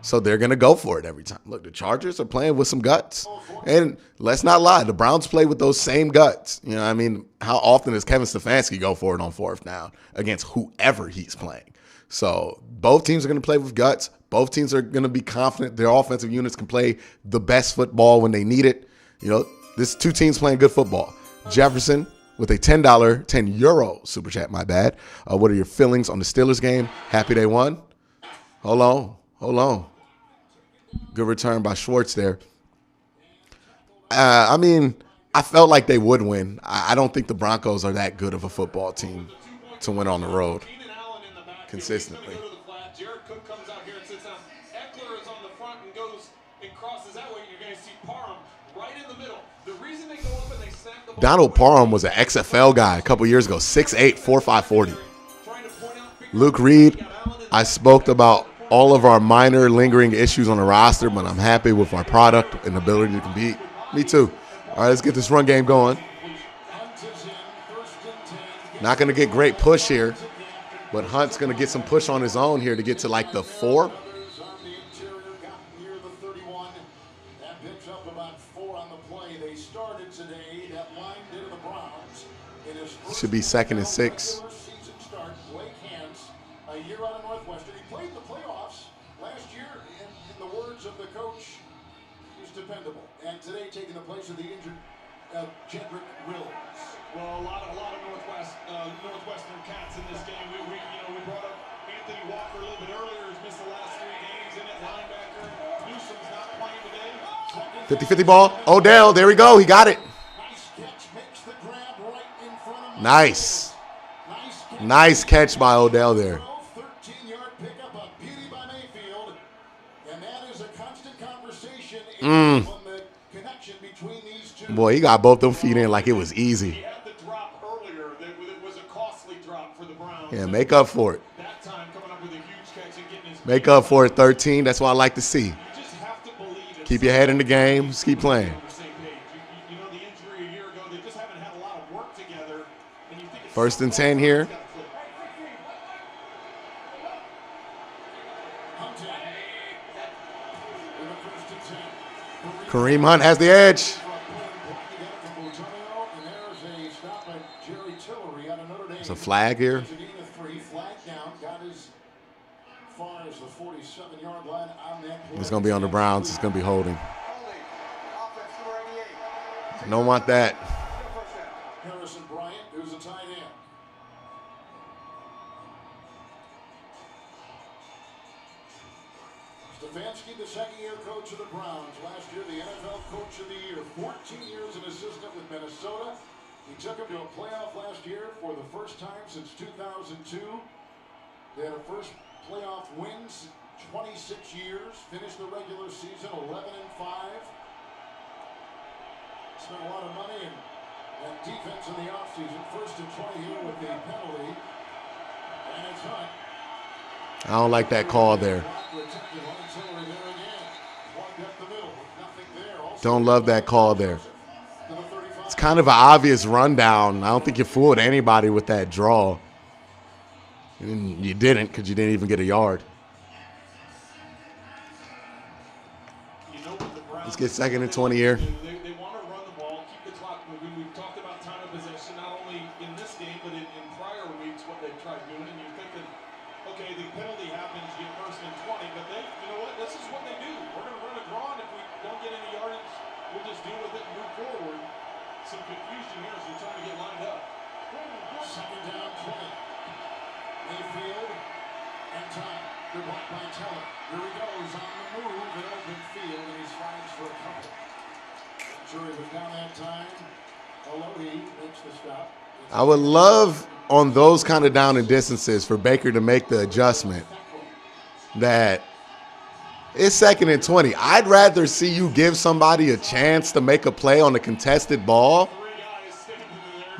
so they're going to go for it every time. Look, the Chargers are playing with some guts. And let's not lie, the Browns play with those same guts. How often does Kevin Stefanski go for it on 4th down against whoever he's playing? So both teams are going to play with guts. Both teams are going to be confident their offensive units can play the best football when they need it. This 2 teams playing good football. Jefferson with a €10 super chat, my bad. What are your feelings on the Steelers game? Happy they won? Hold on. Good return by Schwartz there. I felt like they would win. I don't think the Broncos are that good of a football team to win on the road consistently. Jared Cook comes out here and sits down. Eckler is on the front and goes and crosses that way. You're going to see Parham right in the middle. The reason they go up and they snap the ball. Donald Parham was an XFL guy a couple years ago, 6'8", 4'5", 40. Luke Reed, I spoke about all of our minor lingering issues on the roster, but I'm happy with our product and ability to compete. Me too. All right, let's get this run game going. Not going to get great push here, but Hunt's going to get some push on his own here to get to like the 4. Should be 2nd and 6. A year out of Northwestern. He played in the playoffs last year, and in the words of the coach, he's dependable. And today, taking the place of the injured Jedrick Wills. Well, a lot of Northwestern cats in this game. We brought up Anthony Walker a little bit earlier. He's missed the last 3 games in at linebacker. Newsom's not playing today. 50-50 ball. Odell, there we go. He got it. Nice. Nice catch by Odell there. 13-yard pickup, a beauty by Mayfield. And that is a constant conversation on the connection between these two. Boy, he got both them feet in like it was easy. He had the drop earlier. It was a costly drop for the Browns. Yeah, make up for it. That time coming up with a huge catch and getting his Make up for it, 13. That's what I like to see. You just have to believe it. Keep your head in the game. Just keep playing. The injury a year ago, they just haven't had a lot of work together. And you think it's 1st and 10 here. Kareem Hunt has the edge. There's a flag here. It's going to be on the Browns. It's going to be holding. Don't want that. Harrison Bryant, who's a tight end. Stefanski, the second-year coach of the Browns. Last year, the NFL Coach of the Year. 14 years an assistant with Minnesota. He took him to a playoff last year for the first time since 2002. They had a first playoff wins 26 years. Finished the regular season 11-5. Spent a lot of money and defense in the offseason. First and 20 here with the penalty. And it's Hunt. I don't like that call there. Don't love that call there. It's kind of an obvious rundown. I don't think you fooled anybody with that draw. And you didn't, because you didn't even get a yard. Let's get 2nd and 20 here. They want to run the ball, keep the clock moving. We've talked about time of possession, not only in this game, but in prior weeks, what they've tried doing. And you're thinking, okay, the penalty happens, you get 1st and 20, but they, you know what, this is what they do. We're going to run a draw, and if we don't get any yardage, we'll just deal with it and move forward. Some confusion here as they're trying to get lined up. 2nd down, 20. Mayfield and time. Good block by Teller. Here he goes on the move in open field, and he's flags for a couple. Jury was down that time. Alohi makes the stop. I would love on those kind of down and distances for Baker to make the adjustment that it's 2nd and 20. I'd rather see you give somebody a chance to make a play on a contested ball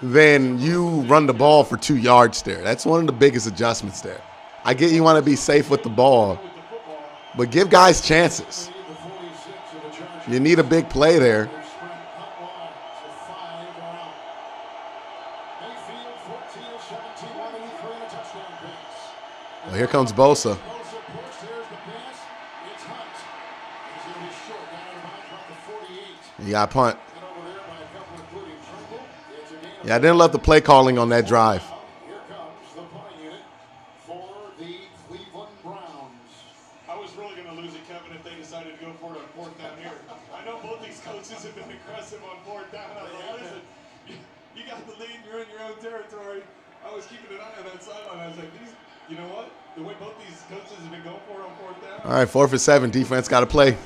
than you run the ball for 2 yards there. That's one of the biggest adjustments there. I get you want to be safe with the ball, but give guys chances. You need a big play there. Well, here comes Bosa. You got a punt. Yeah, I didn't love the play calling on that drive. Here comes the punting unit for the Cleveland Browns. I was really going to lose it, Kevin, if they decided to go for it on 4th down here. I know both these coaches have been aggressive on 4th down. I was like, listen, you got the lead, you're in your own territory. I was keeping an eye on that sideline. I was like, you know what? The way both these coaches have been going for it on 4th down. All right, 4th and 7. Defense got to play.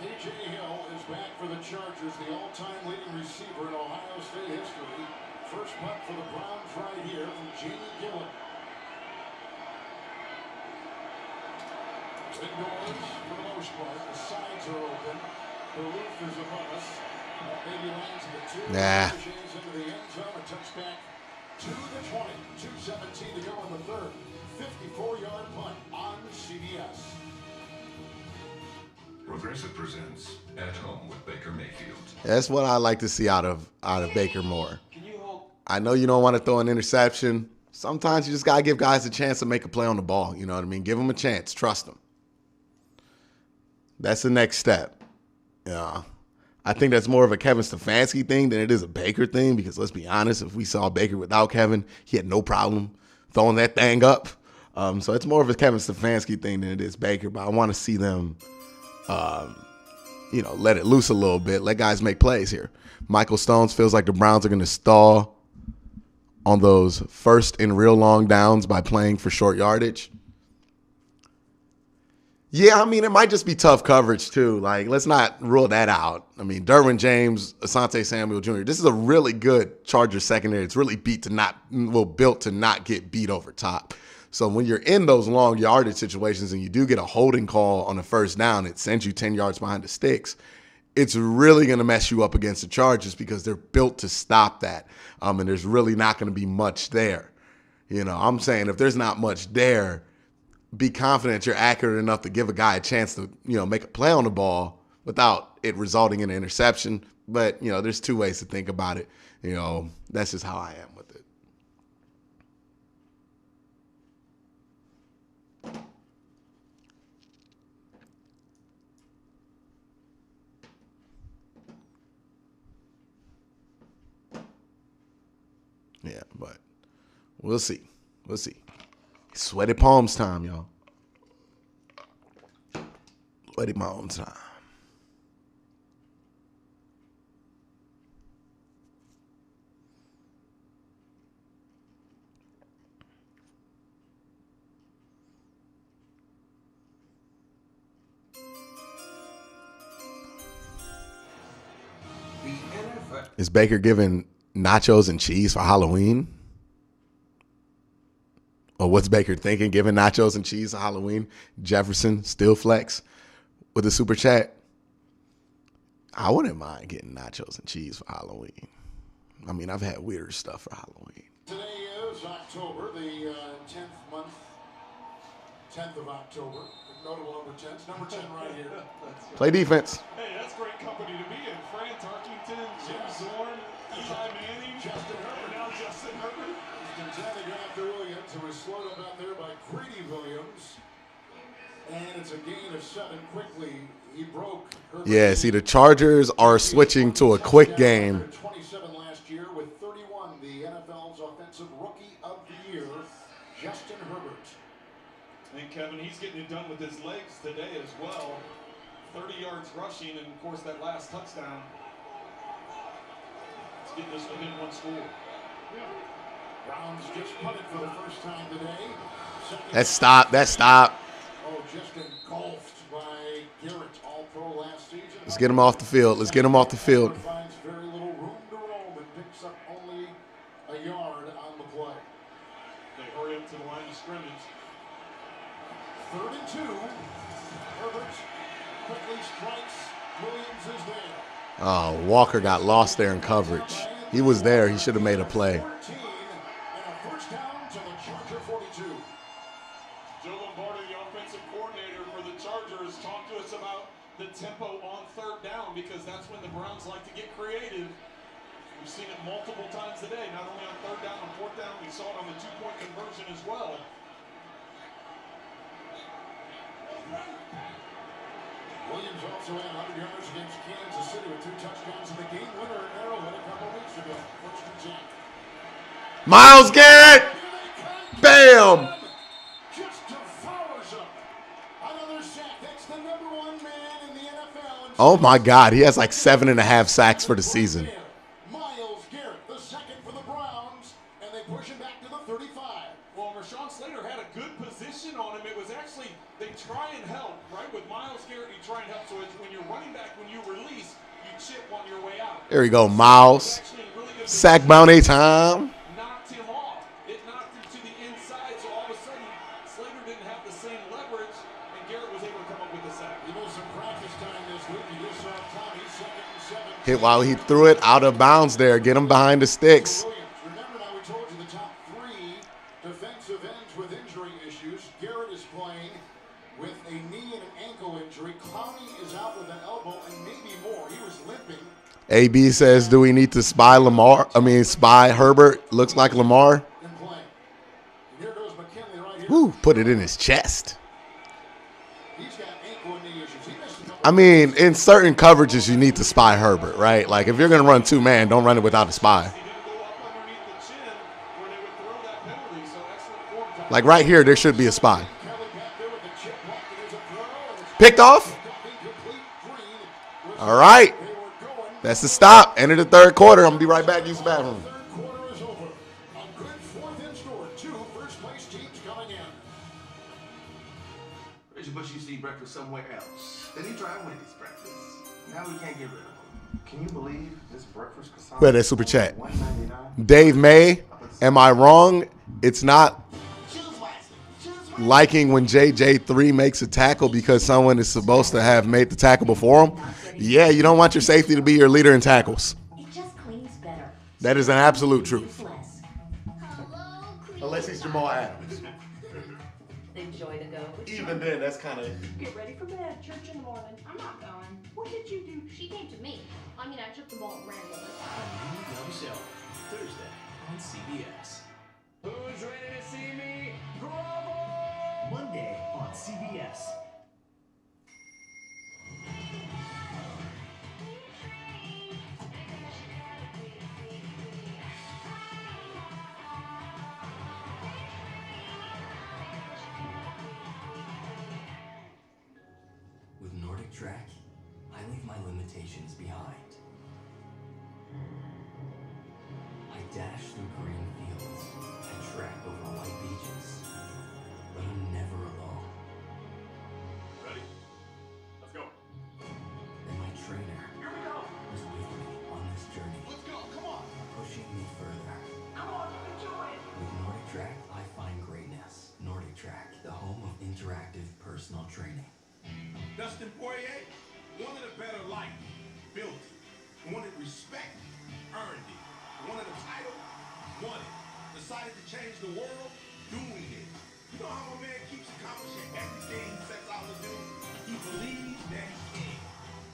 KJ Hill is back for the Chargers, the all-time leading receiver in Ohio State history. First punt for the Browns right here from Jamie Gillen. Indoors for the most part. The sides are open. The roof is above us. Maybe lands in the 2. Nah. Into the end zone. A touchback to the 20. 2:17 to go in the 3rd. 54-yard punt on CBS. Progressive presents At Home with Baker Mayfield. That's what I like to see out of Baker more. I know you don't want to throw an interception. Sometimes you just got to give guys a chance to make a play on the ball. You know what I mean? Give them a chance. Trust them. That's the next step. Yeah. I think that's more of a Kevin Stefanski thing than it is a Baker thing, because let's be honest, if we saw Baker without Kevin, he had no problem throwing that thing up. So it's more of a Kevin Stefanski thing than it is Baker, but I want to see them let it loose a little bit. Let guys make plays here. Michael Stones feels like the Browns are going to stall on those 1st and real long downs by playing for short yardage. Yeah, I mean, it might just be tough coverage too. Like, let's not rule that out. I mean, Derwin James, Asante Samuel Jr., this is a really good Chargers secondary. It's really built to not get beat over top. So when you're in those long yardage situations and you do get a holding call on the 1st down, it sends you 10 yards behind the sticks. It's really going to mess you up against the Chargers because they're built to stop that. And there's really not going to be much there. I'm saying if there's not much there, be confident you're accurate enough to give a guy a chance to, make a play on the ball without it resulting in an interception. But, there's 2 ways to think about it. That's just how I am with it. but we'll see. We'll see. Sweaty palms time, y'all. Sweaty palms time. Is Baker giving nachos and cheese for Halloween? Or what's Baker thinking, giving nachos and cheese for Halloween? Jefferson, still flex with a super chat. I wouldn't mind getting nachos and cheese for Halloween. I mean, I've had weirder stuff for Halloween. Today is October, the 10th month, 10th of October. Notable number 10. It's number 10 right here. Play defense. Hey, that's great company to be in. Fran Tarkington, Jim Zorn, Eli Manning, Justin Herbert. and now Justin Herbert. He's contending after Williams, who was slowed up out there by Greedy Williams. And it's a gain of 7 quickly. He broke Herbert. Yeah, see, the Chargers are switching to a quick game. 27 last year with 31, the NFL's offensive rookie of the year, Justin Herbert. And Kevin, he's getting it done with his legs today as well. 30 yards rushing, and of course that last touchdown. It's getting us within 1 score. Browns just punted for the first time today. That's stop. That's stop. Oh, just engulfed by Garrett, all-pro last season. Let's get him off the field. Let's get him off the field. Finds very little room to roam and picks up only a yard on the play. They hurry up to the line of scrimmage. 3rd and 2. Herbert quickly strikes. Williams is there. Oh, Walker got lost there in coverage. He was there. He should have made a play. 14 and a first down to the Charger 42. Joe Lombardi, the offensive coordinator for the Chargers, talked to us about the tempo on 3rd down because that's when the Browns like to get creative. We've seen it multiple times today, not only on 3rd down and 4th down, we saw it on the 2-point conversion as well. Williams also had 100 yards against Kansas City with 2 touchdowns in the game winner at Arrowhead a couple weeks ago. First and 10. Myles Garrett. Bam. Just devours him. Another sack. That's the number 1 man in the NFL. Oh, my God. He has like 7.5 sacks for the season. Myles Garrett, the second for the Browns, and they push him back to the 35. Well, Rashawn Slater had a good position on him. It was actually, they try and help, right? With Myles Garrett, you try and help. So it's when you're running back, when you release, you chip on your way out. There we go, Myles. Sack bounty time. Knocked him off. It knocked him to the inside, so all of a sudden, Slater didn't have the same leverage, and Garrett was able to come up with the sack. He knows some practice time this week. He just saw Tommy 2nd and 7. Hit while he threw it out of bounds there. Get him behind the sticks. Remember now we told you the top 3 defensive ends with injury issues. Garrett is playing with a knee and an ankle injury. Clowney is out with an elbow and maybe more. He was limping. AB says, do we need to spy Herbert? Looks like Lamar. Here goes McKinley right here. Woo, put it in his chest. He's got ankle and knee issues. He missed a couple. I mean, in certain coverages, you need to spy Herbert, right? Like, if you're going to run 2-man, don't run it without a spy. Like, right here, there should be a spy. Picked off. All right. That's the stop. Enter the 3rd quarter. I'm going to be right back. Use the bathroom. Quarter is over. A good 4th and score. 2 first-place teams coming in. Reggie Bush used to eat breakfast somewhere else. Then he tried Wendy's breakfast. Now we can't get rid of him. Can you believe this breakfast croissant? Where that super chat? $1.99? Dave May, am I wrong? It's not liking when JJ3 makes a tackle because someone is supposed to have made the tackle before him. Yeah, you don't want your safety to be your leader in tackles. It just cleans better. That is an absolute truth. Unless he's Jamal Adams. Enjoy the go. Even then, that's kind of... Get ready for bed. Church in the morning. I'm not going. What did you do? She came to me. I mean, I took the ball and ran with it. Love Show, Thursday on CBS. Who's ready to see me grovel? Monday on CBS. track, I leave my limitations behind. I dash through green fields and track over white beaches, but I'm never alone. Ready? Let's go. And my trainer is with me on this journey. Let's go. Come on. Pushing me further. Come on, you can do it. With Nordic Track, I find greatness. Nordic Track, the home of interactive personal training. Dustin Poirier wanted a better life, built it. Wanted respect, earned it. Wanted a title, won it. Decided to change the world, doing it. You know how a man keeps accomplishing everything he sets out to do? He believes that he can.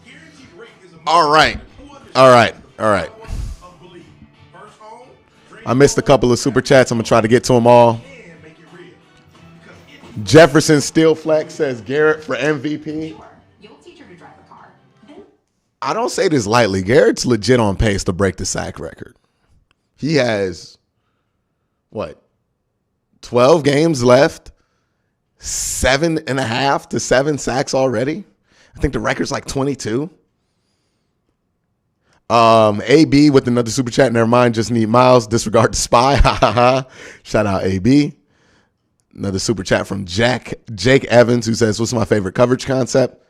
Guaranteed rate is a All right. All right. All right. I missed a couple of super chats. I'm going to try to get to them all. Jefferson Steel Flex says Garrett for MVP. Sure, you'll teach her to drive a car. Then I don't say this lightly. Garrett's legit on pace to break the sack record. He has, 12 games left, 7.5 to 7 sacks already. I think the record's like 22. AB with another super chat. Never mind, just need Miles. Disregard the spy. Shout out AB. Another super chat from Jake Evans, who says, what's my favorite coverage concept?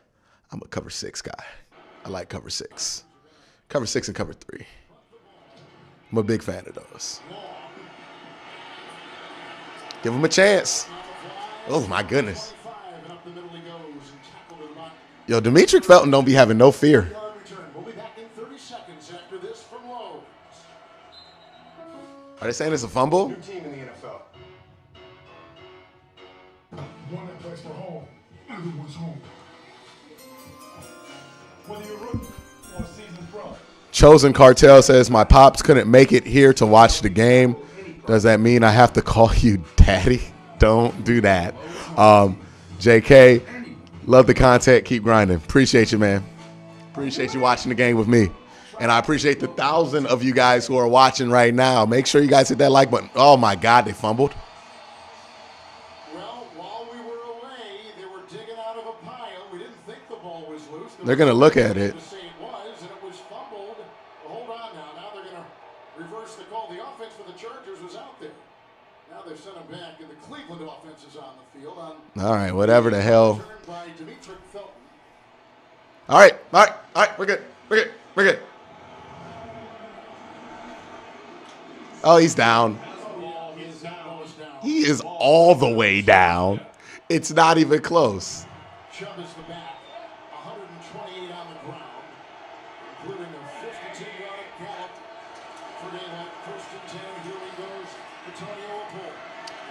I'm a cover 6 guy. I like cover 6. Cover 6 and cover 3. I'm a big fan of those. Give him a chance. Oh, my goodness. Yo, Demetric Felton don't be having no fear. Are they saying it's a fumble? New team in the NFL. One that plays for home, everyone's home. Whether you're rookie or a seasoned pro. Chosen Cartel says, my pops couldn't make it here to watch the game. Does that mean I have to call you daddy? Don't do that. JK, love the content. Keep grinding. Appreciate you, man. Appreciate you watching the game with me. And I appreciate the 1,000 of you guys who are watching right now. Make sure you guys hit that like button. Oh, my God, they fumbled. Well, while we were away, they were digging out of a pile. We didn't think the ball was loose. They're going to look at it. To say it was, and it was fumbled. Well, hold on now. Now they're going to reverse the call. The offense for the Chargers was out there. Now they've sent him back, and the Cleveland offense is on the field. All right, whatever the hell. By Demetric Felton. All right. We're good. We're good. Oh, he's down. He is all the way down. It's not even close. Chubb is the back. 128 on the ground, including a 52-yard gallop for daylight. First and 10. Here he goes. Antonio Apple.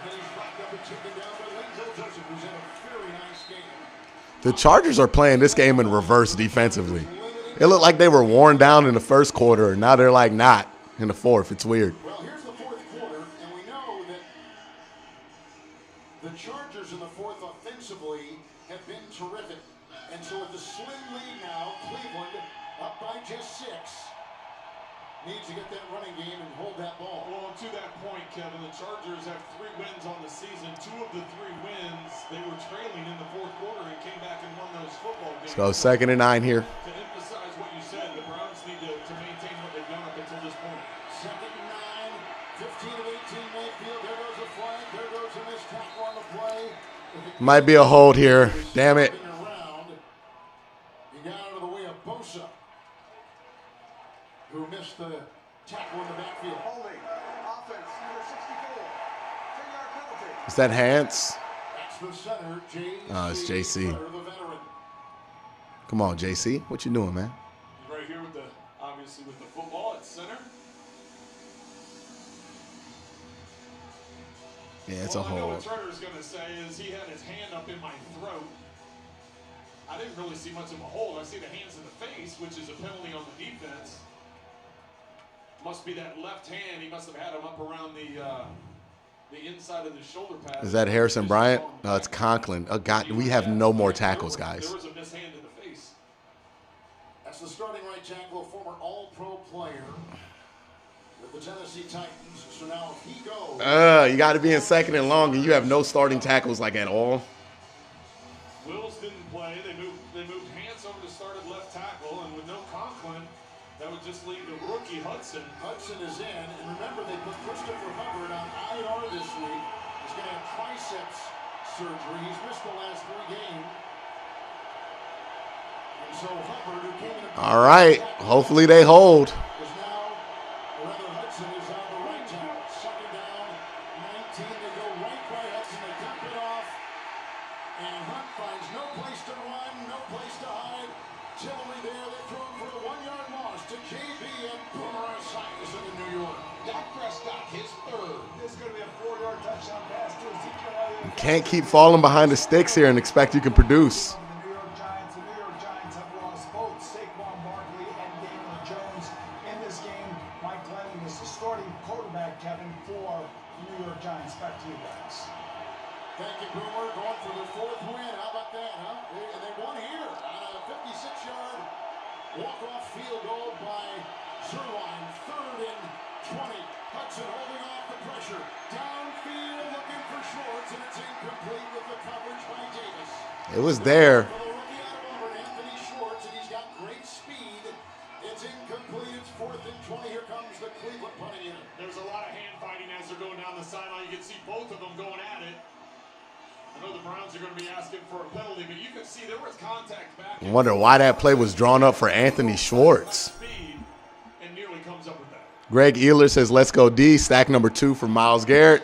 And then he's backed up and taken down by Lindsay Joseph, who's had a very nice game. The Chargers are playing this game in reverse defensively. It looked like they were worn down in the first quarter, and now they're like not in the fourth. It's weird. Well, here's the fourth quarter, and we know that the Chargers in the fourth offensively have been terrific. And so with the slim lead now, Cleveland up by just 6. Needs to get that running game and hold that ball. Well, to that point, Kevin, the Chargers have 3 wins on the season. 2 of the 3 wins, they were trailing in the fourth quarter and came back and won those football games. Let's go 2nd and 9 here. To emphasize what you said, the Browns need to maintain what they've done up until this point. 2nd and 9, 15 of 18 Mayfield. There goes a flag. There goes a missed tackle on the play. Might be a hold here. Damn it. He got out of the way of Bosa, who missed the tackle in the backfield. Holding. Offense, number 64. 10-yard penalty. Is that Hans? That's the center, JC. Oh, it's JC. The veteran. Come on, JC. What you doing, man? Right here with the, obviously with the football at center. Yeah, it's a I know hold. what Turner's going to say is he had his hand up in my throat. I didn't really see much of a hold. I see the hands in the face, which is a penalty on the defense. Must be that left hand. He must have had him up around the inside of the shoulder pad. Is that Harrison Bryant? No, it's Conklin. Oh, God, we have no more tackles, guys. There was a mishand in the face. That's the starting right tackle, a former All-Pro player with the Tennessee Titans. So now if he goes... You got to be in 2nd and long, and you have no starting tackles like at all. Wills didn't play. They moved Hans over to start at left tackle, and with no Conklin, that would just leave the rookie Hudson. Hudson is in, and remember they put Christopher Hubbard on IR this week. He's going to have triceps surgery. He's missed the last 3 games. And so Hubbard, who came in All right. Hopefully they hold. is now, or rather Hudson is on the right tackle. Second down, 19. They go right by Hudson. They dump it off. And Hunt finds no place to run, no place to hide. Tillery there, they throw him for a 1-yard loss to JB and Boomer Esiason in New York. Dak Prescott, his third. This is going to be a 4-yard touchdown pass to Ezekiel Elliott. You can't keep falling behind the sticks here and expect you can produce. The New York Giants have lost both Saquon Barkley and Daniel Jones in this game. Mike Glennon is the starting quarterback, Kevin, for the New York Giants. Back to you guys. Thank you, Boomer. Going for their 4th win. How about that, huh? And they won here on a 56-yard walk-off field goal by Zerline. 3rd and 20. Hudson holding off the pressure. Downfield looking for Schwartz, and it's incomplete with the coverage by Davis. It was there. For the rookie out of Auburn, Anthony Schwartz, and he's got great speed. It's incomplete. It's 4th and 20. Here comes the Cleveland punting unit. There's a lot of hand fighting as they're going down the sideline. You can see both of them going at it. I know the Browns are going to be asking for a penalty, but you can see there was contact back. I wonder why that play was drawn up for Anthony Schwartz. And nearly comes up with that. Greg Ealer says, let's go D. Sack number 2 for Myles Garrett.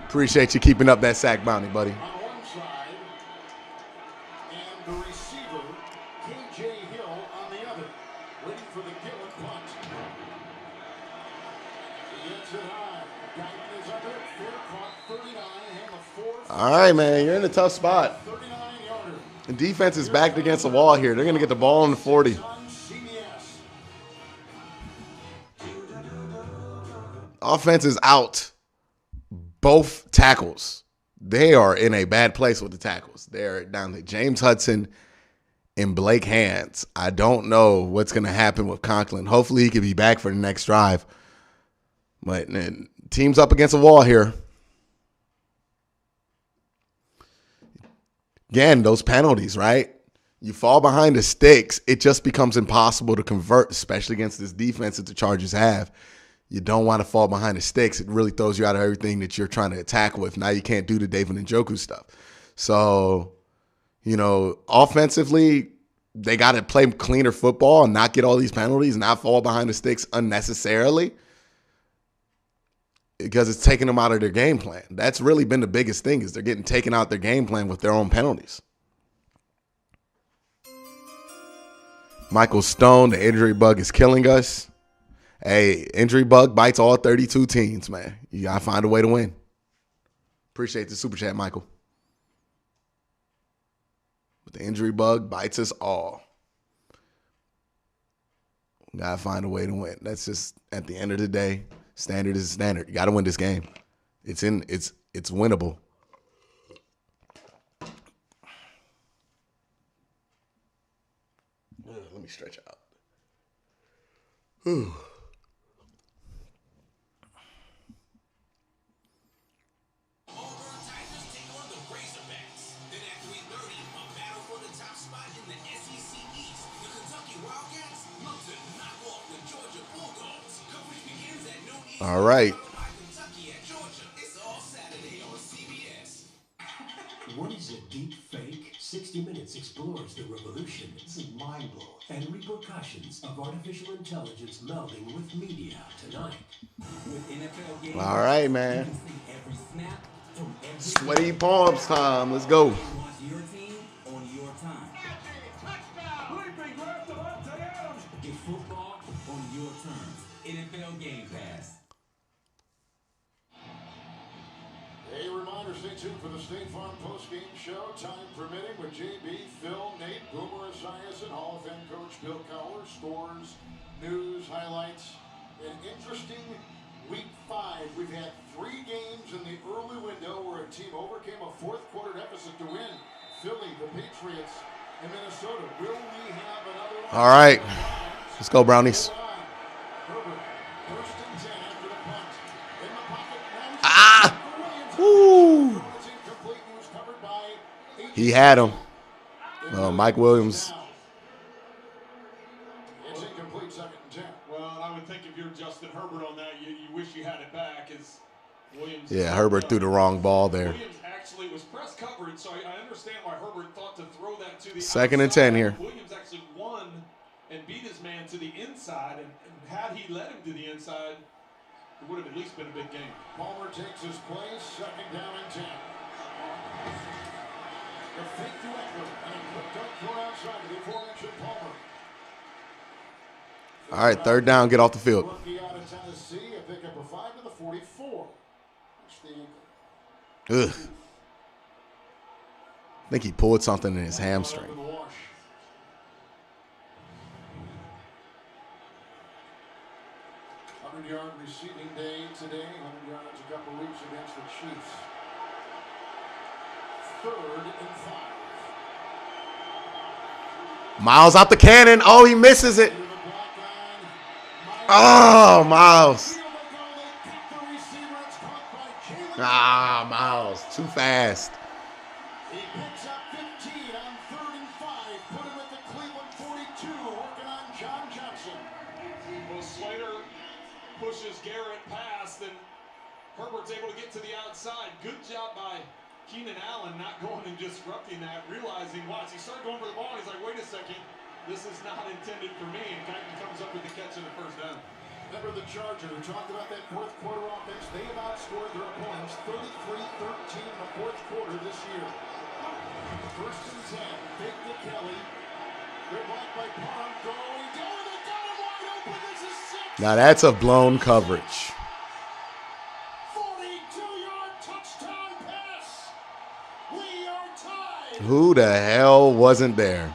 Appreciate you keeping up that sack bounty, buddy. On one side, and the receiver, K.J. Hill, on the other, waiting for the Gillen punt. He hits it high. Guyton is under it. Fair caught, 39, and the 4th. All right, man. You're in a tough spot. 39-yarder. The defense is backed against the wall here. They're going to get the ball on the 40. On CBS. Offense is out. Both tackles. They are in a bad place with the tackles. They're down to James Hudson and Blake Hands. I don't know what's going to happen with Conklin. Hopefully he can be back for the next drive. But team's up against a wall here. Again, those penalties, right? You fall behind the sticks, it just becomes impossible to convert, especially against this defense that the Chargers have. You don't want to fall behind the sticks. It really throws you out of everything that you're trying to attack with. Now you can't do the David Njoku stuff. So, offensively, they got to play cleaner football and not get all these penalties, not fall behind the sticks unnecessarily because it's taking them out of their game plan. That's really been the biggest thing is they're getting taken out their game plan with their own penalties. Michael Stone, the injury bug is killing us. Hey, injury bug bites all 32 teams, man. You got to find a way to win. Appreciate the super chat, Michael. But the injury bug bites us all. Got to find a way to win. That's just, at the end of the day, standard is standard. You got to win this game. It's winnable. Let me stretch out. Whew. All right. What is a deep fake? 60 Minutes explores the revolution. This is mind-blowing. And repercussions of artificial intelligence melding with media tonight. With NFL games, all right, man. you can see every snap from every Sweaty palms time. Let's go. watch your team on your time. Get football on your terms. NFL Game Pass. A reminder, stay tuned for the State Farm post-game show, time permitting, with JB, Phil, Nate, Boomer Esiason, Hall of Fame coach Bill Cowher, scores, news, highlights. An interesting week 5. We've had 3 games in the early window where a team overcame a fourth-quarter deficit to win. Philly, the Patriots, and Minnesota. Will we have another one? All right. Let's go, Brownies. Herbert, first and 10 after the punt. In the pocket, Ah! Woo! it's incomplete. He was covered by He had him. Mike Williams. It's incomplete, 2nd and 10. Well, I would think if you're Justin Herbert on that, you wish you had it back. As Williams. Yeah, Herbert threw the wrong ball there. Williams actually was press coverage, so I understand why Herbert thought to throw that to the 2nd and outside. 10 here. Williams actually won and beat his man to the inside, and had he led him to the inside, it would have at least been a big game. Palmer takes his place, 2nd down and 10. The fake to Eckler, and a quick dunk throw outside to the aforementioned Palmer. All right, 3rd down, get off the field. Rookie out of Tennessee, a pickup of 5 to the 44. Ugh. I think he pulled something in his hamstring. 100-yard receiving day today. 100 yards a couple weeks against the Chiefs. 3rd and 5. Miles out the cannon. Oh, he misses it. Oh, Miles. Ah, Miles. Too fast. He picks up 15 on 3rd and 5. Put him at the Cleveland 42, working on John Johnson. Well, Slater pushes Garrett past, and Herbert's able to get to the outside. Good job by Keenan Allen not going and disrupting that, realizing, watch, he started going for the ball, and he's like, wait a second, this is not intended for me, and Guyton comes up with the catch in the 1st down. Remember the Chargers, we talked about that 4th quarter offense. They have outscored their opponents 33-13 in the 4th quarter this year. 1st and 10, fake to Kelly. They're blocked by Parham, going down, they got him wide open, this is 6. Now that's a blown coverage. 42-yard touchdown pass. We are tied. Who the hell wasn't there?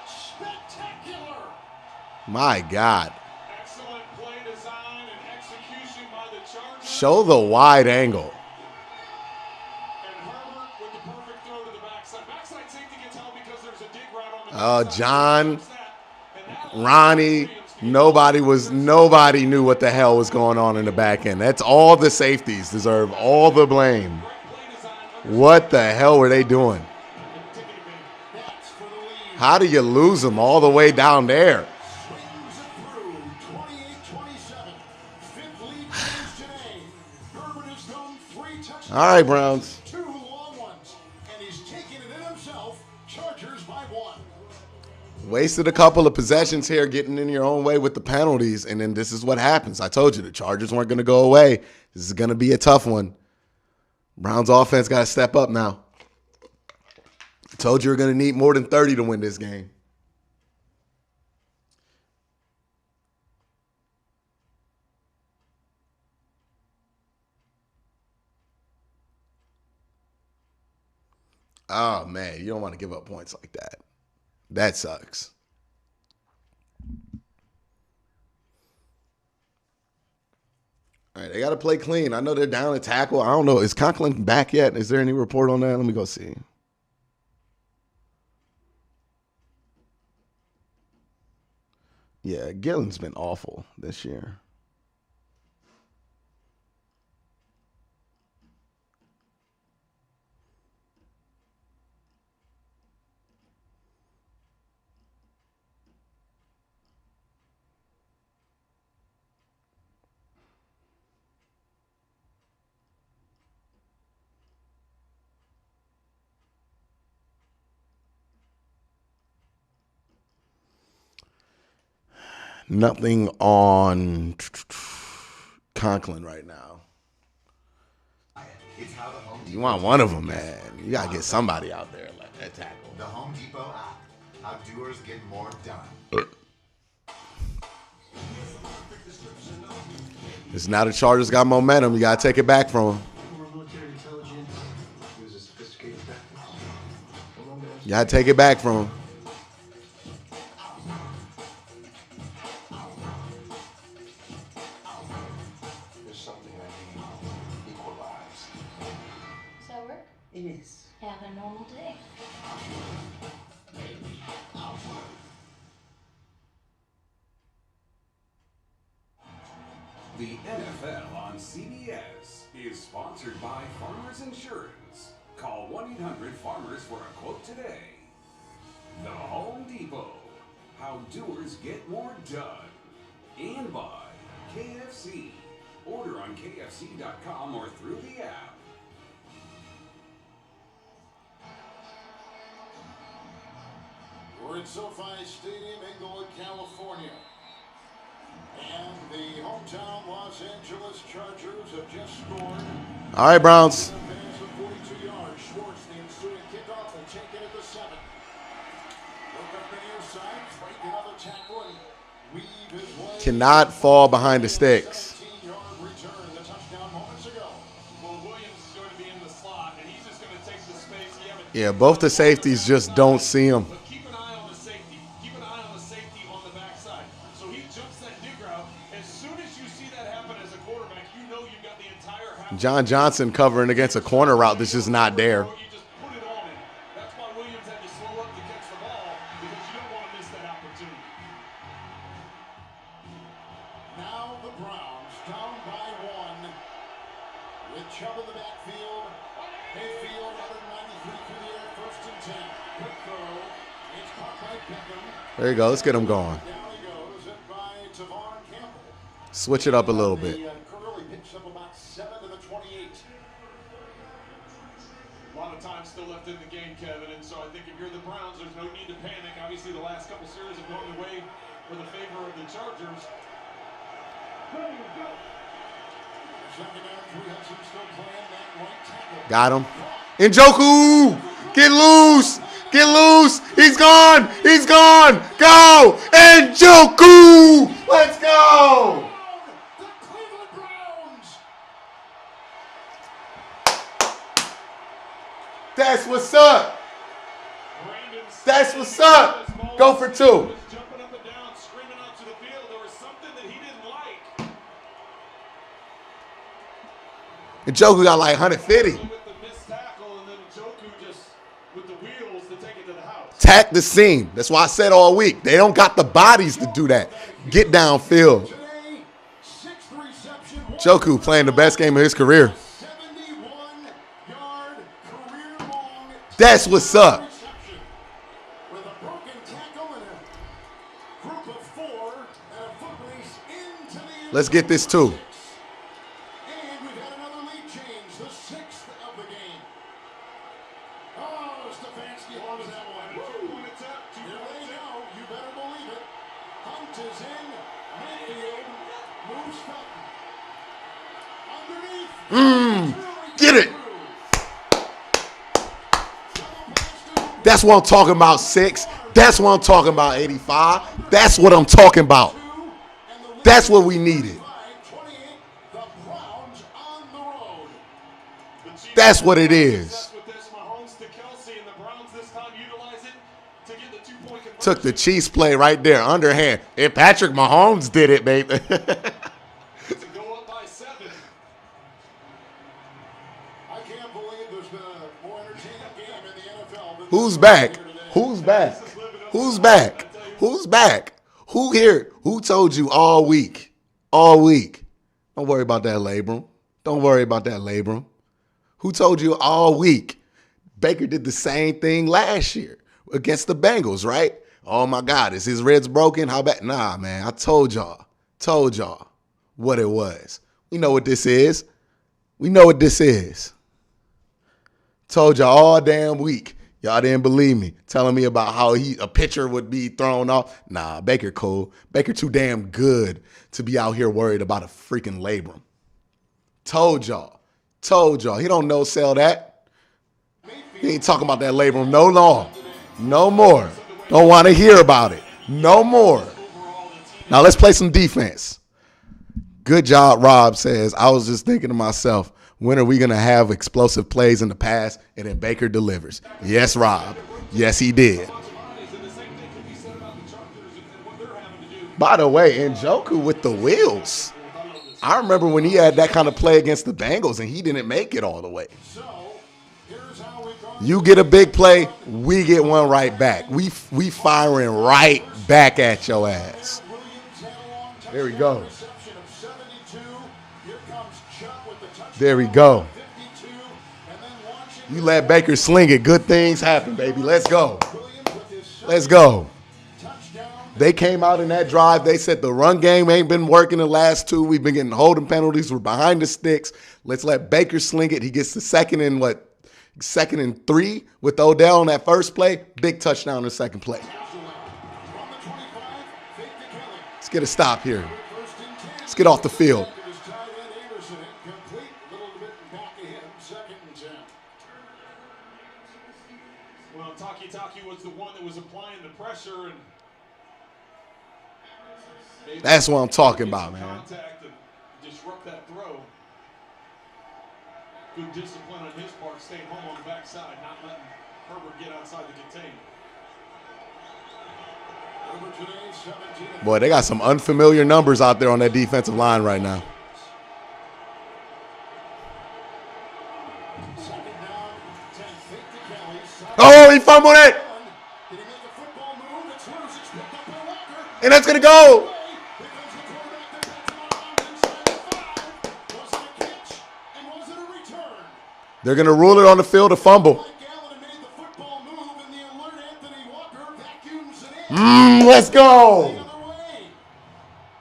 Spectacular. My God. Excellent play design and execution by the Chargers. Show the wide angle. And Herbert with the perfect throw to the backside. Backside safety gets held because there's a dig route on the John, Ronnie, nobody knew what the hell was going on in the back end. That's all the safeties deserve all the blame. What the hell were they doing? How do you lose them all the way down there? All right, Browns. 2 long ones, and he's taking it in himself. Chargers by 1. Wasted a couple of possessions here, getting in your own way with the penalties, and then this is what happens. I told you the Chargers weren't going to go away. This is going to be a tough one. Browns offense got to step up now. I told you we're going to need more than 30 to win this game. Oh, man, you don't want to give up points like that. That sucks. All right, they got to play clean. I know they're down at tackle. I don't know. Is Conklin back yet? Is there any report on that? Let me go see. Yeah, Gillen's been awful this year. Nothing on Conklin right now. You want one of them, man. You got to get somebody out there like that tackle. The Home Depot app. How doers get more done. It's now the Chargers got momentum. You got to take it back from them. You got to take it back from them. It is. Have a normal day. The NFL on CBS is sponsored by Farmers Insurance. Call 1-800-FARMERS for a quote today. The Home Depot. How doers get more done. And by KFC. Order on KFC.com or through the app. We're at SoFi Stadium, Inglewood, California. And the hometown Los Angeles Chargers have just scored. All right, Browns. 42 yards. Schwartz, the ensuing kickoff, will take it at the 7. Look up the near side, break another tackle, and weave his way. Cannot fall behind the sticks. 17-yard return, the touchdown moments ago. Well, Williams is going to be in the slot, and he's just going to take the space. Yeah, both the safeties just don't see him. But keep an eye on the safety. Keep an eye on the safety on the backside. So he jumps that dig route. As soon as you see that happen as a quarterback, you know you've got the entire half. John Johnson covering against a corner route that's just not there. You just put it on him. That's why Williams had to slow up to catch the ball, because you don't want to miss that opportunity. Now the Browns down by 1 with Chubb in the backfield. Mayfield 193 through the air, 1st and 10. Quick throw. It's caught by Beckham. There you go. Let's get him going. Down he goes, hit by Tavon Campbell. Switch it up a little bit. Curley picks up about 7 to the 28. A lot of time still left in the game, Kevin, and so I think if you're the Browns, there's no need to panic. Obviously, the last couple series have gone the way or the favor of the Chargers. Second down, 3 Hudson still playing that right tackle. Got him. Njoku! Get loose! Get loose! He's gone! He's gone! Go! Njoku! Let's go! That's what's up. That's what's up. Go for 2. Jumping up and down, screaming out to the field. There was something that he didn't like. Njoku got like 150. With the missed tackle, and then Njoku just with the wheels to take it to the house. Tack the seam. That's why I said all week. They don't got the bodies to do that. Get downfield. Njoku playing the best game of his career. That's what's up. With a broken tackle and a group of 4 and a foot race into the Let's get this too. And we've had another lead change, the 6th of the game. Oh, Stefanski holds that one. Here they go. You better believe it. Hunt is in. Mayfield moves Felton. Underneath. Get it. That's what I'm talking about, 6. That's what I'm talking about, 85. That's what I'm talking about. That's what we needed. That's what it is. Took the Chiefs play right there, underhand. If Patrick Mahomes did it, baby. Who's back? Who's back? Who's back? Who's back? Who here? Who told you all week? All week. Don't worry about that labrum. Don't worry about that labrum. Who told you all week? Baker did the same thing last year against the Bengals, right? Oh my God, is his ribs broken? How bad? Nah, man, I told y'all what it was. We know what this is. We know what this is. Told y'all all damn week. Y'all didn't believe me, telling me about how a pitcher would be thrown off. Nah, Baker cool. Baker too damn good to be out here worried about a freaking labrum. Told y'all. He don't no sell that. He ain't talking about that labrum no long. No more. Don't want to hear about it. No more. Now let's play some defense. Good job, Rob says. I was just thinking to myself, when are we going to have explosive plays in the pass? And then Baker delivers. Yes, Rob. Yes, he did. By the way, Njoku with the wheels. I remember when he had that kind of play against the Bengals and he didn't make it all the way. You get a big play, we get one right back. We firing right back at your ass. There we go. There we go. You let Baker sling it. Good things happen, baby. Let's go. Let's go. They came out in that drive. They said the run game ain't been working the last two. We've been getting holding penalties. We're behind the sticks. Let's let Baker sling it. He gets the second and 3 with Odell on that first play. Big touchdown on the second play. Let's get a stop here. Let's get off the field. Well, Taki was the one that was applying the pressure, and that's what I'm talking about, man. Contact and disrupt that throw. Good discipline on his part, staying home on the backside, not letting Herbert get outside the containment. Boy, they got some unfamiliar numbers out there on that defensive line right now. Oh, he fumbled it. And that's going to go. They're going to rule it on the field a fumble. Let's go.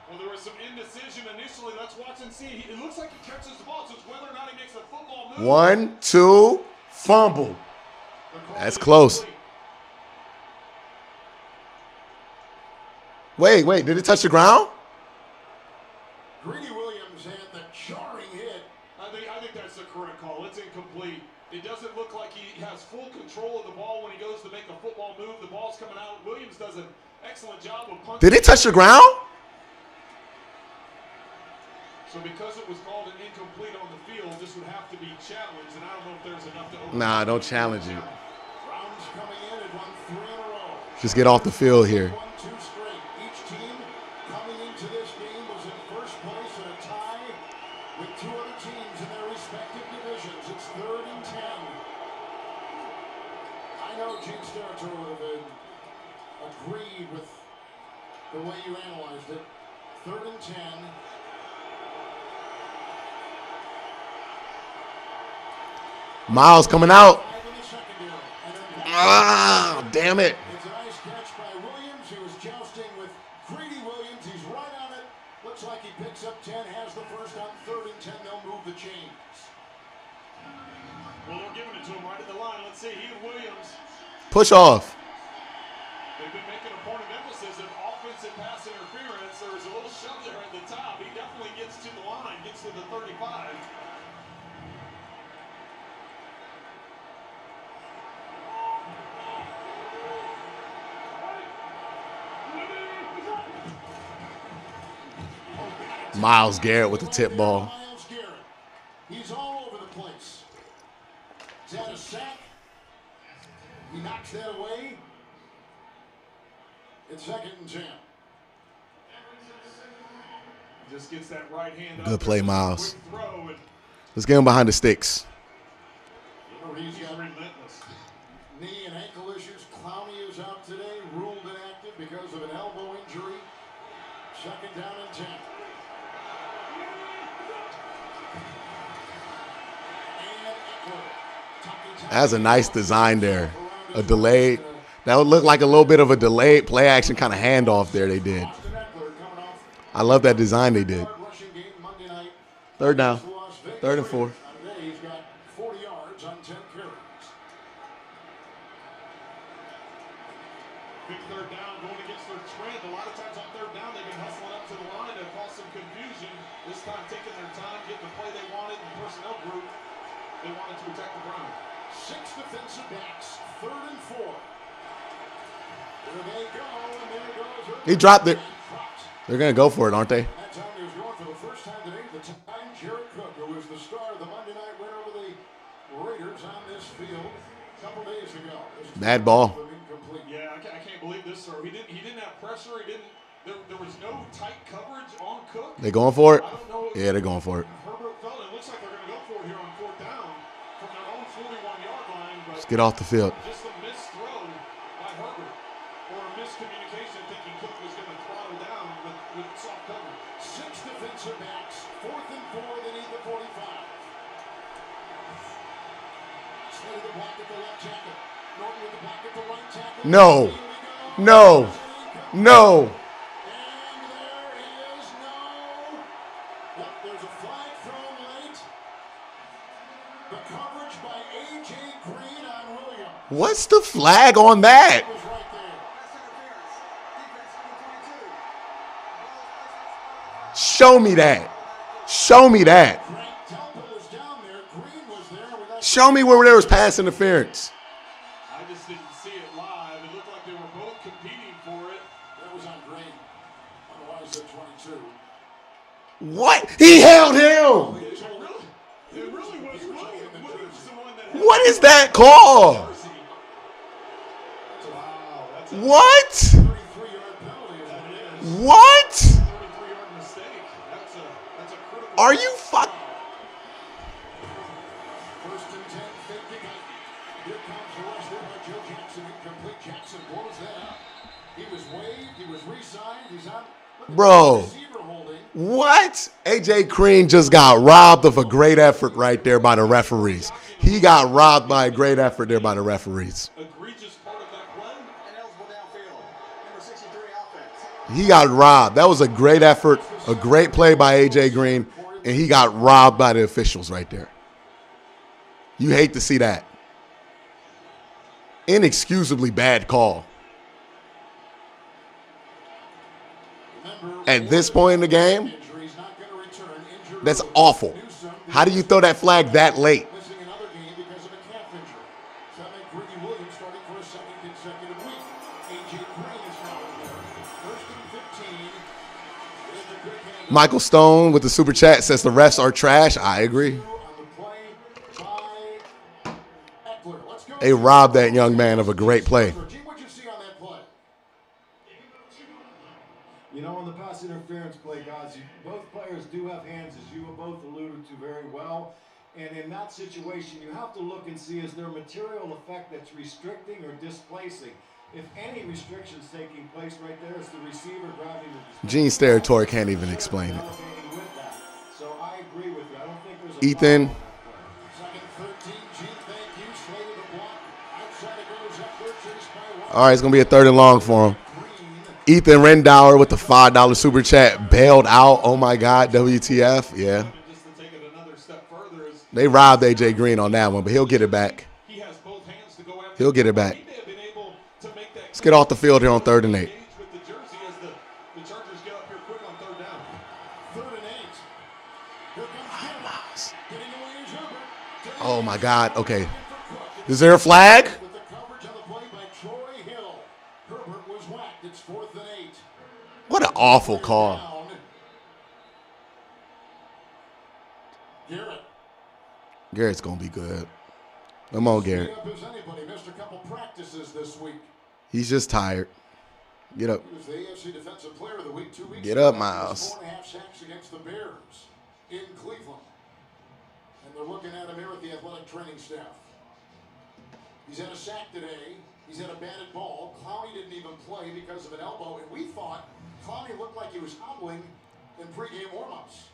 Well, there was some indecision initially. Let's watch and see. It looks like he catches the ball, so it's whether or not he makes a football move. 1, 2, fumble. That's close. Wait, did it touch the ground? Greedy Williams had the jarring hit. I think that's the correct call. It's incomplete. It doesn't look like he has full control of the ball when he goes to make a football move. The ball's coming out. Williams does an excellent job of punching. Did it touch the ground? So because it was called an incomplete on the field, this would have to be challenged, and I don't know if there's enough to open. Nah, don't challenge it. Browns coming in and won 3 in a row. Just get off the field here. 1-2 straight. Each team coming into this game was in first place in a tie with 2 other teams in their respective divisions. It's 3rd and 10. I know Gene Steratore would have agreed with the way you analyzed it. 3rd and 10. Miles coming out. Ah, damn it. It's a nice catch by Williams. He was jousting with Greedy Williams. He's right on it. Looks like he picks up 10, has the first on 3rd and 10. They'll move the chains. Well, they're giving it to him right at the line. Let's see. He and Williams. Push off. They've been making a point of emphasis of offensive pass interference. There was a little shove there at the top. He definitely gets to the line, gets to the 35. Myles Garrett with the tip ball. Myles Garrett. He's all over the place. Is that a sack? He knocks that away. It's 2nd and 10. Just gets that right hand. Good play, Miles. Let's get him behind the sticks. He's got knee and ankle issues. Clowney is out today, ruled inactive because of an elbow injury. 2nd down and 10. That's a nice design there. A delayed. That would look like a little bit of a delayed play action kind of handoff there they did. I love that design they did. 3rd down. 3rd and 4. He's got 40 yards on 10 carries. Big 3rd down going against their trend. A lot of times on 3rd down, they've been hustling up to the line to cause some confusion. This time taking their time, getting the play they wanted, and personnel group they wanted to attack the Browns. 6 defensive backs, 3rd and 4. There they go, and there goes. He dropped it. They're going to go for it, aren't they? That time he was going for the first time today. The time Jared Cook, who was the star of the Monday night win over the Raiders on this field a couple days ago. Bad ball. Yeah, I can't believe this throw. He didn't have pressure. There was no tight coverage on Cook. They going for it? Yeah, they're going for it. Herbert felt it. Looks like they're going to go for it here on 4th down from their own 41-yard line. But Let's get off the field. just a missed throw by Herbert, or a miscommunication, thinking Cook was going to throttle down with soft coverage. 6 defensive backs, 4th and 4. They need the 45. No. No. No. There's a flag thrown late. The coverage by A.J. Green on Williams. What's the flag on that? Show me that. Show me that. Show me where there was pass interference. I just didn't see it live. It looked like they were both competing for it. That was on Green. Otherwise, at 22. What? He held him. It really was Williams the one that What is that call? What? What? Are you fuck? First and 10, fake to cut. Here comes the rush there by Joe Jackson. Incomplete. Jackson blows that up. He was waived. He was re-signed. He's out. Bro. What? AJ Green just got robbed of a great effort right there by the referees. He got robbed by a great effort there by the referees. He got robbed. That was a great effort, a great play by AJ Green, and he got robbed by the officials right there. You hate to see that. Inexcusably bad call. At this point in the game, that's awful. How do you throw that flag that late? Michael Stone with the super chat says the refs are trash. I agree. They robbed that young man of a great play. You know, on the pass interference play, guys, both players do have hands, as you have both alluded to very well. And in that situation, you have to look and see, is there a material effect that's restricting or displacing? If any restrictions taking place right there, it's the receiver grabbing the Gene's territory can't even explain it. So I agree with you. I don't think there's a Ethan. All right, it's going to be a 3rd and long for him. Ethan Rendauer with the $5 super chat bailed out. Oh, my God, WTF. Yeah. They robbed A.J. Green on that one, but he'll get it back. He'll get it back. Let's get off the field here on 3rd and 8. Oh, my God. Okay. Is there a flag? What an awful call. Garrett's going to be good. Come on, Garrett. He's just tired. Get up. Get up, Miles. 4.5 sacks against the Bears in Cleveland. And they're looking at him here at the athletic training staff. He's had a sack today. He's had a batted ball. Clowney didn't even play because of an elbow. And we thought Clowney looked like he was hobbling in pregame warmups.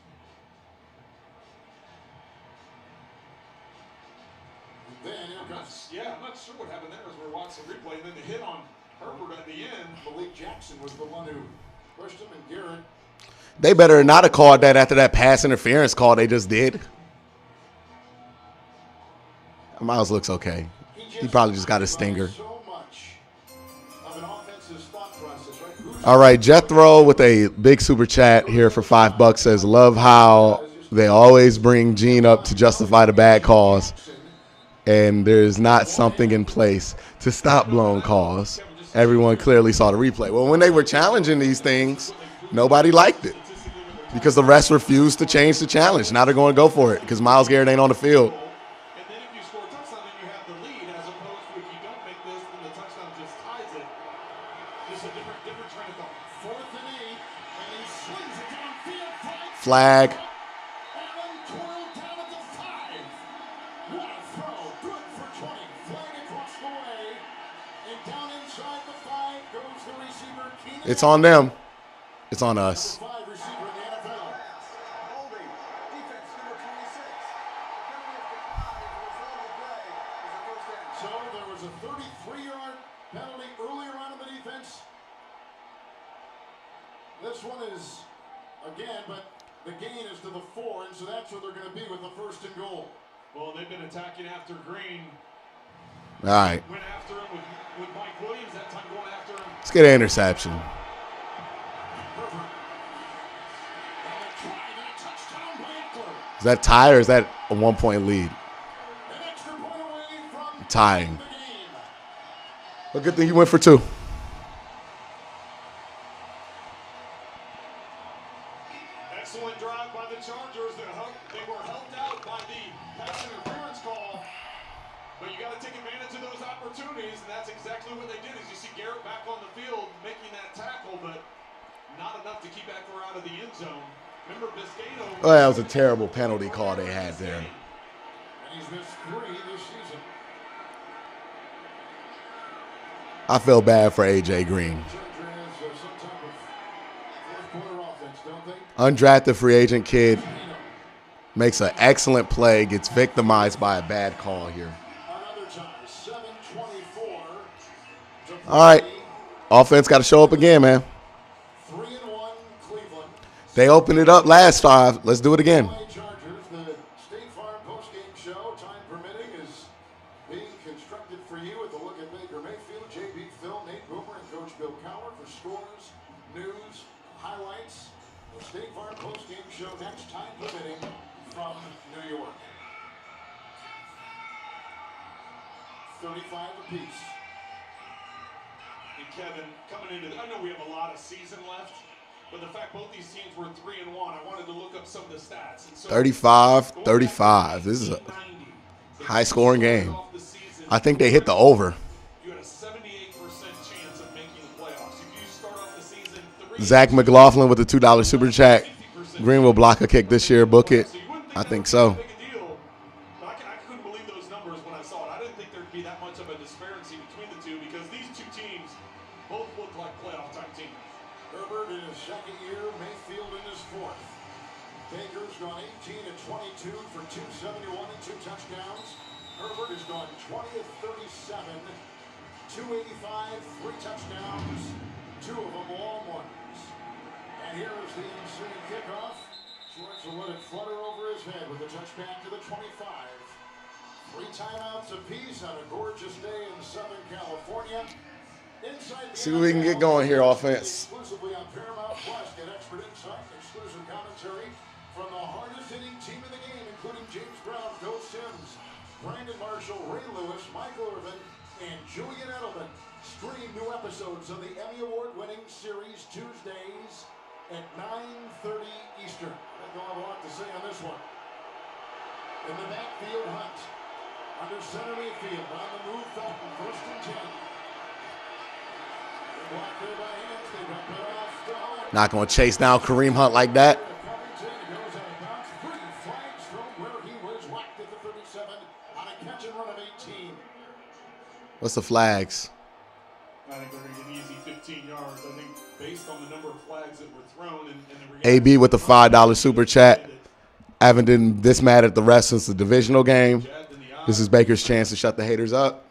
And then here comes. Yeah, I'm not sure what happened there as we're watching the replay. And then the hit on Herbert at the end. Malik Jackson was the one who pushed him, and Garrett. They better not have called that after that pass interference call they just did. Miles looks okay. He probably just got a stinger. All right, Jethro with a big super chat here for $5 says, love how they always bring Gene up to justify the bad calls, and there's not something in place to stop blown calls. Everyone clearly saw the replay. Well, when they were challenging these things, nobody liked it because the refs refused to change the challenge. Now they're going to go for it because Myles Garrett ain't on the field. Flag. It's on them. It's on us. So there was a 33-yard penalty earlier on in the defense. This one is, again, but the gain is to the 4, and so that's where they're going to be with the 1st and goal. Well, they've been attacking after Green. All right. Went after him with Mike Williams, that time going after him. Let's get an interception. Is that tie or is that a 1-point lead? Tying. But good thing you went for 2. Excellent drive by the Chargers. They were helped out by the pass interference call. But you got to take advantage of those opportunities, and that's exactly what they did. As you see Garrett back on the field making that tackle, but not enough to keep Eckler out of the end zone. Remember, Biscayne. Oh, that was a terrible penalty call they had there. And he's missed 3 this season. I feel bad for A.J. Green. Undrafted free agent kid makes an excellent play, gets victimized by a bad call here. All right. Offense got to show up again, man. They opened it up last time. Let's do it again. The State Farm postgame show, time permitting, is being constructed for you with a look at Baker Mayfield, JB Phil, Nate Boomer, and Coach Bill Cowher for scores, news, highlights. The State Farm postgame show next, time permitting, from New York. 35 apiece. And Kevin, coming into I know we have a lot of season left. But the fact both these teams were 3-1, I wanted to look up some of the stats. And so 35-35. This is a high-scoring game. I think they hit the over. You had a 78% chance of making the playoffs. If you start off the season 3. Zach McLaughlin with the $2 super chat. Green will block a kick this year. Book it. I think so. But I couldn't believe those numbers when I saw it. I didn't think there'd be that much of a disparity between the two because these two teams both look like playoff-type teams. Herbert in his 2nd year, Mayfield in his 4th. Baker's gone 18 of 22 for 271 and 2 touchdowns. Herbert has gone 20 of 37, 285, 3 touchdowns, 2 of them long ones. And here is the ensuing kickoff. Schwartz will let it flutter over his head with a touchback to the 25. 3 timeouts apiece on a gorgeous day in Southern California. See what we can get going here, offense. Exclusively on Paramount Plus, get expert insight, exclusive commentary from the hardest hitting team in the game, including James Brown, Bill Sims, Brandon Marshall, Ray Lewis, Michael Irvin, and Julian Edelman. Stream new episodes of the Emmy Award-winning series Tuesdays at 9:30 Eastern. I don't have a lot to say on this one. In the backfield, Hunt. Under center Mayfield, on the move, Felton, 1st and 10. Not going to chase down Kareem Hunt like that. What's the flags? I think they're going to get an easy 15 yards. I think based on the number of flags that were thrown and AB with the $5 super chat. I haven't been this mad at the refs since the divisional game. This is Baker's chance to shut the haters up.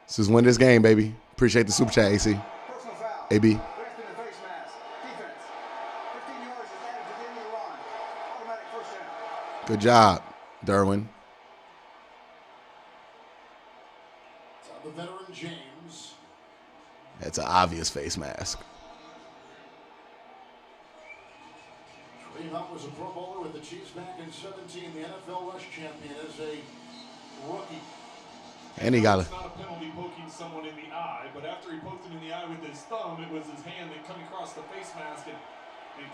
This is win this game, baby. Appreciate the super chat, AC. AB. Good job, Derwin. The veteran James. That's an obvious face mask. Kareem Hunt was a Pro Bowler with the Chiefs back in 17, the NFL rush champion as a rookie. And he got It's not a penalty poking someone in the eye, but after he poked him in the eye with his thumb, it was his hand that come across the face mask and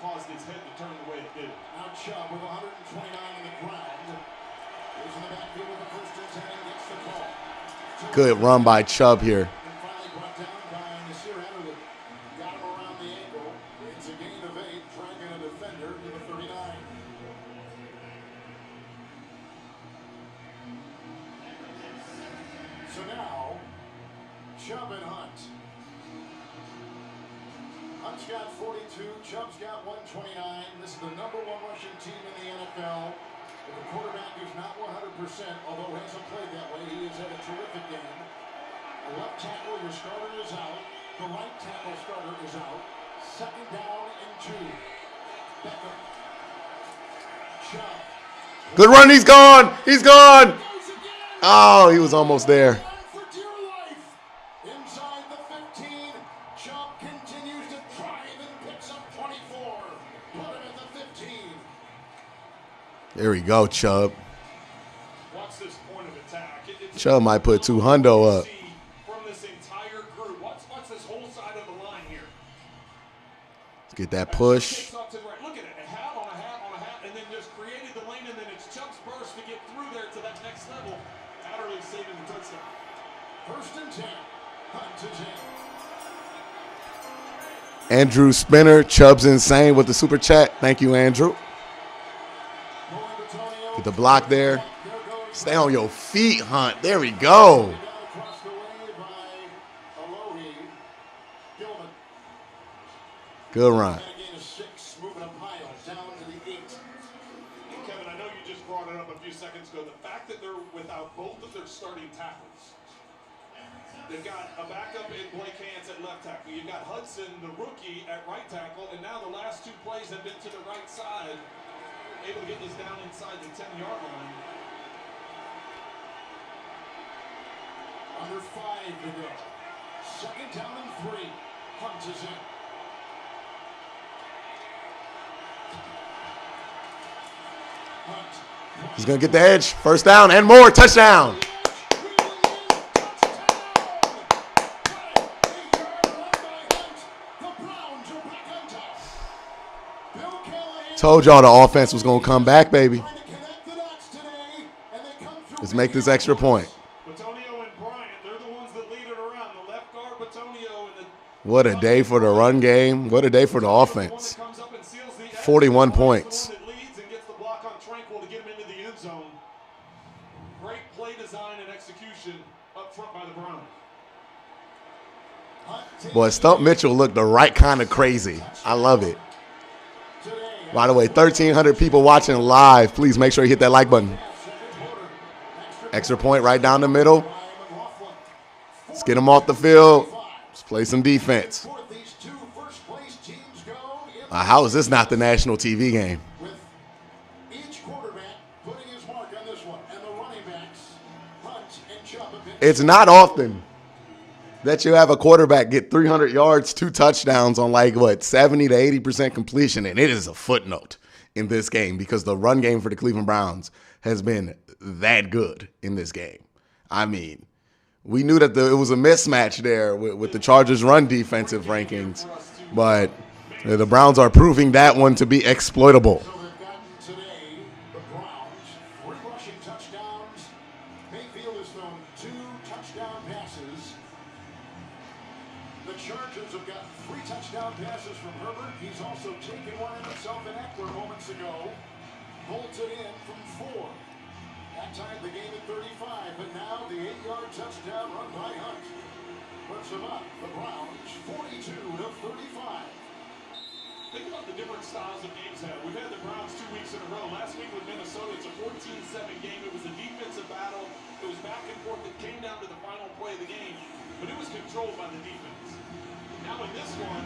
caused his head to turn the way it did. Now Chubb with 129 in the ground. Goes in the backfield with the 1st and 10 and gets the call. Good run by Chubb here. And finally brought down by Nasir Adderley. Got him around the ankle. It's a gain of 8, dragging a defender to the 39. So now, Chubb and Hunt. Hunt's got 42, Chubb's got 129. This is the #1 rushing team in the NFL. With a quarterback who's not 100%, although hasn't played that way, he has had a terrific Good run. He's gone. He's gone. Oh, he was almost there. Inside the 15, Chubb continues to drive and picks up 24. Put him at the 15. There we go, Chubb. Watch this point of attack. Chubb might put 200 up. From this entire group. Watch this whole side of the line here. Let's get that push. Look at it. A hat on a hat on a hat, and then just created the lane, and then it's Chubb's burst to get through there to that next level. Adderley saving the touchdown. First and 10. Hunt to 10. Andrew Spinner, Chubb's insane with the super chat. Thank you, Andrew. Get the block there. Stay on your feet, Hunt. There we go. Good run. Kevin, I know you just brought it up a few seconds ago. The fact that they're without both of their starting tackles. They've got a backup in Blake Hance at left tackle. You've got Hudson, the rookie, at right tackle. And now the last two plays have been to the right side. Able to get this down inside the 10-yard line. Under 5 to go. Second down and 3. Hunt is in. He's going to get the edge. First down and more. Touchdown. Told y'all the offense was going to come back, baby. Let's make this extra point. What a day for the run game. What a day for the offense. 41 points. Great play design and execution up front by the Browns. Boy, Stump Mitchell looked the right kind of crazy. I love it. By the way, 1,300 people watching live. Please make sure you hit that like button. Extra point right down the middle. Let's get them off the field. Let's play some defense. How is this not the national TV game? It's not often that you have a quarterback get 300 yards, 2 touchdowns on 70 to 80% completion, and it is a footnote in this game because the run game for the Cleveland Browns has been that good in this game. I mean, we knew that it was a mismatch there with the Chargers' run defensive rankings, but the Browns are proving that one to be exploitable. Bolted in from 4. That tied the game at 35, but now the 8-yard touchdown run by Hunt puts them up. The Browns 42 to 35. Think about the different styles of games had. We've had the Browns 2 weeks in a row. Last week with Minnesota, it's a 14-7 game. It was a defensive battle. It was back and forth. It came down to the final play of the game, but it was controlled by the defense. Now in this one,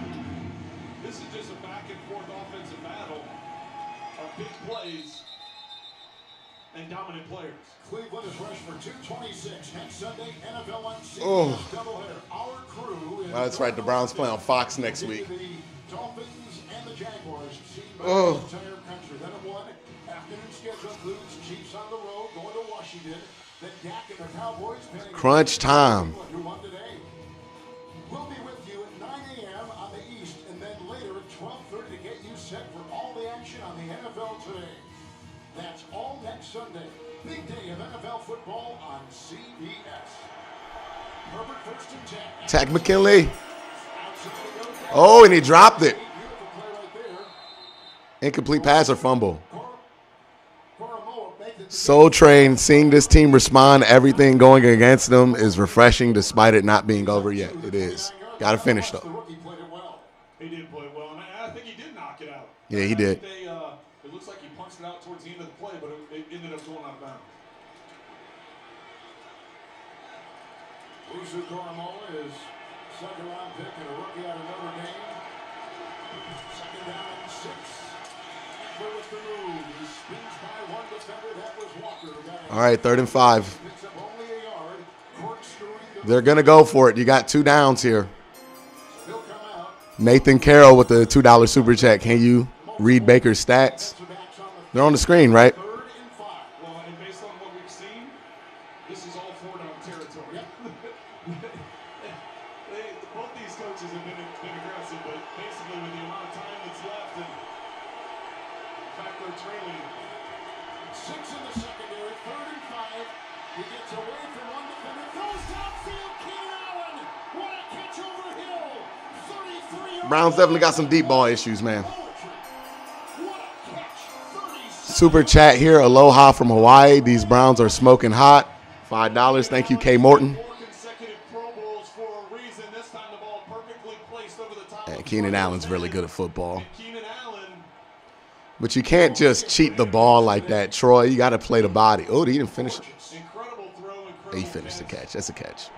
this is just a back and forth offensive battle. Big plays and dominant players. Cleveland is rushed for 226 next Sunday. NFL on CBS doubleheader. Our crew is that's right. The Browns play on Fox next week. The Dolphins and the Jaguars seen by the entire country. Then at 1, afternoon schedule includes Chiefs on the road going to Washington. Then Dak and the Cowboys. Crunch time. Who won today? We'll be with you at 9 a.m. on the East, and then later at 12:30 to get you set for all the action on the NFL today. That's all next Sunday. Big day of NFL football on CBS. Herbert first and 10. Tack McKinley. Oh, and he dropped it. Incomplete pass or fumble. Soul Train, seeing this team respond to everything going against them is refreshing despite it not being over yet. It is. Got to finish, though. He did play well, and I think he did knock it out. Yeah, he did. It looks like he punched it out towards the end of the play, but it ended up going out of bounds. Usu Karamoa is second-round pick and a rookie out of Notre Dame. Second down and 6. All right, 3rd and 5. They're going to go for it. You got 2 downs here. Nathan Carroll with the $2 super chat. Can you read Baker's stats? They're on the screen, right? Well, and based on what we've seen, this is all 4-down territory. Both these coaches have been aggressive, but basically with the amount of time that's left, and in fact they're trailing 6 in the secondary, 3rd and 5. He gets away from one defender, throws downfield. Keenan Allen, what a catch over Hill! 33. Browns definitely got some deep ball issues, man. Super chat here. Aloha from Hawaii. These Browns are smoking hot. $5. Thank you, K. Morton. And Keenan Allen's really good at football. But you can't just cheat the ball like that, Troy. You got to play the body. Oh, he didn't finish it. He finished the catch. That's a catch.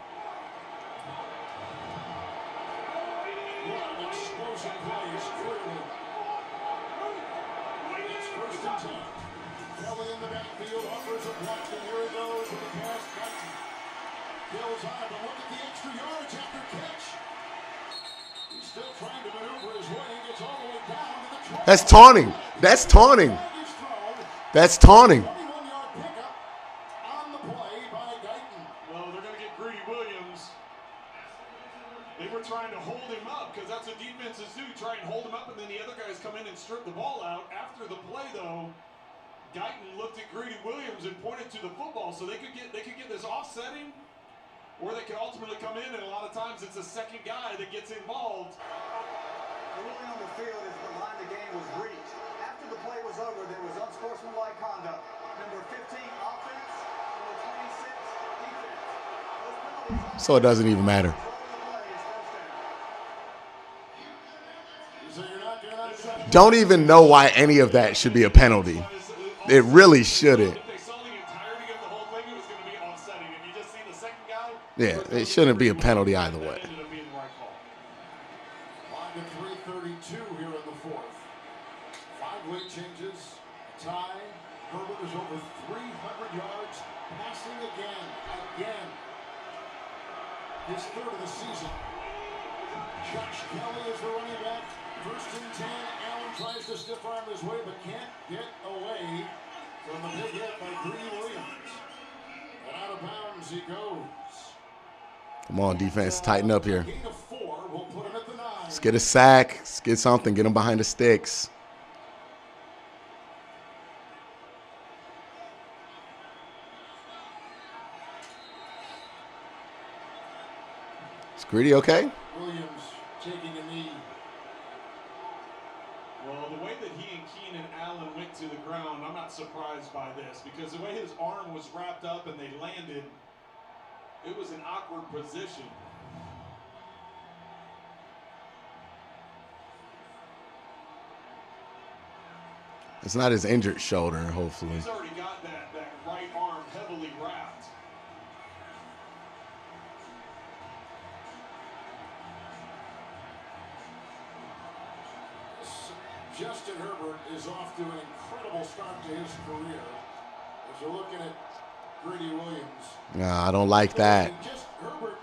That's taunting. That's taunting. That's taunting. Well, they're going to get Greedy Williams. They were trying to hold him up because that's what defenses do. Try and hold him up, and then the other guys come in and strip the ball out. After the play, though, Guyton looked at Greedy Williams and pointed to the football, so they could get this offsetting, or they could ultimately come in, and a lot of times it's a second guy that gets involved. The ruling on the field is the line the game was reached. After the play was over, there was unsportsmanlike conduct. Number 15, offense. Number 26, defense. So it doesn't even matter. Don't even know why any of that should be a penalty. It really shouldn't. Yeah, it shouldn't be a penalty either way. 3:32 here in the 4th. 5 late changes, a tie. Herbert is over 300 yards, passing again. His 3rd of the season. Josh Kelly is the running back. 1st and 10. Allen tries to stiff arm his way, but can't get away from the big hit by Greedy Williams. And out of bounds he goes. Come on, defense, tighten up here. Gain of 4 will put him at the 9. Let's get a sack. Let's get something. Get him behind the sticks. Is Greedy okay? Williams taking a knee. Well, the way that he and Keenan Allen went to the ground, I'm not surprised by this, because the way his arm was wrapped up and they landed, it was an awkward position. It's not his injured shoulder, hopefully. He's already got that right arm heavily wrapped. Justin Herbert is off to an incredible start to his career. As you're looking at Greedy Williams. Nah, I don't like that. Herbert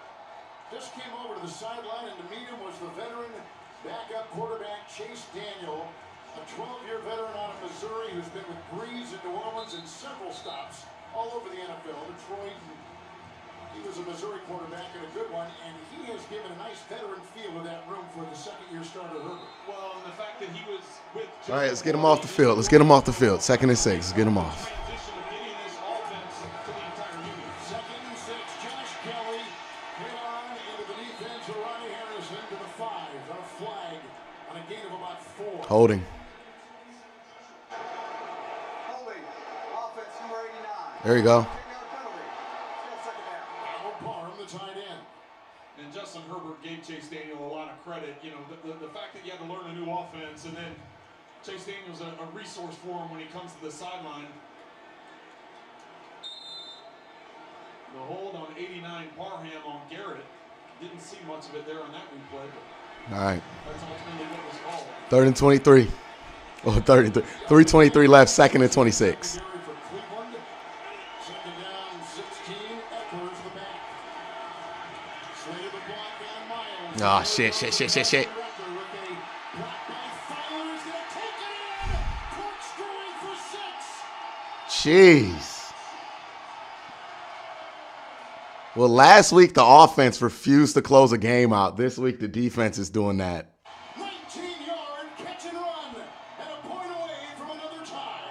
just came over to the sideline, and to meet him was the veteran backup quarterback Chase Daniel, a 12-year veteran out of Missouri who's been with Breeze in New Orleans and several stops all over the NFL. Detroit, he was a Missouri quarterback and a good one, and he has given a nice veteran feel to that room for the second-year starter Herbert. Well, and the fact that he was with... All right, let's get him off the field. Let's get him off the field. 2nd and 6. Let's get him off. Holding. There you go. And Justin Herbert gave Chase Daniel a lot of credit. You know, the fact that you had to learn a new offense, and then Chase Daniel's a resource for him when he comes to the sideline. The hold on 89 Parham on Garrett. Didn't see much of it there on that replay. But all right. that's ultimately what was called. 3rd and 23. Oh, 33. 3:23 left, second and 26. Oh, shit. Jeez. Well, last week the offense refused to close a game out. This week the defense is doing that. 19-yard catch and run, and a point away from another tie.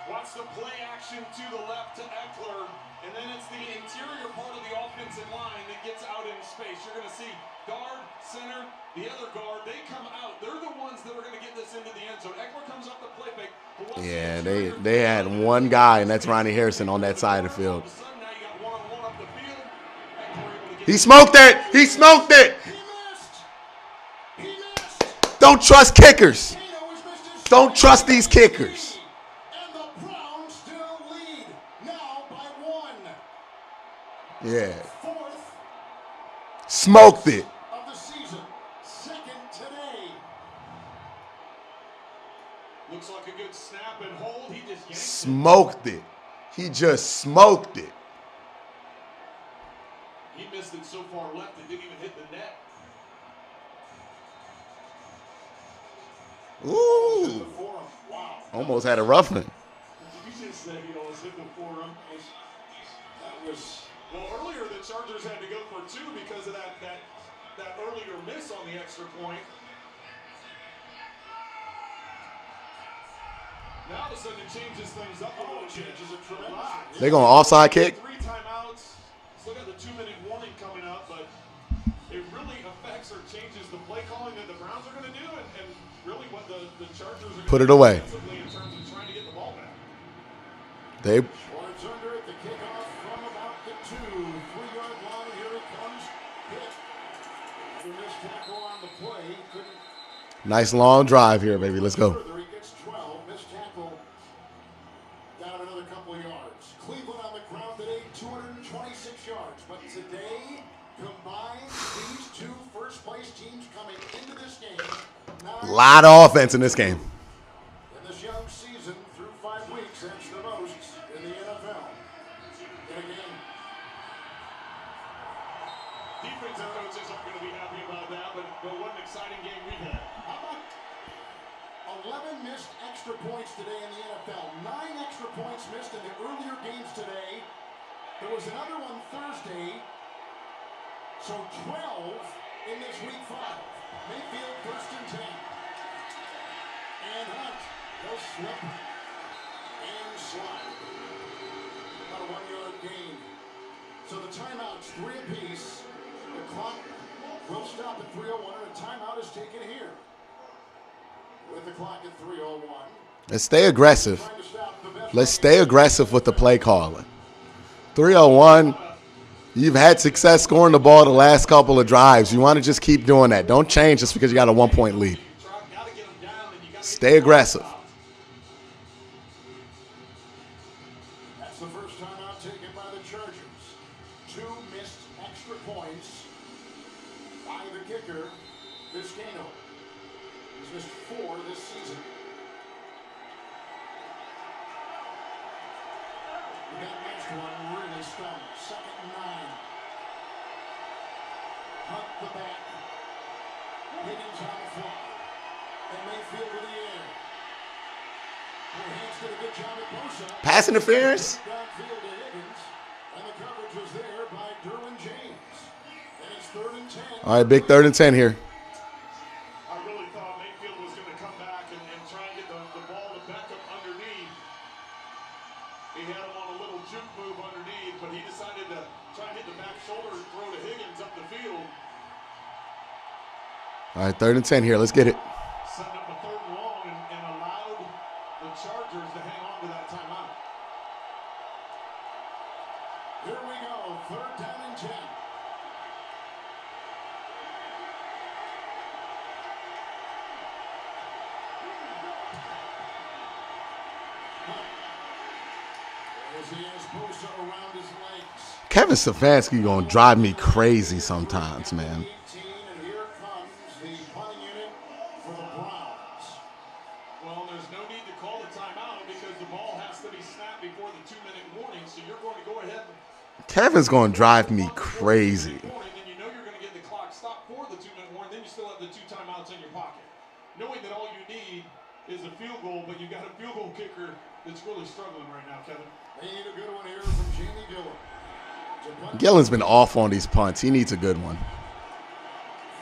Watch the play action to the left to Eckler, and then it's the interior part of the offensive line that gets out in space. You're going to see guard, center, the other guard. They come out. They're the ones that are going to get this into the end zone. Eckler comes up the play fake. Yeah, they had one guy, and that's Ronnie Harrison on that side of the field. He smoked it. He smoked it. Don't trust kickers. Don't trust these kickers. And the Browns still lead now by 1. Yeah. Fourth Smoked it. of the season. Second today. Looks like a good snap and hold. He just yanked Smoked it. He just smoked it. He missed it so far left it didn't even hit the net. Ooh. Wow. Almost had a roughing. You just said he almost hit the forearm. That was well earlier the Chargers had to go for 2 because of that earlier miss on the extra point. Now all of a sudden it changes things up a little bit. Changes it tremendously. They going offside kick? 3 timeouts. Still got the 2-minute warning coming up, but it really affects or changes the play calling that the Browns are going to do, and really what the Chargers are going to Put it do away. defensively in terms of trying to get the ball back. They Schwartz under it. The kickoff from about the 2-3-yard line. Here it comes. Hit. The missed tackle on the play. Couldn't. nice long drive here, baby. Let's go. Further, he gets 12. Missed tackle. Down another couple of yards. Cleveland on the ground today, 226 yards. But today, combined, these 2 first-place teams coming into this game. A lot of offense in this game. In this young season, through 5 weeks, that's the most in the NFL. And again, Defensive coaches aren't going to be happy about that, but what an exciting game we've had. how about 11 missed extra points today in the NFL? 9 extra points missed in the earlier games today. There was another one Thursday. So 12 in this week 5. Mayfield first and 10. And Hunt. He'll slip and slide. About a 1-yard gain. So the timeouts, 3 apiece. The clock will stop at 3:01, and a timeout is taken here. With the clock at 3:01. Let's stay aggressive. Let's stay aggressive with the play calling. 3:01. You've had success scoring the ball the last couple of drives. You want to just keep doing that. Don't change just because you got a 1-point lead. Stay aggressive. That's the first timeout taken by the Chargers. 2 missed extra points by the kicker, Vizcaino. He's missed 4 this season. That next one really stung. 2nd and 9. Hunt the back. Higgins on the fly. And Mayfield to the air. Hands did a good job at Bosa. Pass interference? Downfield to Higgins. And the coverage was there by Derwin James. And it's 3rd and 10. All right, big 3rd and 10 here. I really thought Mayfield was going to come back and try and get the ball to Beckham underneath. He had him on a little juke move underneath, but he decided to try and hit the back shoulder and throw to Higgins up the field. All right, 3rd and 10 here. Let's get it. Setting up a 3rd and long and allowed the Chargers to hang on to that timeout. Here we go. 3rd down and 10. As he has Bosa around his legs. Kevin Stefanski going to drive me crazy sometimes, man. 18, and here comes the punting you're going to go ahead and Kevin's going to drive me crazy. and then you know you're going to get the clock stopped for the 2-minute warning, then you still have the 2 timeouts in your pocket. Knowing that all you need is a field goal, but you got a field goal kicker that's really struggling right now, Kevin. They need a good one here from Jamie Gillen. Gillen's been off on these punts. He needs a good one.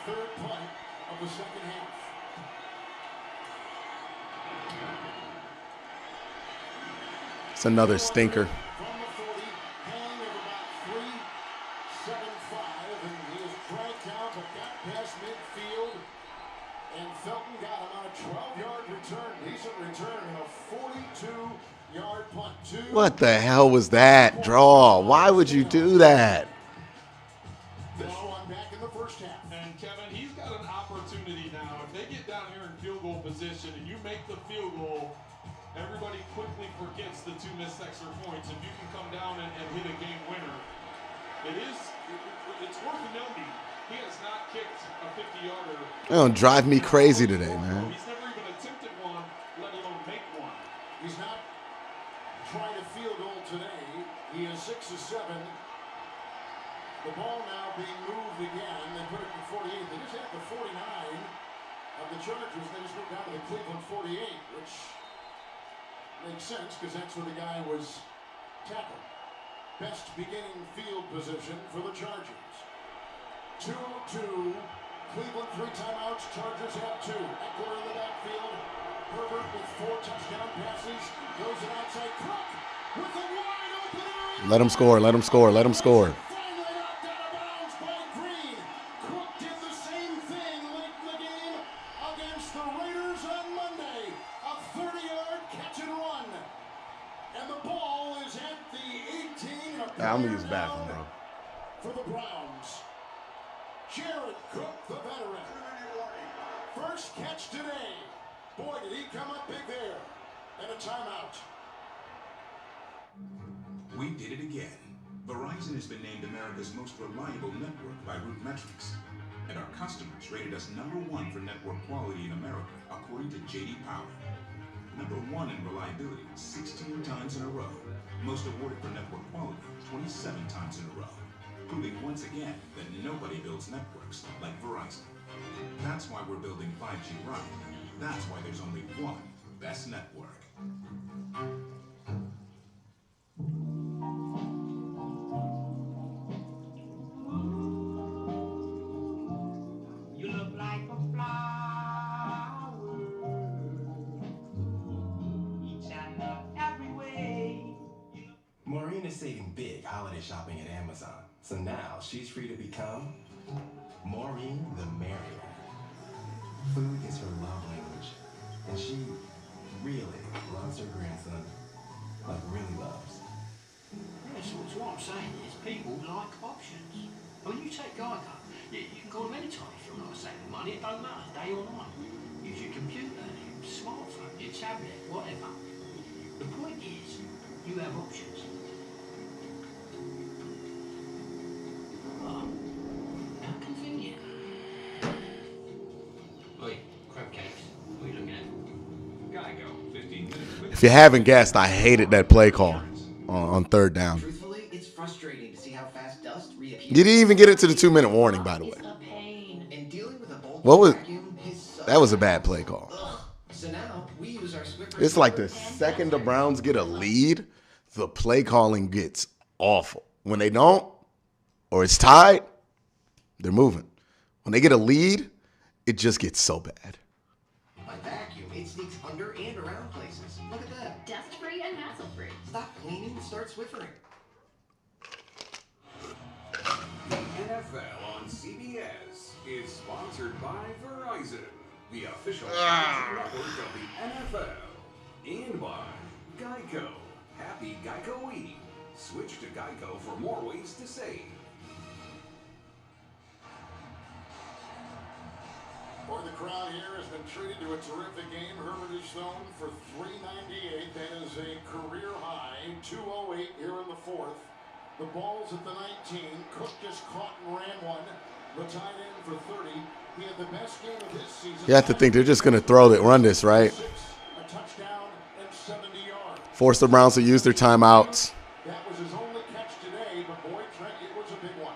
Third punt of the second half. It's another stinker. From the 40, hang of about 3.75, and he is dragged down but got past midfield. And Felton got him on a 12-yard return. Decent return and a 42-yard punt. What the hell was that draw? Why would you do that? This one back in the first half. And Kevin, he's got an opportunity now. If they get down here in field goal position and you make the field goal, everybody quickly forgets the 2 missed extra points. If you can come down and hit a game winner, it's worth noting he has not kicked a 50-yarder. They're going to drive me crazy today, man. He's never even attempted one, let alone make one. He's not tried a field goal today. He is 6 of 7. The ball now being moved again. They put it in 48. They just had the 49 of the Chargers. They just moved down to the Cleveland 48, which makes sense because that's where the guy was tackled. Best beginning field position for the Chargers. 2-2. Cleveland 3 timeouts. Chargers have 2. Eckler in the backfield. Herbert with 4 touchdown passes. Goes it outside. Cook with a wide open area. Let him score. Let him score. Let him score. Finally knocked out of bounds by Green. Cook did the same thing late in the game against the Raiders on Monday. A 30-yard catch and run. And the ball is at the 18. I'm going to use the bathroom, bro. For the Browns. Jared Cook, the veteran. First catch today. Boy, did he come up big there. And a timeout. We did it again. Verizon has been named America's most reliable network by RootMetrics. And our customers rated us #1 for network quality in America, according to J.D. Power. #1 in reliability 16 times in a row. Most awarded for network quality 27 times in a row. Proving once again that nobody builds networks like Verizon. That's why we're building 5G right. That's why there's only one best network. You look like a flower, each and every way. Maureen is saving big holiday shopping at Amazon, so now she's free to become Maureen the Merrier. Food is her love language, and she really loves her grandson, like really loves. Yeah, so what I'm saying is people like options. I mean, you take Geico, you can call them anytime if you're not saving money, it don't matter, day or night. Use your computer, your smartphone, your tablet, whatever. The point is, you have options. Oh, how convenient. Oi, crab cakes, what are you looking at? Geico, 15 minutes. If you haven't guessed, I hated that play call on 3rd down. Truthfully, it's frustrating to see how fast dust reappears. You didn't even get it to the 2-minute warning, by the way. And dealing with a bulky What was vacuum is so that? Was a bad play call. So now we use our Swiffer. It's like the second the Browns get a lead, the play calling gets awful. When they don't, or it's tied, they're moving. When they get a lead, it just gets so bad. My vacuum, it sneaks under and around places. Look at that. Dust-free and hassle-free. Stop cleaning and start Swiffering. The NFL on CBS is sponsored by Verizon, the official network of the NFL, and by Geico. Happy Geico Week. Switch to Geico for more ways to save. Boy, the crowd here has been treated to a terrific game. Herbert is thrown for 398. That is a career high. 208 here in the 4th. The ball's at the 19. Cook just caught and ran one. The tight end for 30. He had the best game of his season. You have to think they're just going to run this, right? A touchdown and 70 yards. Force the Browns to use their timeouts. That was was his only catch today, but boy, Trent, it was a big one.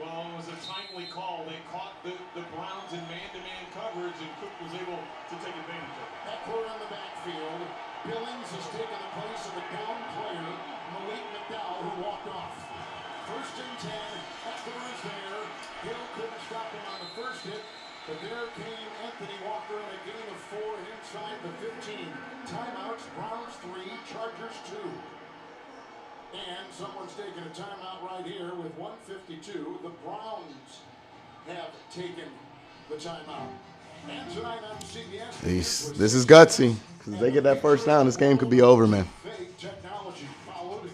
Well, it was a timely call. They caught the Browns in man-to-man coverage, and Cook was able to take advantage of it. Eckler in the backfield. Billings has taken the place of the down player, Malik McDowell, who walked off. 1st and 10. Eckler is there. Hill couldn't stop him on the first hit, but there came Anthony Walker in a gain of 4 and inside the 15. Timeouts, Browns 3, Chargers 2. And someone's taking a timeout right here with 1:52. The Browns have taken the timeout. And tonight on CBS, This is gutsy. Because if they get that first down, this game could be over, man. fake technology followed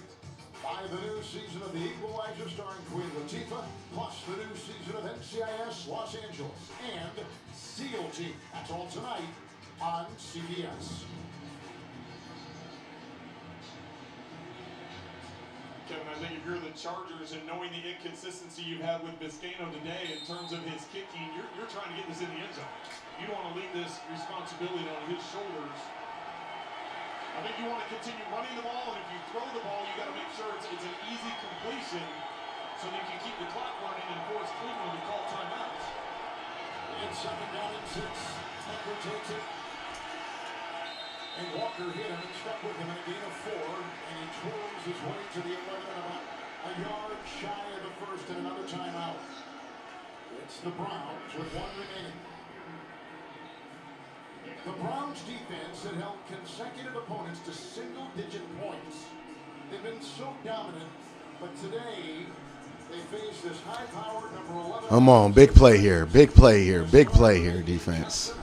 by the new season of The Equalizer starring Queen Latifah, plus the new season of NCIS Los Angeles and SEAL Team. That's all tonight on CBS. Kevin, I think if you're the Chargers and knowing the inconsistency you've had with Biscayne today in terms of his kicking, you're trying to get this in the end zone. You don't want to leave this responsibility on his shoulders. I think you want to continue running the ball, and if you throw the ball, you got to make sure it's an easy completion so that you can keep the clock running and force Cleveland to call timeouts. It's 2nd down and 6. Eckler takes it. And Walker hit him and stuck with him in a gain of 4. And he twirls his way to the 11 and about a yard shy of the first and another timeout. It's the Browns with 1 remaining. The Browns defense had held consecutive opponents to single-digit points. They've been so dominant, but today they face this high-powered number 11. Come on, big play here. Big play here. Big play here, defense.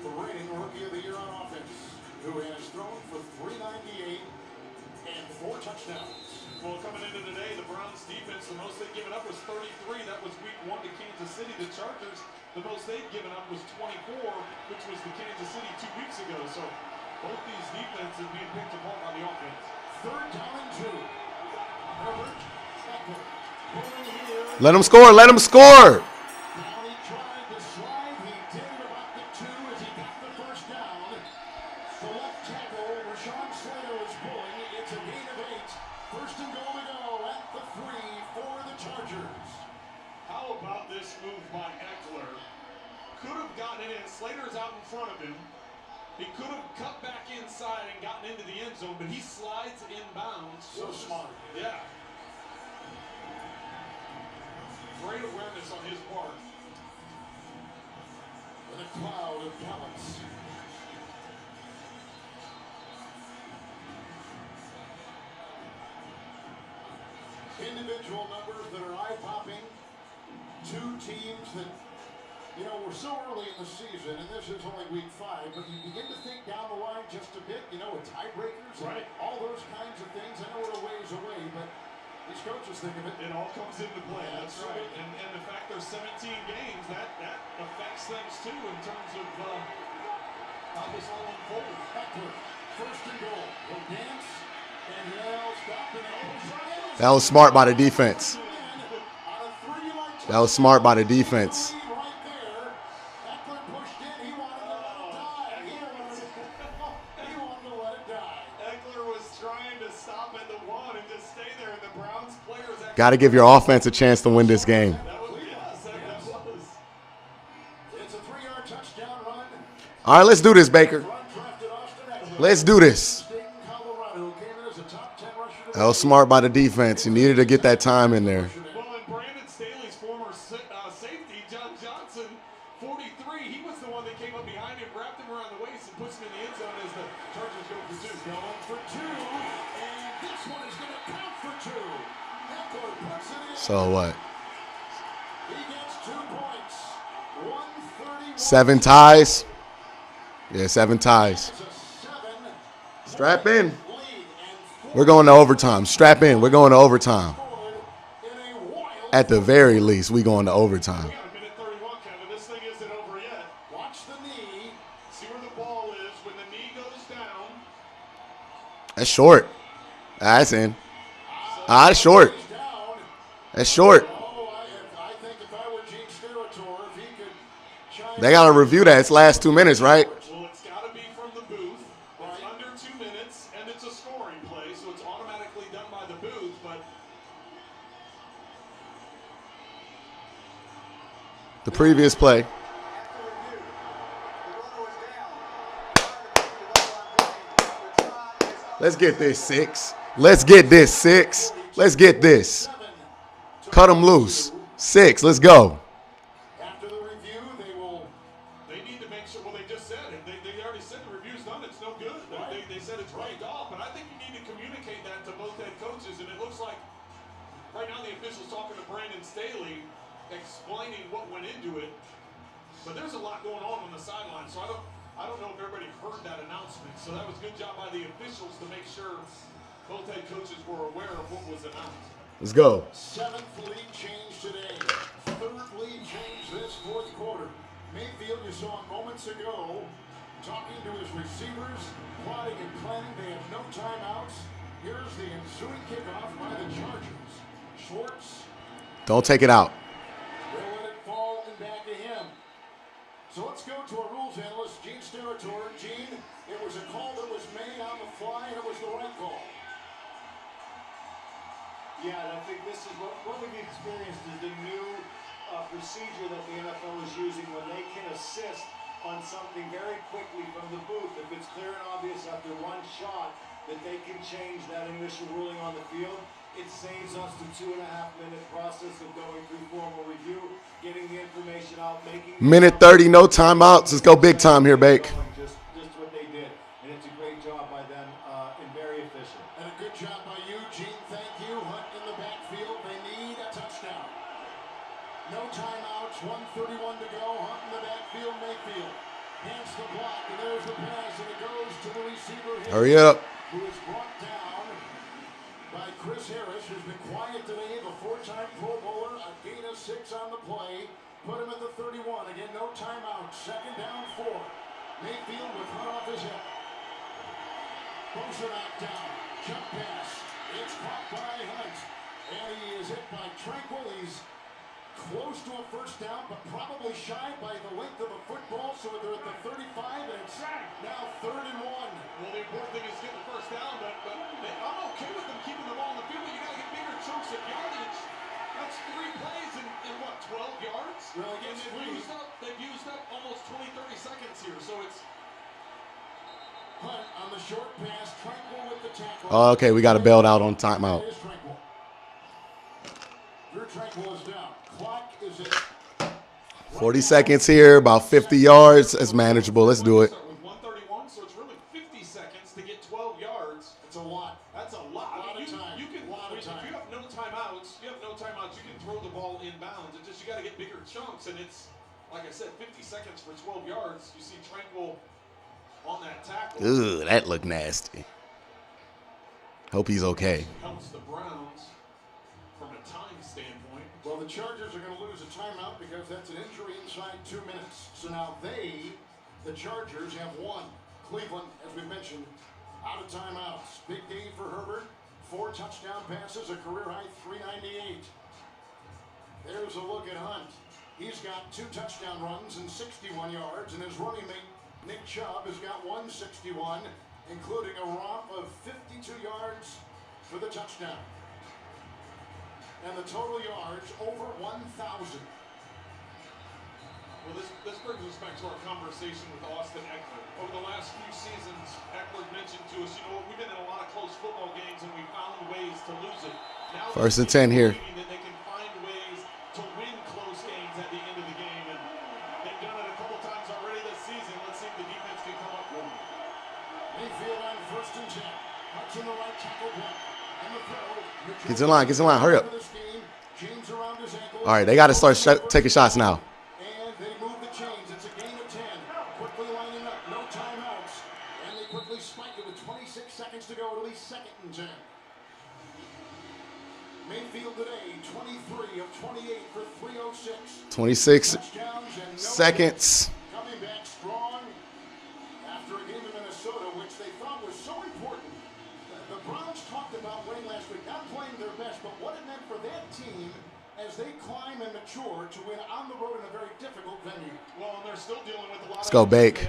The reigning Rookie of the Year on offense, who has thrown for 398 and 4 touchdowns. Well, coming into today, the Browns defense, the most they've given up was 33. That was week 1 to Kansas City. The Chargers, the most they've given up was 24, which was the Kansas City 2 weeks ago. So both these defenses being picked apart by the offense. 3rd down and 2. Herbert, Eckler, pulling here. Let him score. Let him score. Now he tried to slide. He did about the 2 as he got the first down. The left tackle, Rashawn Slater, is pulling. It's a gain of 8. 1st and goal to go at the 3 for the Chargers. How about this move by Eckler? Could have gotten it in. Slater's out in front of him. He could have cut back inside and gotten into the end zone, but he slides inbounds. So smart. Yeah. Great awareness on his part. In a cloud of pellets. Individual numbers that are eye-popping. 2 teams that, you know, we're so early in the season, and this is only week 5, but you begin to think down the line just a bit, you know, with tiebreakers, right, and all those kinds of things. I know we're a ways away, but these coaches think of it. It all comes into play. That's right. And the fact there's 17 games, that affects things too in terms of how this all unfolds. Eckler, 1st and goal. He'll dance, and he'll stop, and he'll That was smart by the defense. That was smart by the defense. Got to give your offense a chance to win this game. All right, let's do this, Baker. Let's do this. That was smart by the defense. He needed to get that time in there. Well, and Brandon Staley's former safety, John Johnson, 43, he was the one that came up behind him, wrapped him around the waist, and puts him in the end zone as the Chargers go for 2. Going for 2, and this one is going to count for 2. Eckler puts it in. So what? He gets 2 points. 131. 7 ties. Yeah, 7 ties. Strap in. We're going to overtime. Strap in. We're going to overtime. At the very least, we're going to overtime. Minute 31, Kevin. This thing isn't over yet. Watch the knee. See where the ball is. When the knee goes down. That's short. That's in. That's short. That's short. They got to review that. It's last 2 minutes, right? Well, it's got to be from the booth. It's under 2 minutes, and it's a scoring play, so it's automatically the booth, but The previous play. Let's get this 6. Let's get this 6. Let's get this. Cut him loose. 6. Let's go. After the review, they need to make sure. Well, they just said it. They already said the review's done. It's no good. They said it's right off, but I think you need to communicate that to both head coaches. And it looks like right now the official's talking to Brandon Staley, explaining what went into it. But there's a lot going on the sideline, so I don't know if everybody heard that announcement. So that was a good job by the officials to make sure both head coaches were aware of what was announced. Let's go. 7th lead change today. 3rd lead change this 4th quarter. Mayfield, you saw moments ago, talking to his receivers, plotting and planning. They have no timeouts. Here's the ensuing kickoff by the Chargers. Schwartz. Don't take it out. They'll let it fall and back to him. So let's go to our rules analyst, Gene's territory. Gene, it was a call that was made on the fly, and it was the right call. Yeah, and I think this is what we've experienced is the new procedure that the NFL is using when they can assist on something very quickly from the booth. If it's clear and obvious after one shot that they can change that initial ruling on the field, it saves us the 2.5-minute process of going through formal review, getting the information out, making... Minute 30, no timeouts. Let's go big time here, Bake. Just what they did, and it's a great job by them and very efficient. And a good job by you, Gene. Thank you. Hunt in the backfield. They need a touchdown. No timeouts. 1:31 to go. Hunt in the backfield. Mayfield hands the block, and there's the pass, and it goes to the receiver. Hurry up. Who is brought down by Chris Harris, who's been quiet today, the 4-time Pro Bowler, a gain of 6 on the play. Put him at the 31. Again, no timeout. 2nd down, 4. Mayfield with Hunt off his hip. Bosa knocked down. Jump pass. It's caught by Hunt. And he is hit by Tranquil. He's close to a 1st down, but probably shy by the length of a football. So they're at the 35, and it's now 3rd and 1. Well, the important thing is getting the 1st down, but I'm okay with them keeping the ball in the field, but you got to get bigger chunks of yardage. That's 3 plays in what, 12 yards? Really, and they've used up almost 20, 30 seconds here, so it's... Hunt on the short pass, Tranquil with the tackle. Oh, okay, we got to bail out on timeout. Drew Tranquil is down. Clock is at 40 seconds here, about 50 yards. It's manageable. Let's do it. With 1:31, so it's really 50 seconds to get 12 yards. It's a lot. That's a lot. A lot of time. You can, if you have no timeouts, you can throw the ball inbounds. It's just you got to get bigger chunks, and it's, like I said, 50 seconds for 12 yards. You see Tranquil on that tackle. Ugh, that looked nasty. Hope he's okay. Helps the Browns from a time standpoint. Well, the Chargers are going to lose a timeout because that's an injury inside 2 minutes. So now the Chargers, have won. Cleveland, as we mentioned, out of timeouts. Big day for Herbert. 4 touchdown passes, a career high 398. There's a look at Hunt. He's got 2 touchdown runs and 61 yards, and his running mate Nick Chubb has got 161, including a romp of 52 yards for the touchdown. And the total yards over 1,000. Well, this brings us back to our conversation with Austin Eckler. Over the last few seasons, Eckler mentioned to us, we've been in a lot of close football games and we found ways to lose it. Now 1st and 10 here. that they can find ways to win close games at the end of the game. And they've done it a couple times already this season. Let's see if the defense can come up with it. Mayfield on 1st and 10. Hunt's in the right tackle block. And the throw. Get in line. Hurry up. All right, they got to start taking shots now. And they move the chains. It's a gain of 10. Quickly lining up. No timeouts. And they quickly spike it with 26 seconds to go. It'll be 2nd and 10. Mayfield today, 23 of 28 for 306. 26 seconds. Coming back strong after a game in Minnesota, which they thought was so important. The Browns talked about Wayne last week, not playing their best, but what it meant for that team as they climb and mature to win on the road in a very difficult venue. Well, and they're still dealing with a lot Let's go, Bake.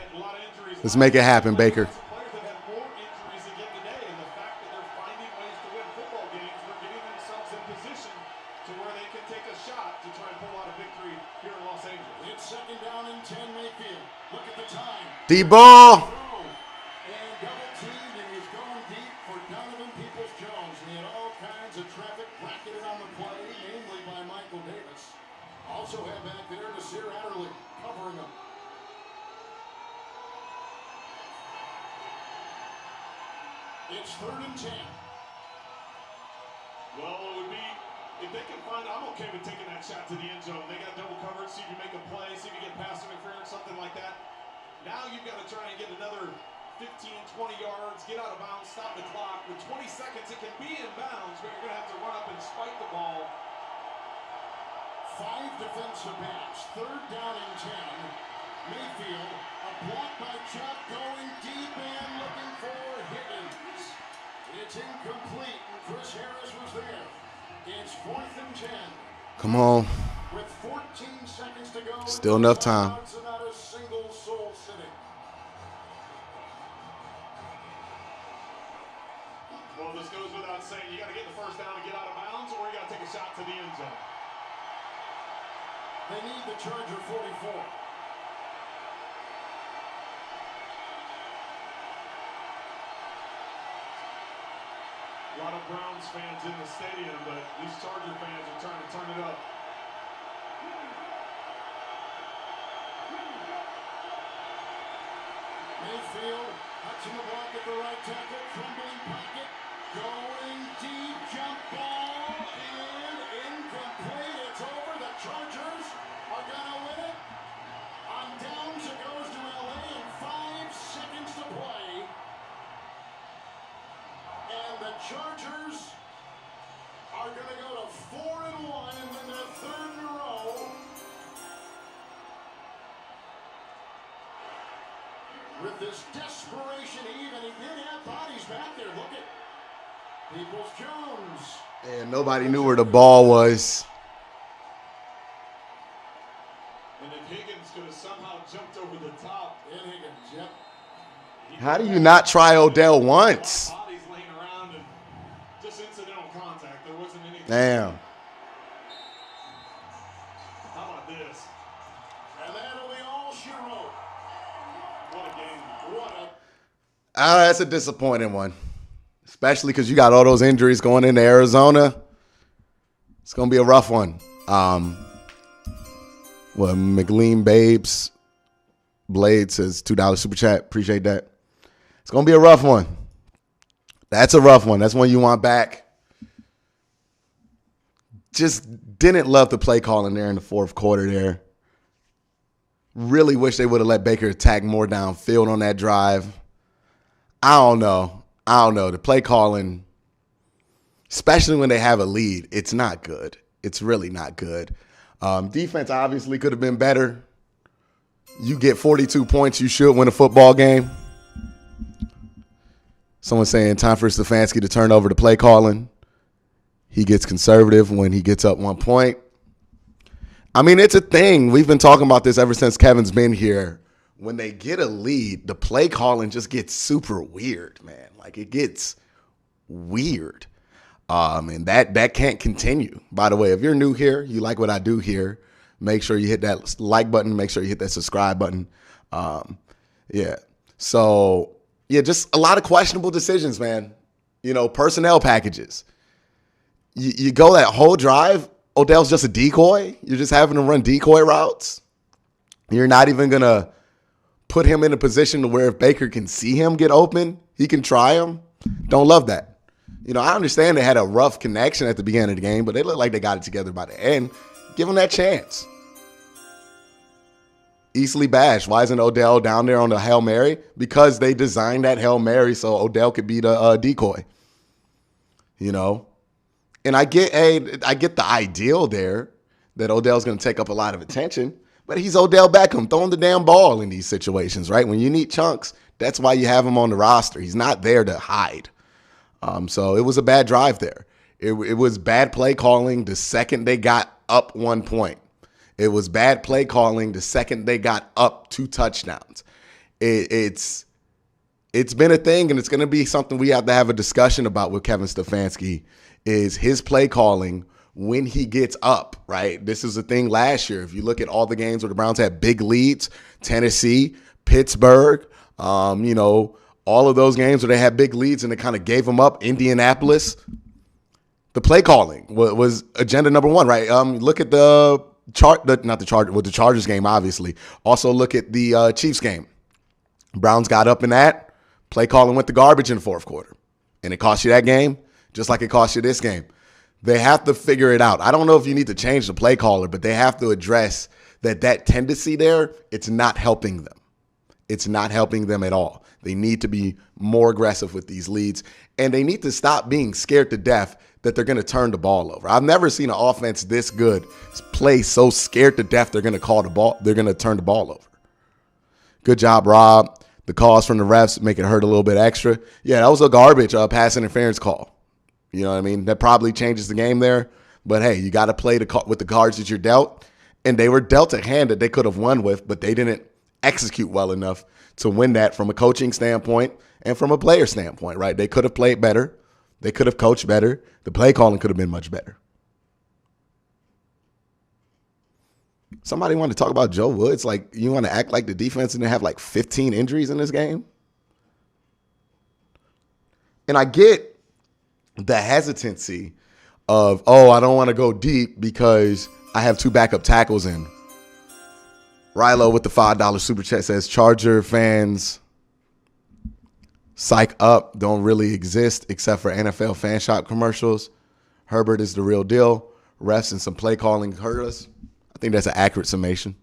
Let's make it happen, Baker. Players that have more injuries again today, and the fact that they're finding ways to win football games position to where they can take a shot to try and pull out a victory here in Los Angeles. It's 2nd down and 10, Mayfield. Look at the time. D-ball. And double teamed, and he's going deep for Donovan Peoples-Jones. And he had all kinds of traffic bracketed on the play, namely by Michael Davis. Also had back there Nasir Adderley covering him. It's 3rd and 10. Well, it would be, if they can find, I'm okay with taking that shot to the end zone. They got double coverage, see if you make a play, see if you get pass interference, something like that. Now you've got to try and get another 15, 20 yards, get out of bounds, stop the clock. With 20 seconds, it can be in bounds, but you're going to have to run up and spike the ball. 5 defensive backs, 3rd down and 10. Mayfield, a block by Chuck, going deep and looking for Higgins. It's incomplete, and Chris Harris was there. It's 4th and 10. Come on. With 14 seconds to go. Still enough time. Not a single soul sitting. Well, this goes without saying. You got to get the first down and get out of bounds, or you got to take a shot to the end zone. They need the Charger 44. A lot of Browns fans in the stadium, but these Charger fans are trying to turn it up. Mayfield, touching the block at the right tackle, crumbling pocket, going deep, jump ball, and incomplete. It's over. The Chargers are going to win it. On downs, it goes to LA in 5 seconds to play. And the Chargers are going to go to 4-1 and then their 3rd in a row. With this desperation even, he did have bodies back there. Look at Peoples-Jones. And nobody knew where the ball was. And if Higgins could have somehow jumped over the top. And Higgins, yep. How do you not try Odell once? Bodies laying around and just incidental contact. There wasn't anything. Damn. How about this? And that'll be all she wrote. What a game. What a... That's a disappointing one. Especially because you got all those injuries going into Arizona. It's going to be a rough one. McLean Babes Blade says $2 super chat. Appreciate that. It's going to be a rough one. That's a rough one. That's one you want back. Just didn't love the play calling there in the 4th quarter there. Really wish they would have let Baker attack more downfield on that drive. I don't know. The play calling, especially when they have a lead, it's not good. It's really not good. Defense obviously could have been better. You get 42 points, you should win a football game. Someone saying time for Stefanski to turn over the play calling. He gets conservative when he gets up 1 point. I mean, it's a thing. We've been talking about this ever since Kevin's been here. When they get a lead, the play calling just gets super weird, man. Like, it gets weird. And that can't continue. By the way, if you're new here, you like what I do here, make sure you hit that like button. Make sure you hit that subscribe button. So, just a lot of questionable decisions, man. Personnel packages. You go that whole drive, Odell's just a decoy. You're just having to run decoy routes. You're not even going to put him in a position to where if Baker can see him get open, he can try him. Don't love that. I understand they had a rough connection at the beginning of the game, but they look like they got it together by the end. Give them that chance. Easily bashed. Why isn't Odell down there on the Hail Mary? Because they designed that Hail Mary so Odell could be the decoy. And I get the ideal there that Odell's going to take up a lot of attention, but he's Odell Beckham throwing the damn ball in these situations, right? When you need chunks, that's why you have him on the roster. He's not there to hide. So it was a bad drive there. It was bad play calling the second they got up 1 point. It was bad play calling the second they got up 2 touchdowns. It's been a thing, and it's going to be something we have to have a discussion about with Kevin Stefanski is his play calling when he gets up, right? This is the thing last year. If you look at all the games where the Browns had big leads, Tennessee, Pittsburgh, all of those games where they had big leads and they kind of gave them up, Indianapolis, the play calling was agenda number one, right? Look at the the Chargers game, obviously. Also look at the Chiefs game. Browns got up in that. Play calling went to garbage in the fourth quarter. And it cost you that game, just like it cost you this game. They have to figure it out. I don't know if you need to change the play caller, but they have to address that tendency there, it's not helping them. It's not helping them at all. They need to be more aggressive with these leads, and they need to stop being scared to death that they're going to turn the ball over. I've never seen an offense this good play so scared to death they're going to turn the ball over. Good job, Rob. The calls from the refs make it hurt a little bit extra. Yeah, that was a garbage pass interference call. You know what I mean? That probably changes the game there. But, hey, you got to play with the cards that you're dealt. And they were dealt a hand that they could have won with, but they didn't execute well enough to win that from a coaching standpoint and from a player standpoint, right? They could have played better. They could have coached better. The play calling could have been much better. Somebody wanted to talk about Joe Woods. Like, you want to act like the defense didn't have like 15 injuries in this game? And I get the hesitancy of, I don't want to go deep because I have 2 backup tackles in. Rilo with the $5 super chat says, Charger fans psych up don't really exist except for NFL fan shop commercials. Herbert is the real deal. Refs and some play calling hurt us. I think that's an accurate summation.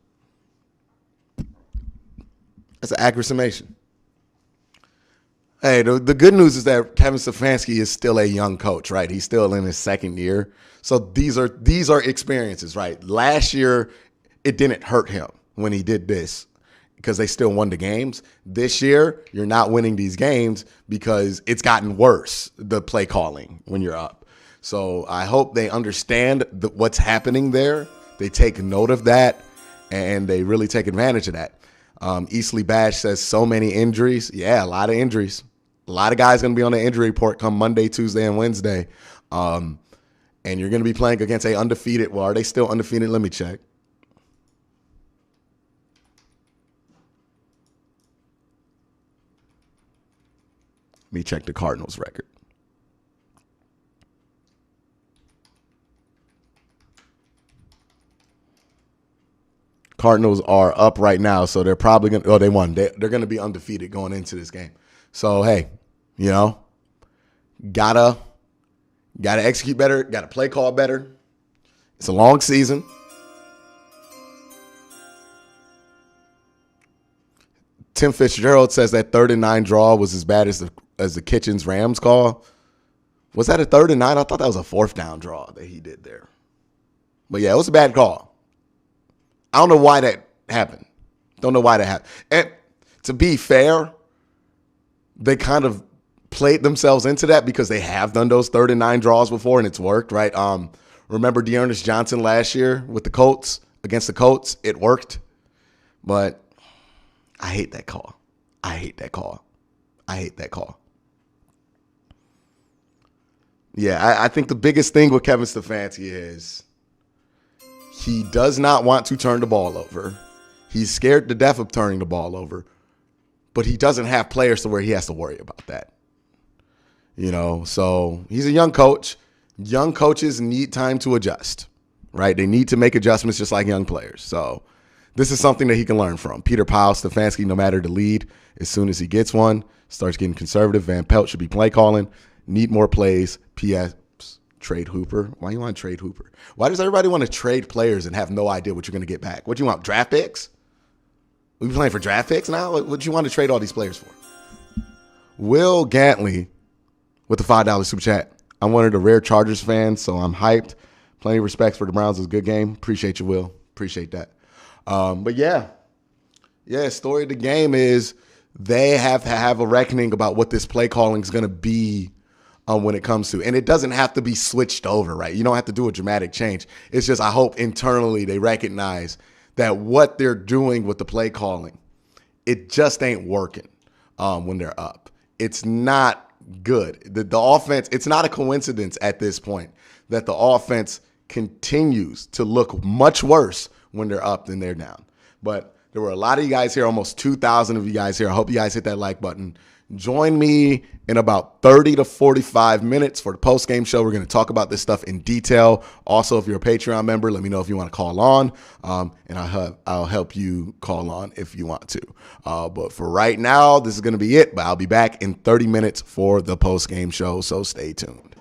That's an accurate summation. Hey, the good news is that Kevin Stefanski is still a young coach, right? He's still in his second year. So these are experiences, right? Last year, it didn't hurt him when he did this because they still won the games. This year, you're not winning these games because it's gotten worse, the play calling when you're up. So I hope they understand what's happening there. They take note of that, and they really take advantage of that. Eastleigh Bash says so many injuries. Yeah, a lot of injuries. A lot of guys going to be on the injury report come Monday, Tuesday, and Wednesday. And you're going to be playing against a undefeated. Well, are they still undefeated? Let me check. Let me check the Cardinals record. Cardinals are up right now, so they're probably going to – they won. They're going to be undefeated going into this game. So, hey, gotta execute better, gotta play call better. It's a long season. Tim Fitzgerald says that 3rd and 9 draw was as bad as the Kitchens Rams call. Was that a 3rd and 9? I thought that was a 4th down draw that he did there. But, yeah, it was a bad call. I don't know why that happened. And to be fair, they kind of played themselves into that because they have done those 3rd and 9 draws before and it's worked, right? Remember Dearness Johnson last year with the Colts, against the Colts? It worked. But I hate that call. Yeah, I think the biggest thing with Kevin Stefanski is he does not want to turn the ball over. He's scared to death of turning the ball over, but he doesn't have players to where he has to worry about that. So he's a young coach. Young coaches need time to adjust, right? They need to make adjustments just like young players. So this is something that he can learn from. Peter Powell, Stefanski, no matter the lead, as soon as he gets one, starts getting conservative. Van Pelt should be play calling. Need more plays. P.S. Trade Hooper. Why you want to trade Hooper? Why does everybody want to trade players and have no idea what you're going to get back? What do you want, draft picks? We playing for draft picks now? What do you want to trade all these players for? Will Gantley with the $5 super chat. I'm one of the rare Chargers fans, so I'm hyped. Plenty of respect for the Browns. It was a good game. Appreciate you, Will. Appreciate that. But yeah, story of the game is they have to have a reckoning about what this play calling is going to be when it comes to. And it doesn't have to be switched over, right? You don't have to do a dramatic change. It's just I hope internally they recognize that what they're doing with the play calling, it just ain't working when they're up. It's not good. The offense, it's not a coincidence at this point that the offense continues to look much worse when they're up than they're down. But there were a lot of you guys here, almost 2,000 of you guys here. I hope you guys hit that like button. Join me in about 30 to 45 minutes for the post-game show. We're going to talk about this stuff in detail. Also, if you're a Patreon member, let me know if you want to call on, and I'll help you call on if you want to. But for right now, this is going to be it. But I'll be back in 30 minutes for the post-game show, so stay tuned.